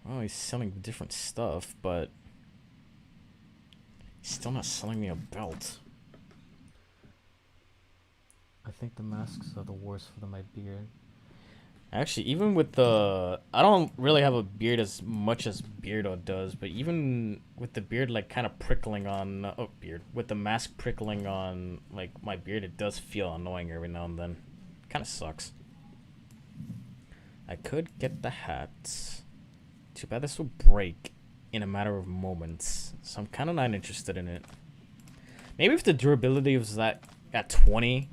Speaker 1: Oh, he's selling different stuff, but he's still not selling me a belt. I think the masks are the worst for my beard. Actually, even with the... I don't really have a beard as much as Beardo does, but even with the beard, like, kind of prickling on... Oh, beard. With the mask prickling on, like, my beard, it does feel annoying every now and then. Kind of sucks. I could get the hat. Too bad this will break in a matter of moments, so I'm kind of not interested in it. Maybe if the durability was that at 20,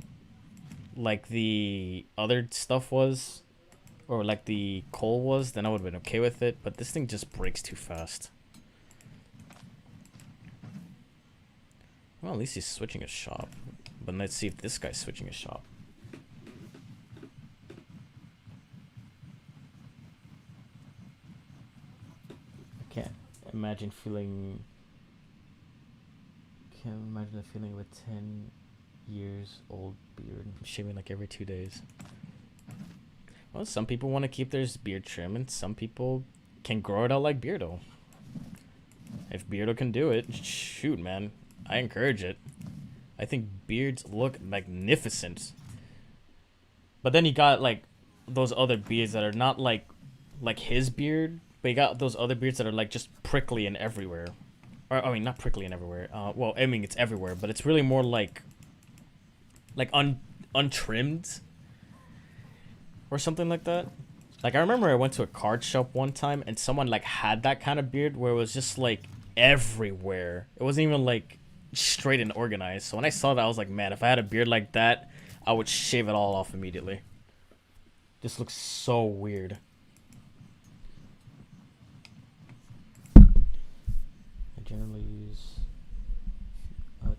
Speaker 1: like the other stuff was... Or like the coal was, then I would have been okay with it. But this thing just breaks too fast. Well, at least he's switching his shop. But let's see if this guy's switching his shop. I can't imagine feeling... Can't imagine the feeling of a 10 years old beard. I'm shaving like every 2 days. Well, some people want to keep their beard trim, and some people can grow it out like Beardo. If Beardo can do it, shoot, man. I encourage it. I think beards look magnificent. But then you got, like, those other beards that are not like his beard, but you got those other beards that are, like, just prickly and everywhere. Or, I mean, not prickly and everywhere. Well, I mean, it's everywhere, but it's really more like untrimmed. Or something like that. Like, I remember I went to a card shop one time and someone like had that kind of beard where it was just like everywhere. It wasn't even like straight and organized. So when I saw that, I was like, man, if I had a beard like that, I would shave it all off immediately. This looks so weird. I generally use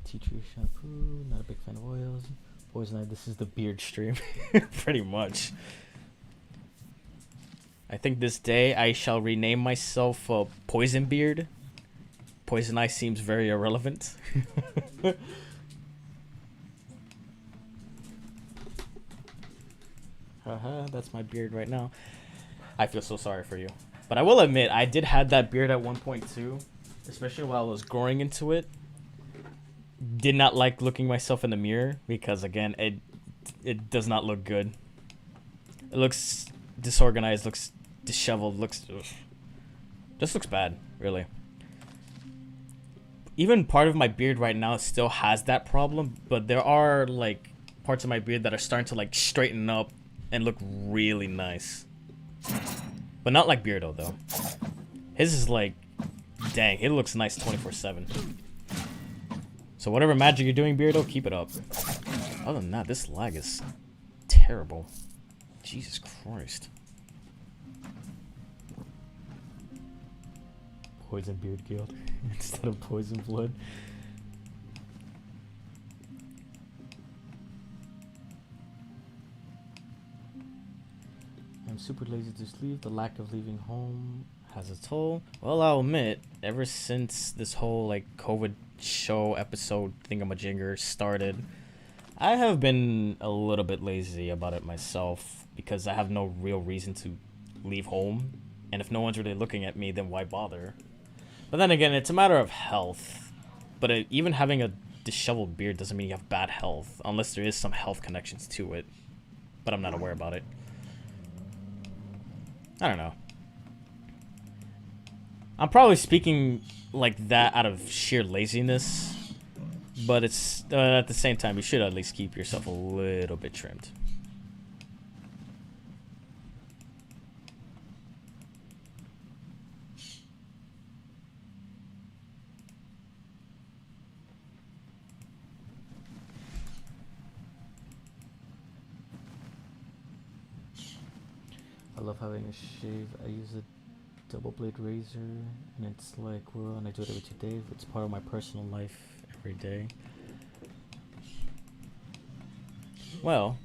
Speaker 1: tea tree shampoo. Not a big fan of oils. Boys Night, this is the beard stream. Pretty much. I think this day I shall rename myself Poison Beard. Poison Eye seems very irrelevant. Haha, that's my beard right now. I feel so sorry for you. But I will admit, I did have that beard at 1.2. Especially while I was growing into it. Did not like looking myself in the mirror. Because again, it does not look good. It looks disorganized, looks disheveled, looks... Ugh. Just looks bad, really. Even part of my beard right now still has that problem. But there are, like, parts of my beard that are starting to, like, straighten up and look really nice. But not like Beardo, though. His is like... Dang, it looks nice 24/7. So whatever magic you're doing, Beardo, keep it up. Other than that, this lag is terrible. Jesus Christ. Poison Beard Guild instead of Poison Blood. I'm super lazy to sleep. The lack of leaving home Has a toll. Well, I'll admit, ever since this whole like COVID show episode thingamajigger started, I have been a little bit lazy about it myself because I have no real reason to leave home, and if no one's really looking at me, then why bother? But then again, it's a matter of health. But even having a disheveled beard doesn't mean you have bad health, unless there is some health connections to it. But I'm not aware about it. I don't know. I'm probably speaking like that out of sheer laziness, but it's at the same time, you should at least keep yourself a little bit trimmed. I love having a shave. I use a double blade razor, and it's like, well, and I do it every 2 days. It's part of my personal life every day. Well,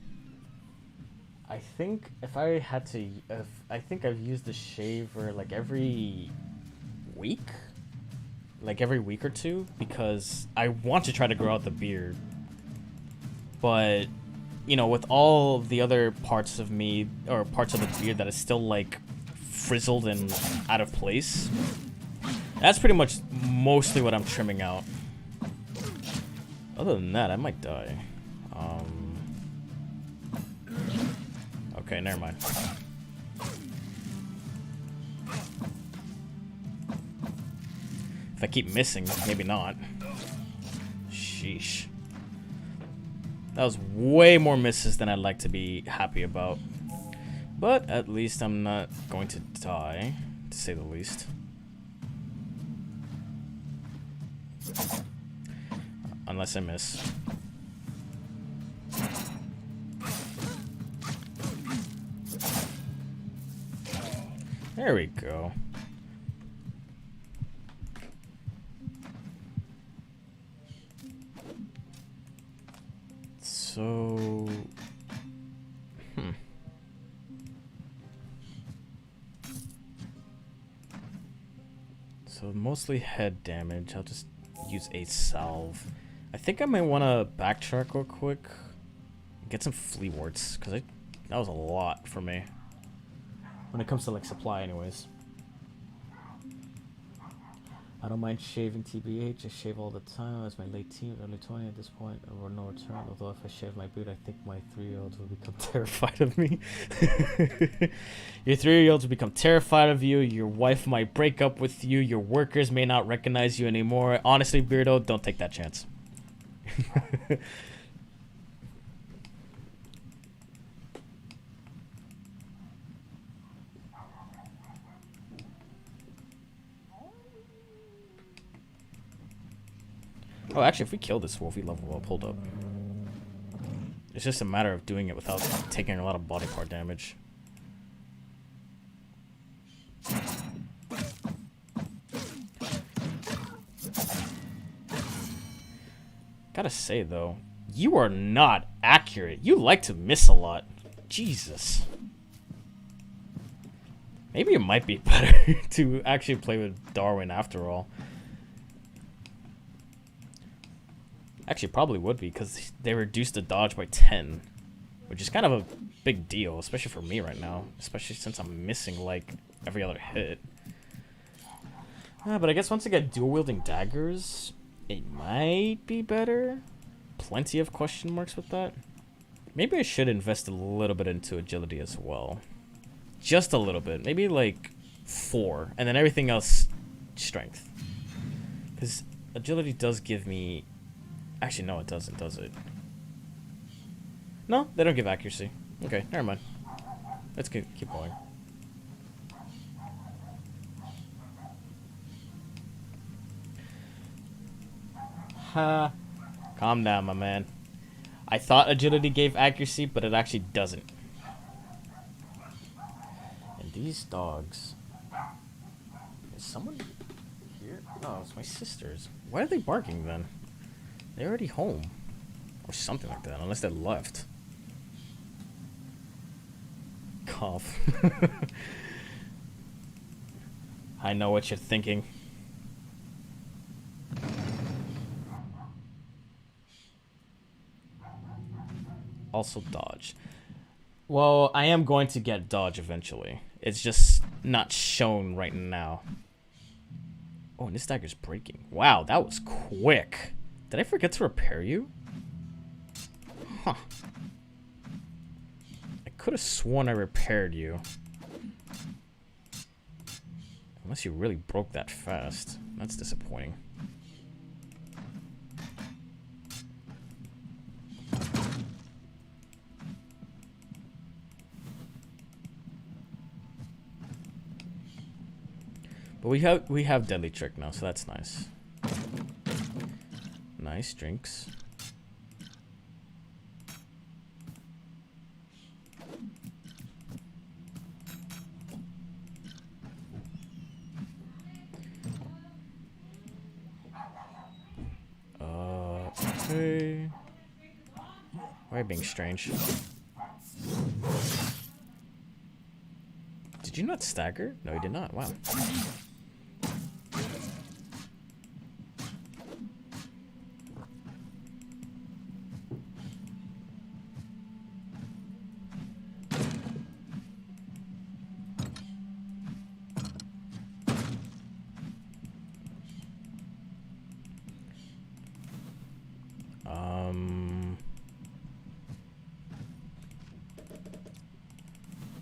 Speaker 1: I think if I had to, I think I've used the shaver like every week, or two, because I want to try to grow out the beard, but you know, with all the other parts of me, or parts of the beard that is still like frizzled and out of place, that's pretty much mostly what I'm trimming out. Other than that, I might die. Okay, never mind. If I keep missing, maybe not. Sheesh. That was way more misses than I'd like to be happy about. But at least I'm not going to die, to say the least. Unless I miss. There we go. So... So mostly head damage. I'll just use a salve. I think I might want to backtrack real quick. Get some flea warts, because that was a lot for me. When it comes to like supply anyways. I don't mind shaving TBH. I shave all the time. I was my late teen, early 20 at this point. Or no return. Although if I shave my beard, I think my 3-year-olds will become terrified of me. Your 3-year-olds will become terrified of you. Your wife might break up with you. Your workers may not recognize you anymore. Honestly, Beardo, don't take that chance. Oh, actually, if we kill this wolf, we level up. Hold up. It's just a matter of doing it without taking a lot of body part damage. Gotta say, though, you are not accurate. You like to miss a lot. Jesus. Maybe it might be better to actually play with Darwin after all. Actually, probably would be, because they reduced the dodge by 10. Which is kind of a big deal, especially for me right now. Especially since I'm missing, like, every other hit. But I guess once I get dual-wielding daggers, it might be better. Plenty of question marks with that. Maybe I should invest a little bit into agility as well. Just a little bit. Maybe, like, 4. And then everything else, strength. Because agility does give me... Actually, no, it doesn't, does it? No, they don't give accuracy. Okay, never mind. Let's keep going. Ha. Calm down, my man. I thought agility gave accuracy, but it actually doesn't. And these dogs... Is someone here? Oh, it's my sisters. Why are they barking then? They're already home. Or something like that, unless they left. Cough. I know what you're thinking. Also dodge. Well, I am going to get dodge eventually. It's just not shown right now. Oh, and this dagger's breaking. Wow, that was quick. Did I forget to repair you? Huh. I could have sworn I repaired you. Unless you really broke that fast. That's disappointing. But we have deadly trick now, so that's nice. Nice drinks. Okay. Why are you being strange? Did you not stagger? No, you did not. Wow.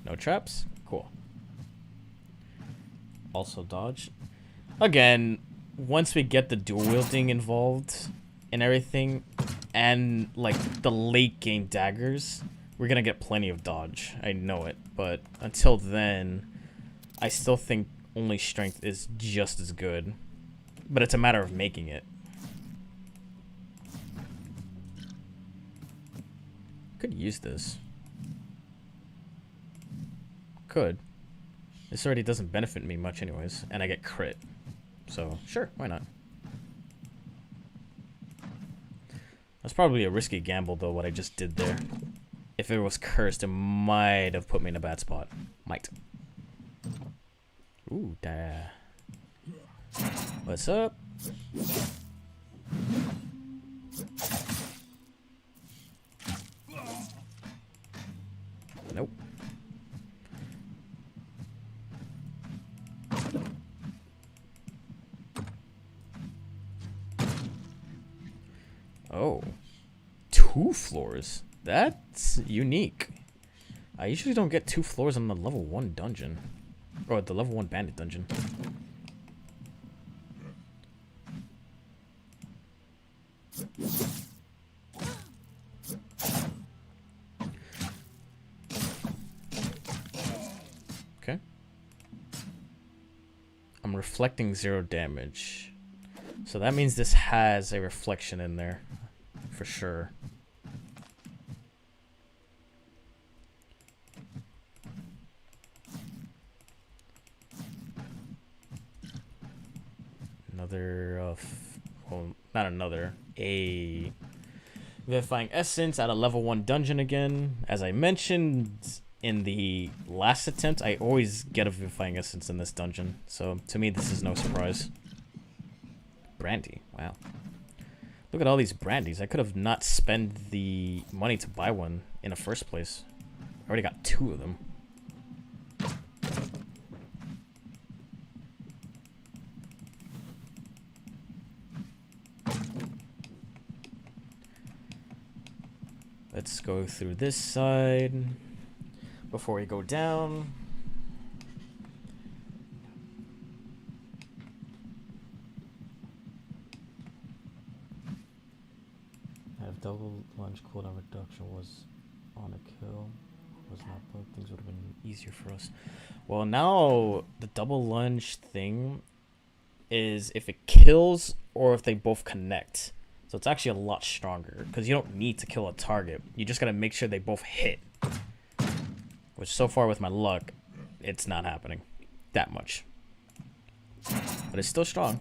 Speaker 1: No traps? Cool. Also dodge. Again, once we get the dual wielding involved and everything, and like the late game daggers, we're gonna get plenty of dodge. I know it, but until then, I still think only strength is just as good. But it's a matter of making it. Could use this. Could. This already doesn't benefit me much anyways, and I get crit. So, sure, why not? That's probably a risky gamble though, what I just did there. If it was cursed, it might have put me in a bad spot. Might. Ooh, da. What's up? Nope. Oh. 2 floors. That's unique. I usually don't get 2 floors on the level 1 dungeon. Or the level 1 bandit dungeon. Okay. I'm reflecting 0 damage. So that means this has a reflection in there. For sure. Another, well, not another, a Vivifying Essence at a level 1 dungeon again. As I mentioned in the last attempt, I always get a Vivifying Essence in this dungeon. So to me, this is no surprise. Brandy, wow. Look at all these brandies. I could have not spent the money to buy one in the first place. I already got 2 of them. Let's go through this side before we go down. If double lunge cooldown reduction was on a kill, was not bugged, things would have been easier for us. Well, now the double lunge thing is if it kills or if they both connect. So it's actually a lot stronger because you don't need to kill a target. You just gotta make sure they both hit. Which so far with my luck, it's not happening that much. But it's still strong.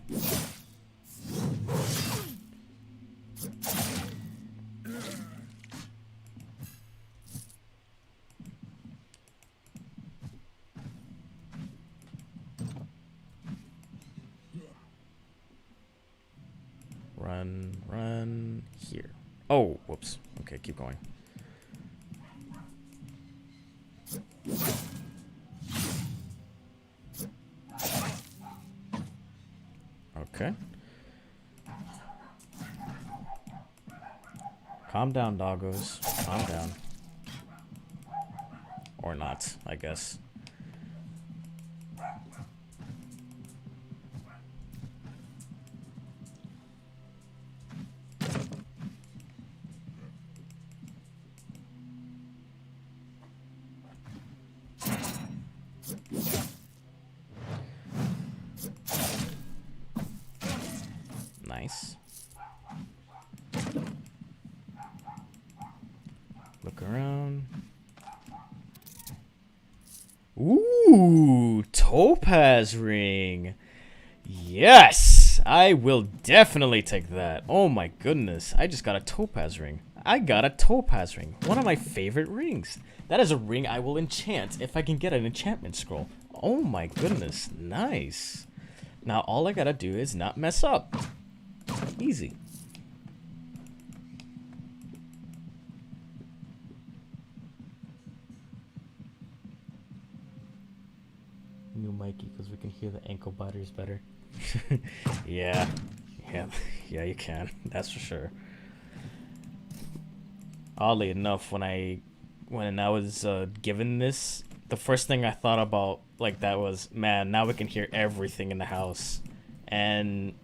Speaker 1: run here. Oh, whoops. Okay, keep going. Okay. Calm down, doggos. Calm down. Or not, I guess. Nice. Look around. Ooh, topaz ring. Yes, I will definitely take that. Oh my goodness, I just got a topaz ring. I got a topaz ring. One of my favorite rings. That is a ring I will enchant if I can get an enchantment scroll. Oh my goodness, nice. Now all I gotta do is not mess up. Easy. New Mikey, because we can hear the ankle biters better. Yeah, you can. That's for sure. Oddly enough, when I was given this, the first thing I thought about like that was, man, now we can hear everything in the house, and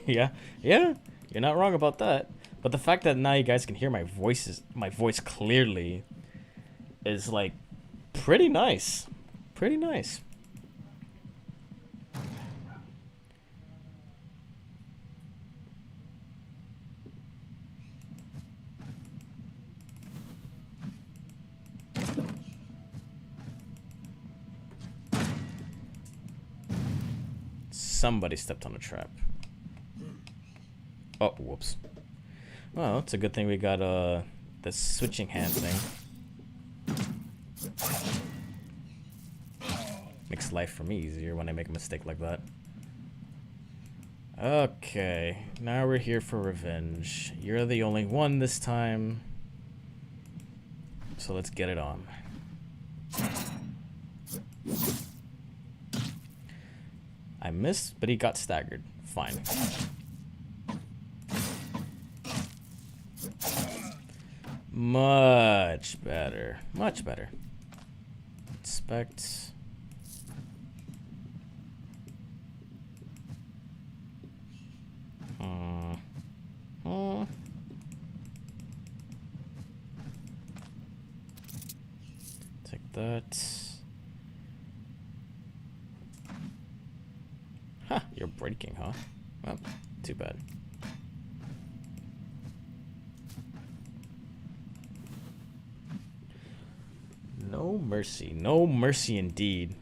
Speaker 1: yeah, you're not wrong about that. But the fact that now you guys can hear my voice clearly is like pretty nice. Pretty nice. Somebody stepped on a trap. Oh, whoops. Well, it's a good thing we got the switching hand thing. Makes life for me easier when I make a mistake like that. Okay, now we're here for revenge. You're the only one this time. So let's get it on. I missed, but he got staggered. Fine. Much better. Much better. Inspect. Take that. Huh, you're breaking, huh? Well, too bad. No mercy. No mercy indeed.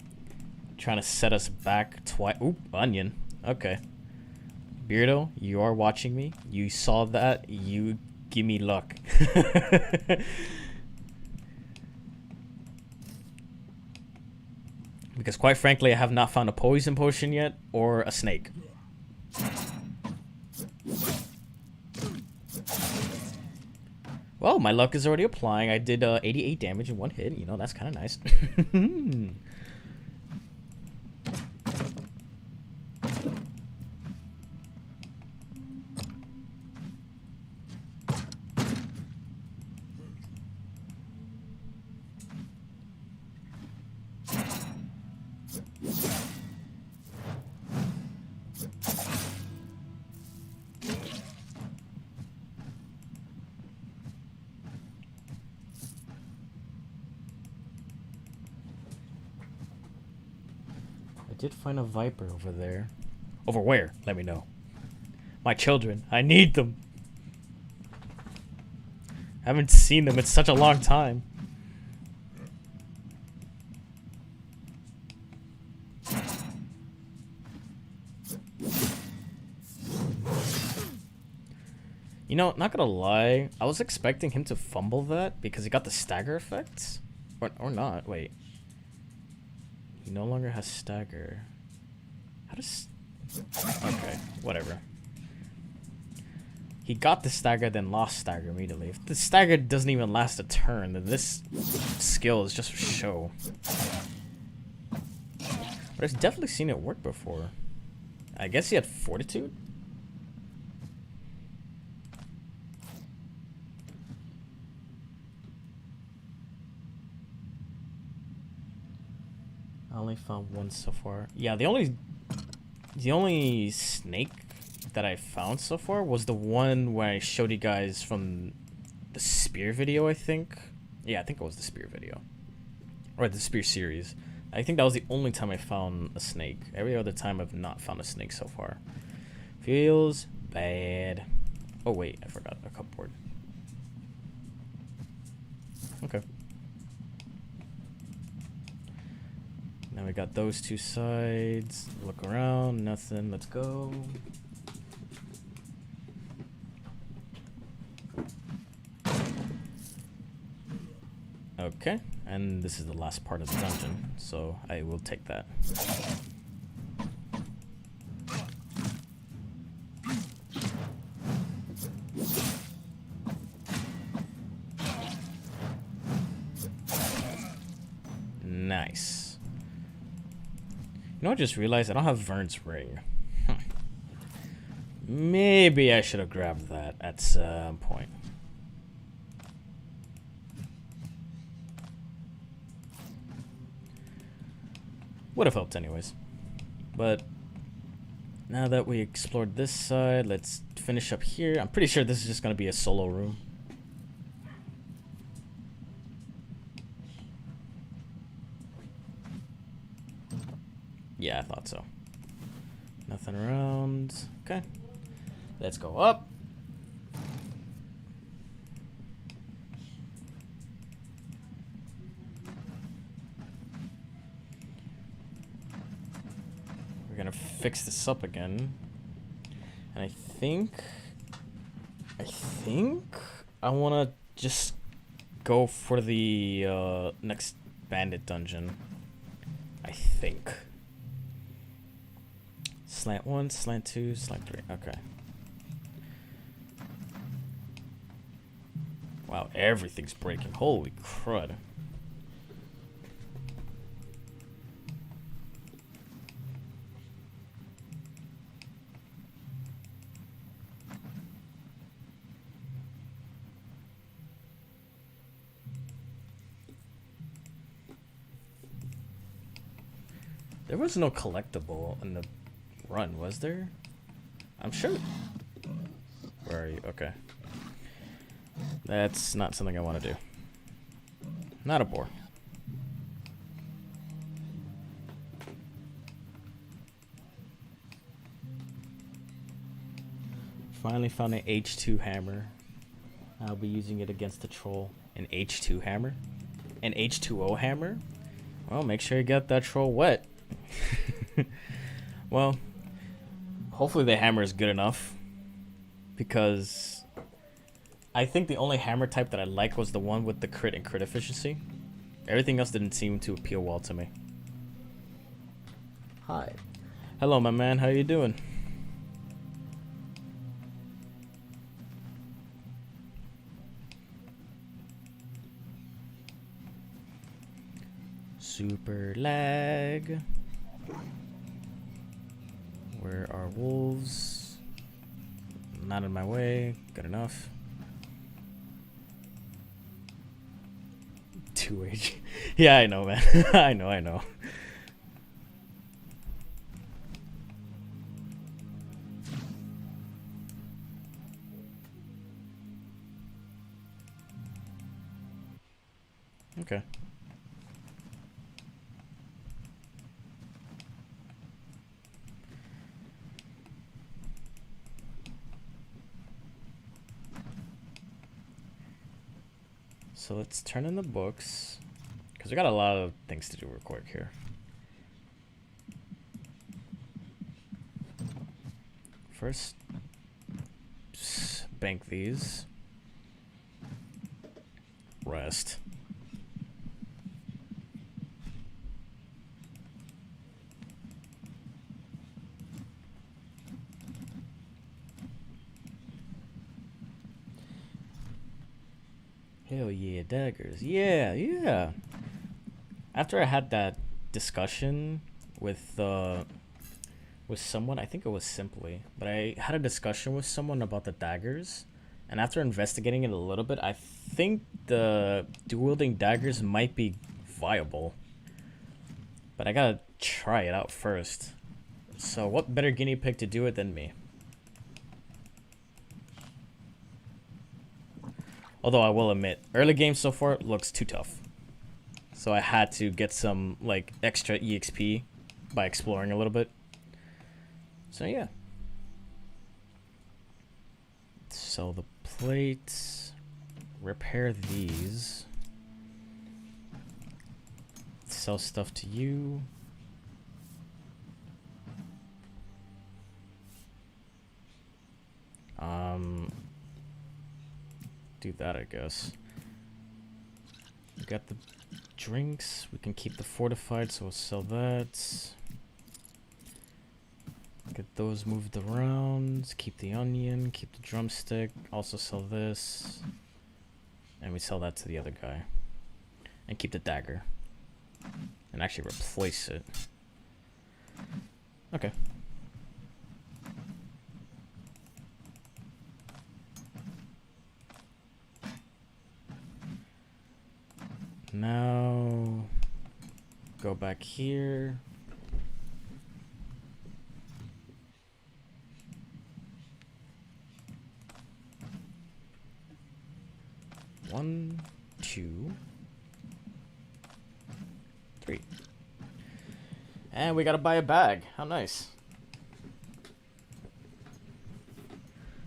Speaker 1: Trying to set us back twice. Oop, onion. Okay. Beardo, you are watching me. You saw that. You give me luck. Because quite frankly, I have not found a poison potion yet or a snake. Well, my luck is already applying. I did 88 damage in one hit. You know, that's kind of nice. I did find a viper over there. Over where? Let me know. My children. I need them. I haven't seen them in such a long time. You know, not gonna lie, I was expecting him to fumble that because he got the stagger effect. Or not, wait. He no longer has stagger. How does... Okay, whatever. He got the stagger, then lost stagger immediately. If the stagger doesn't even last a turn, then this skill is just for show. But I've definitely seen it work before. I guess he had fortitude? I only found one so far. Yeah, the only snake that I found so far was the one where I showed you guys from the spear video, I think. Yeah, I think it was the spear video. Or the spear series. I think that was the only time I found a snake. Every other time I've not found a snake so far. Feels bad. Oh wait, I forgot a cupboard. Okay. Now we got those two sides. Look around, nothing. Let's go. Okay, and this is the last part of the dungeon, so I will take that. Nice. You know, I just realized I don't have Vern's ring. Maybe I should have grabbed that at some point. Would have helped anyways. But now that we explored this side, let's finish up here. I'm pretty sure this is just going to be a solo room. Yeah, I thought so. Nothing around. Okay. Let's go up. We're gonna fix this up again. And I think I wanna just go for the next bandit dungeon. I think. Slant 1, slant 2, slant 3. Okay. Wow, everything's breaking. Holy crud. There was no collectible in the run, was there? I'm sure. Where are you? Okay. That's not something I want to do. Not a bore. Finally found an H2 hammer. I'll be using it against the troll. An H2 hammer? An H2O hammer? Well, make sure you get that troll wet. Well, hopefully the hammer is good enough, because I think the only hammer type that I like was the one with the crit and crit efficiency. Everything else didn't seem to appeal well to me. Hi. Hello, my man. How you doing? Super lag. Where are wolves? Not in my way. Good enough. 2H. Yeah, I know, man. I know. Okay. So let's turn in the books, because we got a lot of things to do real quick here. First, bank these. Rest. Hell yeah, daggers. Yeah, yeah. After I had that discussion with someone, I think it was Simply, but I had a discussion with someone about the daggers, and after investigating it a little bit, I think the dual wielding daggers might be viable. But I gotta try it out first. So what better guinea pig to do it than me? Although I will admit, early game so far looks too tough. So I had to get some like extra EXP by exploring a little bit. So yeah. Sell the plates. Repair these. Sell stuff to you. Do that, I guess. We got the drinks. We can keep the fortified, so we'll sell that. Get those moved around. Keep the onion. Keep the drumstick. Also sell this. And we sell that to the other guy. And keep the dagger. And actually replace it. Okay. Now, go back here. One, two, three. And we gotta buy a bag. How nice.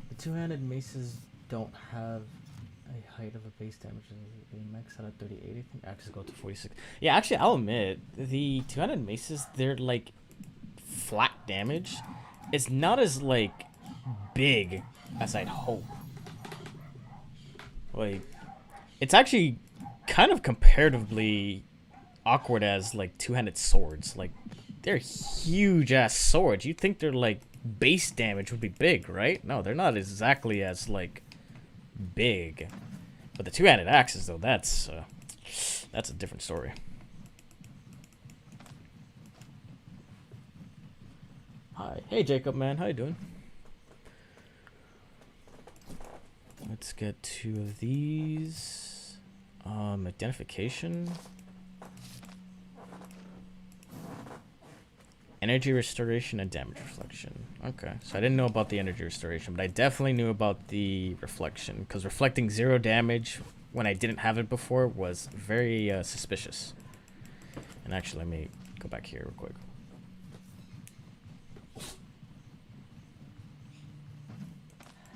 Speaker 1: The two-handed maces don't have a height of a base damage. They max out at 38. I think actually go to 46. Yeah, actually, I'll admit the two-handed maces, they're like flat damage. It's not as like big as I'd hope. Like, it's actually kind of comparatively awkward as like two-handed swords. Like, they're huge ass swords. You'd think they're like base damage would be big, right? No, they're not exactly as like big. But the two-handed axes, though, that's a different story. Hi, hey Jacob, man, how you doing? Let's get 2 of these. Identification. Energy restoration and damage reflection. Okay, so I didn't know about the energy restoration, but I definitely knew about the reflection, because reflecting 0 damage when I didn't have it before was very suspicious. And actually, let me go back here real quick.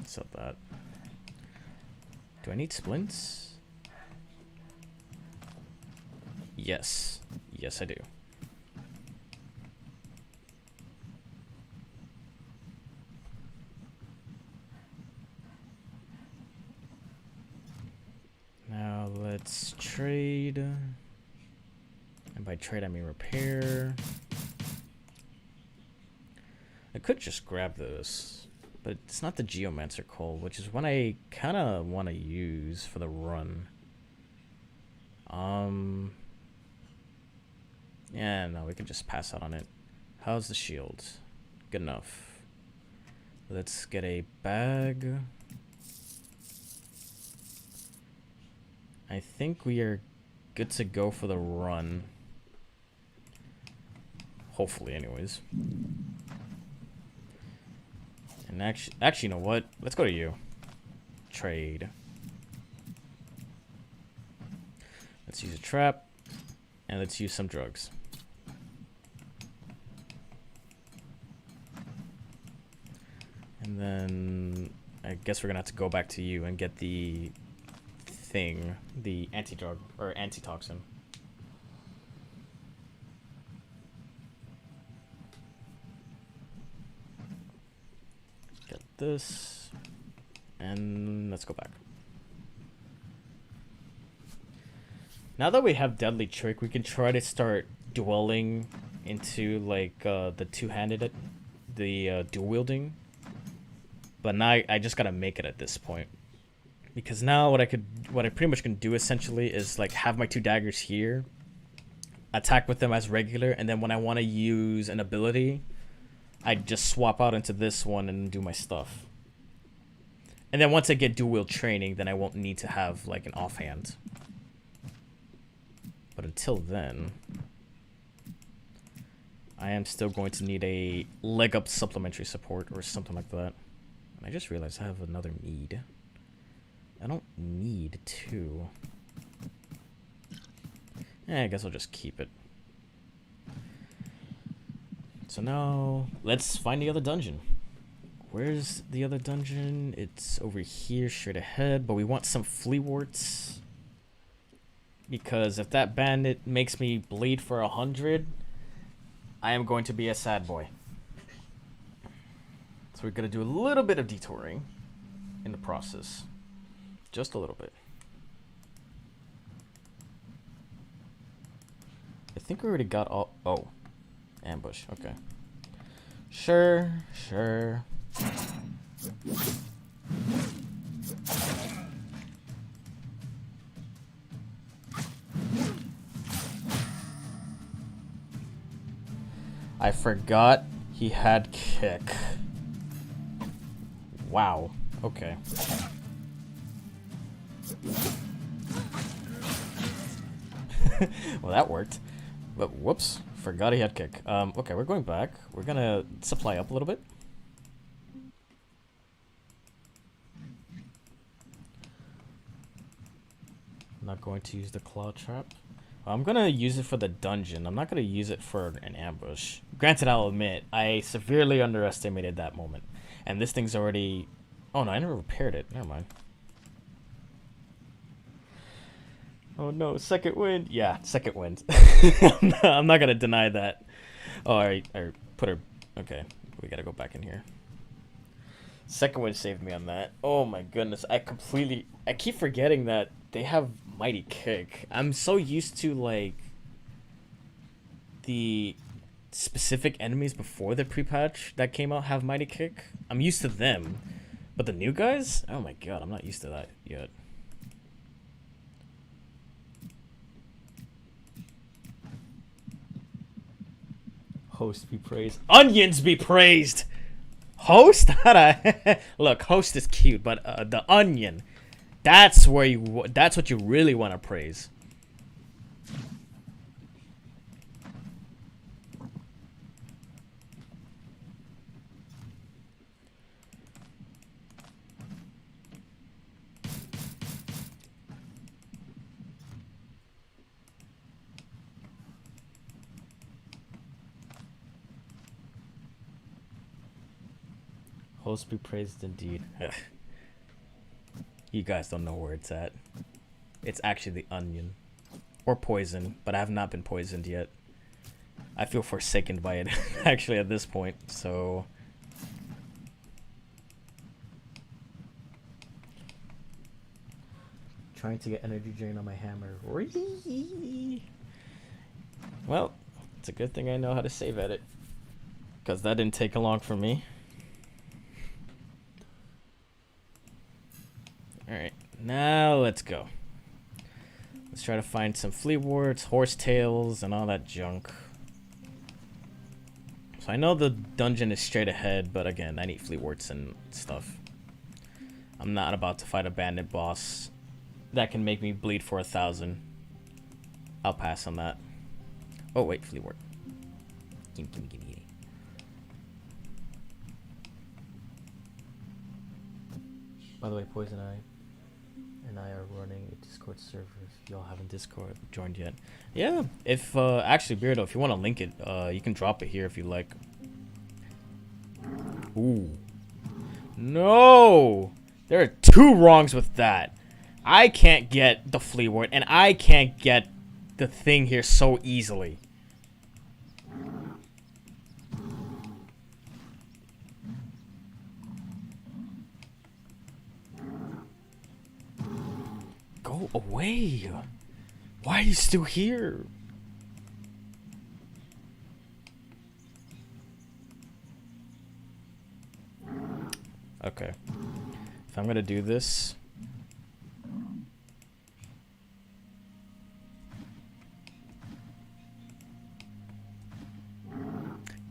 Speaker 1: Sell that. Do I need splints? Yes. Yes, I do. Now let's trade. And by trade, I mean repair. I could just grab this, but it's not the Geomancer Coal, which is one I kind of want to use for the run. Yeah, no, we can just pass out on it. How's the shield? Good enough. Let's get a bag. I think we are good to go for the run. Hopefully, anyways. And actually, you know what? Let's go to you. Trade. Let's use a trap. And let's use some drugs. And then I guess we're gonna have to go back to you and get the thing, the anti-drug or antitoxin. Get this, and let's go back. Now that we have Deadly Trick, we can try to start dwelling into like the two-handed, the dual wielding. But now I just gotta make it at this point. Because now what I pretty much can do essentially is like have my 2 daggers here, attack with them as regular, and then when I want to use an ability, I just swap out into this one and do my stuff. And then once I get dual wield training, then I won't need to have like an offhand. But until then, I am still going to need a leg up supplementary support or something like that. And I just realized I have another mead. I don't need 2. I guess I'll just keep it. So now, let's find the other dungeon. Where's the other dungeon? It's over here, straight ahead. But we want some flea warts. Because if that bandit makes me bleed for 100, I am going to be a sad boy. So we're going to do a little bit of detouring in the process. Just a little bit. I think we already got all... Oh. Ambush. Okay. Sure. I forgot he had kick. Wow. Okay. Well, that worked. But whoops, forgot he had kick. Okay, we're going back. We're gonna supply up a little bit. I'm not going to use the claw trap. I'm gonna use it for the dungeon. I'm not gonna use it for an ambush. Granted, I'll admit, I severely underestimated that moment. And this thing's already... Oh no, I never repaired it. Never mind. Oh no, second wind. Yeah, second wind. I'm not gonna deny that. Oh, I put her... Okay, we gotta go back in here. Second wind saved me on that. Oh my goodness, I keep forgetting that they have mighty kick. I'm so used to like the specific enemies before the pre-patch that came out have mighty kick. I'm used to them, but the new guys? Oh my god, I'm not used to that yet. Host be praised. Onions be praised. Host? Look, host is cute, but the onion, that's what you really want to praise. Host be praised indeed. Ugh. You guys don't know where it's at. It's actually the onion. Or poison, but I have not been poisoned yet. I feel forsaken by it, actually, at this point, so... Trying to get energy drain on my hammer. Well, it's a good thing I know how to save edit. Because that didn't take long for me. Alright, now let's go. Let's try to find some flea warts, horsetails, and all that junk. So I know the dungeon is straight ahead, but again, I need flea warts and stuff. I'm not about to fight a bandit boss that can make me bleed for 1,000. I'll pass on that. Oh wait, flea wart. Gimme. By the way, Poison Eye and I are running a Discord server. If y'all haven't Discord joined yet, yeah. If actually, Beardo, if you want to link it, you can drop it here if you like. Ooh, no, there are 2 wrongs with that. I can't get the flea wart, and I can't get the thing here so easily. Go away. Why are you still here? Okay. If I'm gonna do this,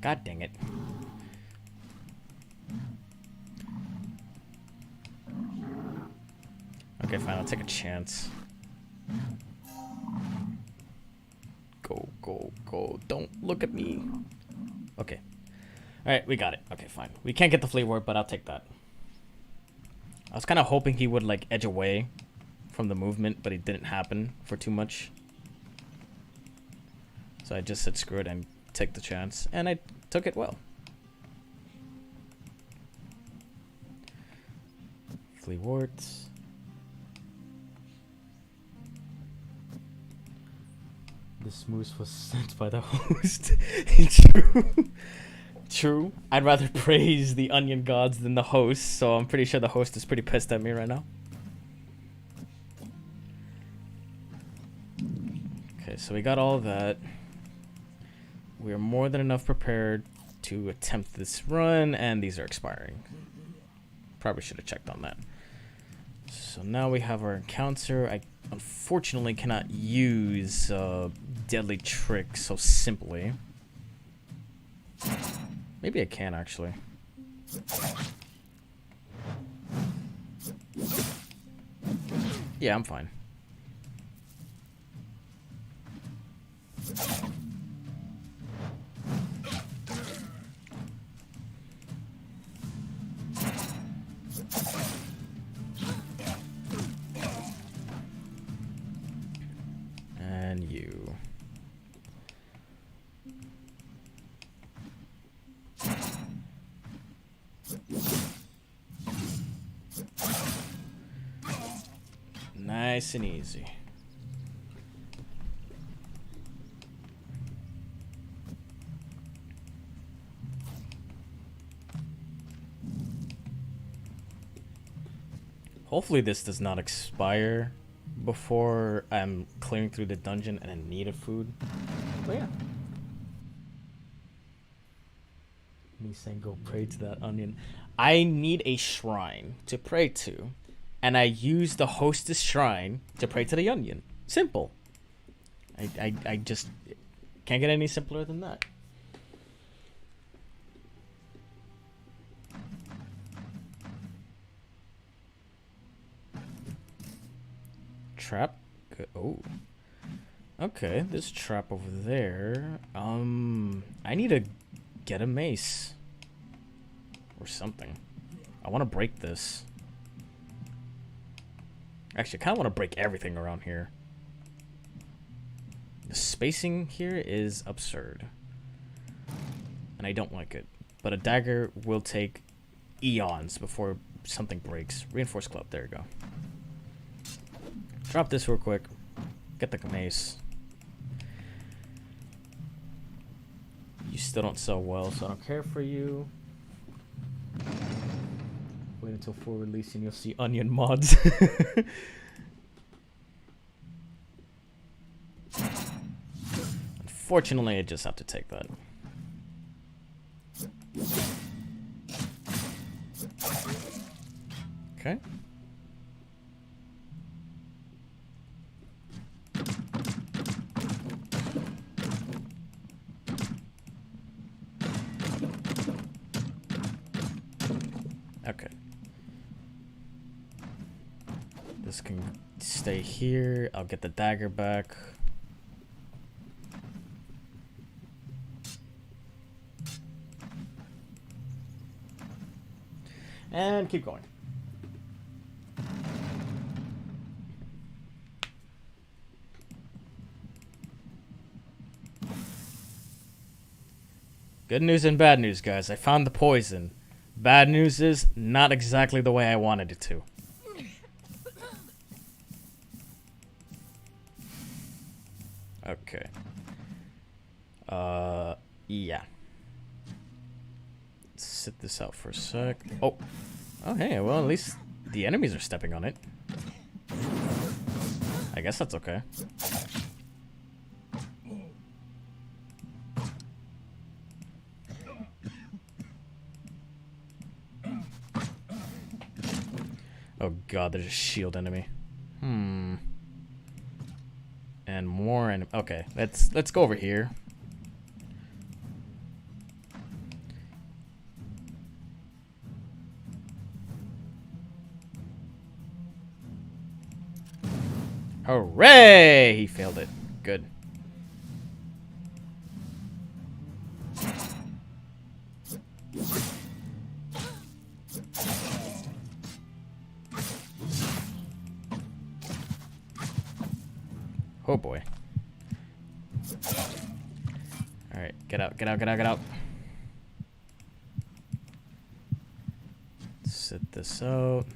Speaker 1: God dang it. Okay, fine. I'll take a chance. Go, go, go. Don't look at me. Okay. Alright, we got it. Okay, fine. We can't get the fleet ward, but I'll take that. I was kind of hoping he would, like, edge away from the movement, but it didn't happen for too much. So I just said screw it and take the chance. And I took it well. Fleet wards. This moose was sent by the host. True. True. I'd rather praise the onion gods than the host, so I'm pretty sure the host is pretty pissed at me right now. Okay, so we got all of that. We are more than enough prepared to attempt this run, and these are expiring. Probably should have checked on that. So now we have our encounter. I unfortunately cannot use deadly trick so simply. Maybe I can actually. Yeah, I'm fine. And you. Nice and easy. Hopefully this does not expire before I'm clearing through the dungeon and in need of food. But yeah. Me saying go pray to that onion. I need a shrine to pray to, and I use the hostess shrine to pray to the onion. Simple. I just can't get any simpler than that. Trap? Oh. Okay, this trap over there. I need to get a mace. Or something. I want to break this. Actually, I kind of want to break everything around here. The spacing here is absurd. And I don't like it. But a dagger will take eons before something breaks. Reinforced club, there you go. Drop this real quick. Get the mace. You still don't sell well, so I don't care for you. Wait until full release and you'll see onion mods. Unfortunately, I just have to take that. Okay. Okay. This can stay here. I'll get the dagger back. And keep going. Good news and bad news, guys. I found the poison. Bad news is not exactly the way I wanted it to. Okay. Yeah. Let's sit this out for a sec. Oh. Oh, hey, well, at least the enemies are stepping on it. I guess that's okay. Oh god, there's a shield enemy. And more enemy. Okay, let's go over here. Hooray! He failed it. Good. Oh boy. Alright, get out, get out, get out, get out. Sit this out.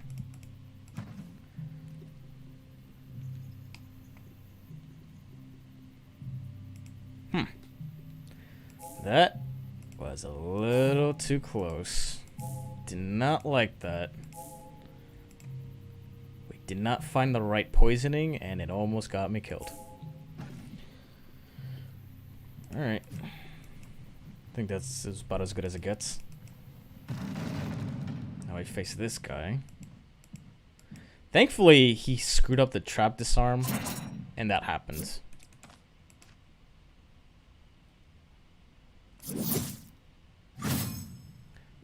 Speaker 1: That was a little too close. Did not like that. We did not find the right poisoning, and it almost got me killed. Alright. I think that's about as good as it gets. Now I face this guy. Thankfully, he screwed up the trap disarm, and that happened.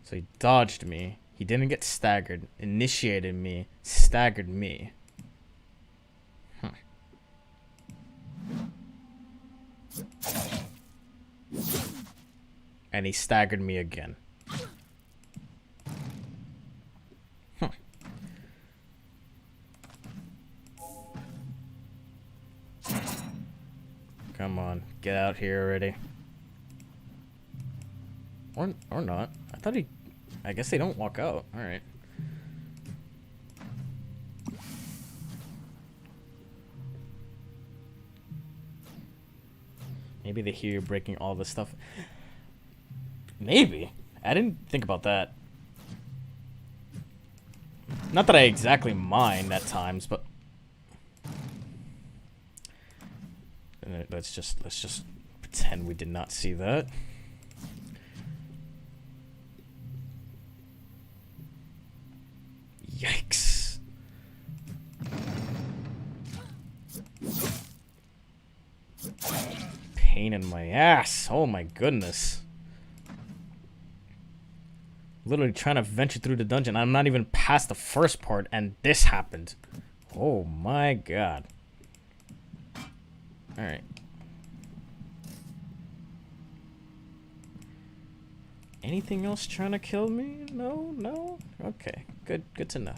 Speaker 1: So he dodged me. He didn't get staggered. Initiated me. Staggered me. Huh. And he staggered me again. Huh. Come on, get out here already. Or not. I thought he... I guess they don't walk out. Alright. Maybe they hear you breaking all this stuff. Maybe. I didn't think about that. Not that I exactly mind at times, but... Let's just pretend we did not see that. Yikes. Pain in my ass. Oh my goodness. Literally trying to venture through the dungeon. I'm not even past the first part and this happened. Oh my god. Alright. Anything else trying to kill me? No? No? Okay. Good to know.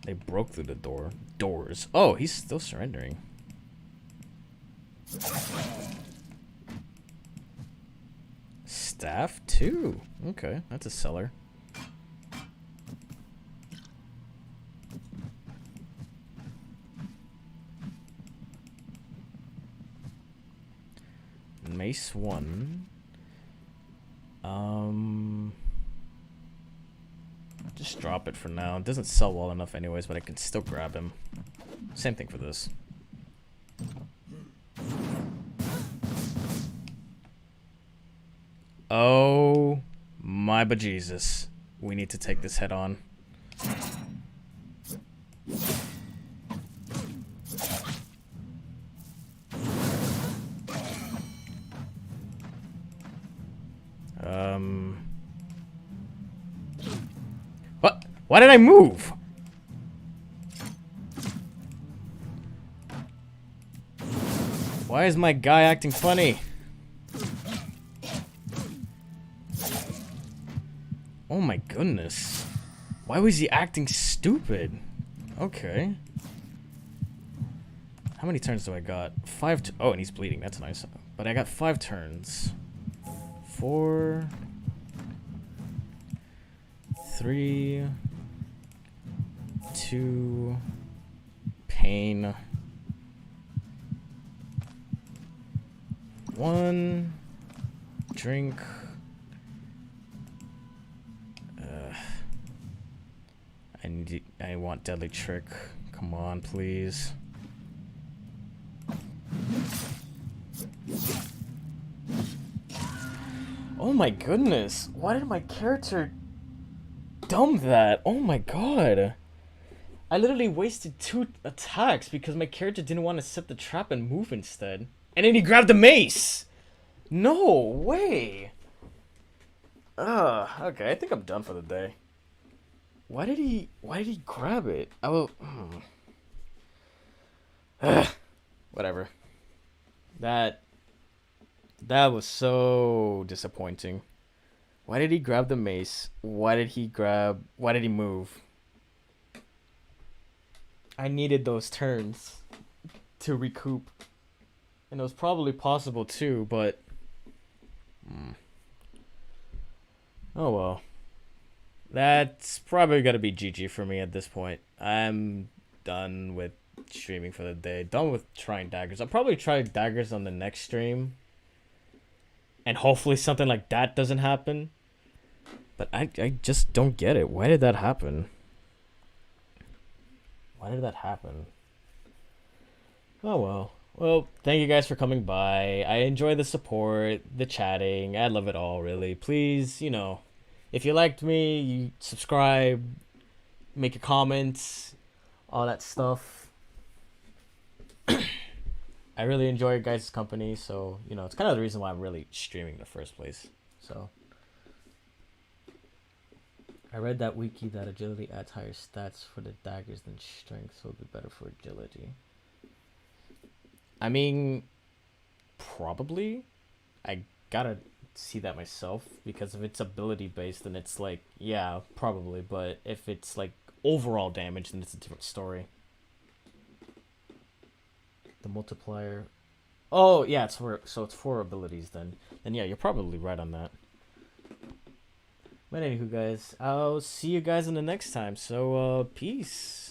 Speaker 1: They broke through the doors. Oh, he's still surrendering. Staff 2. Okay, that's a seller. Mace 1. Just drop it for now. It doesn't sell well enough anyways, but I can still grab him. Same thing for this. Oh my bejesus. We need to take this head on. What? Why did I move? Why is my guy acting funny? Oh my goodness. Why was he acting stupid? Okay. How many turns do I got? 5 oh, and he's bleeding. That's nice. But I got 5 turns. 4... 3... 2... Pain... 1... Drink... I want Deadly Trick. Come on, please. Oh my goodness. Why did my character dumb that? Oh my god. I literally wasted 2 attacks because my character didn't want to set the trap and move instead. And then he grabbed the mace. No way. Okay, I think I'm done for the day. Why did he grab it? Whatever. That was so disappointing. Why did he grab the mace? Why did he move? I needed those turns to recoup. And it was probably possible too, but oh well. That's probably gonna be GG for me at this point. I'm done with streaming for the day. Done with trying daggers. I'll probably try daggers on the next stream. And hopefully something like that doesn't happen. But I just don't get it. Why did that happen? Why did that happen? Oh well. Well, thank you guys for coming by. I enjoy the support, the chatting. I love it all, really. Please, if you liked me, you subscribe, make a comment, all that stuff. I really enjoy your guys' company, so, it's kind of the reason why I'm really streaming in the first place. So, I read that wiki that agility adds higher stats for the daggers than strength, so it'll be better for agility. I mean, probably. I gotta see that myself, because if it's ability based, then it's like, yeah, probably. But if it's like overall damage, then it's a different story. The multiplier. Oh yeah, it's for abilities then. Then yeah, you're probably right on that. But anywho, guys, I'll see you guys in the next time. So peace.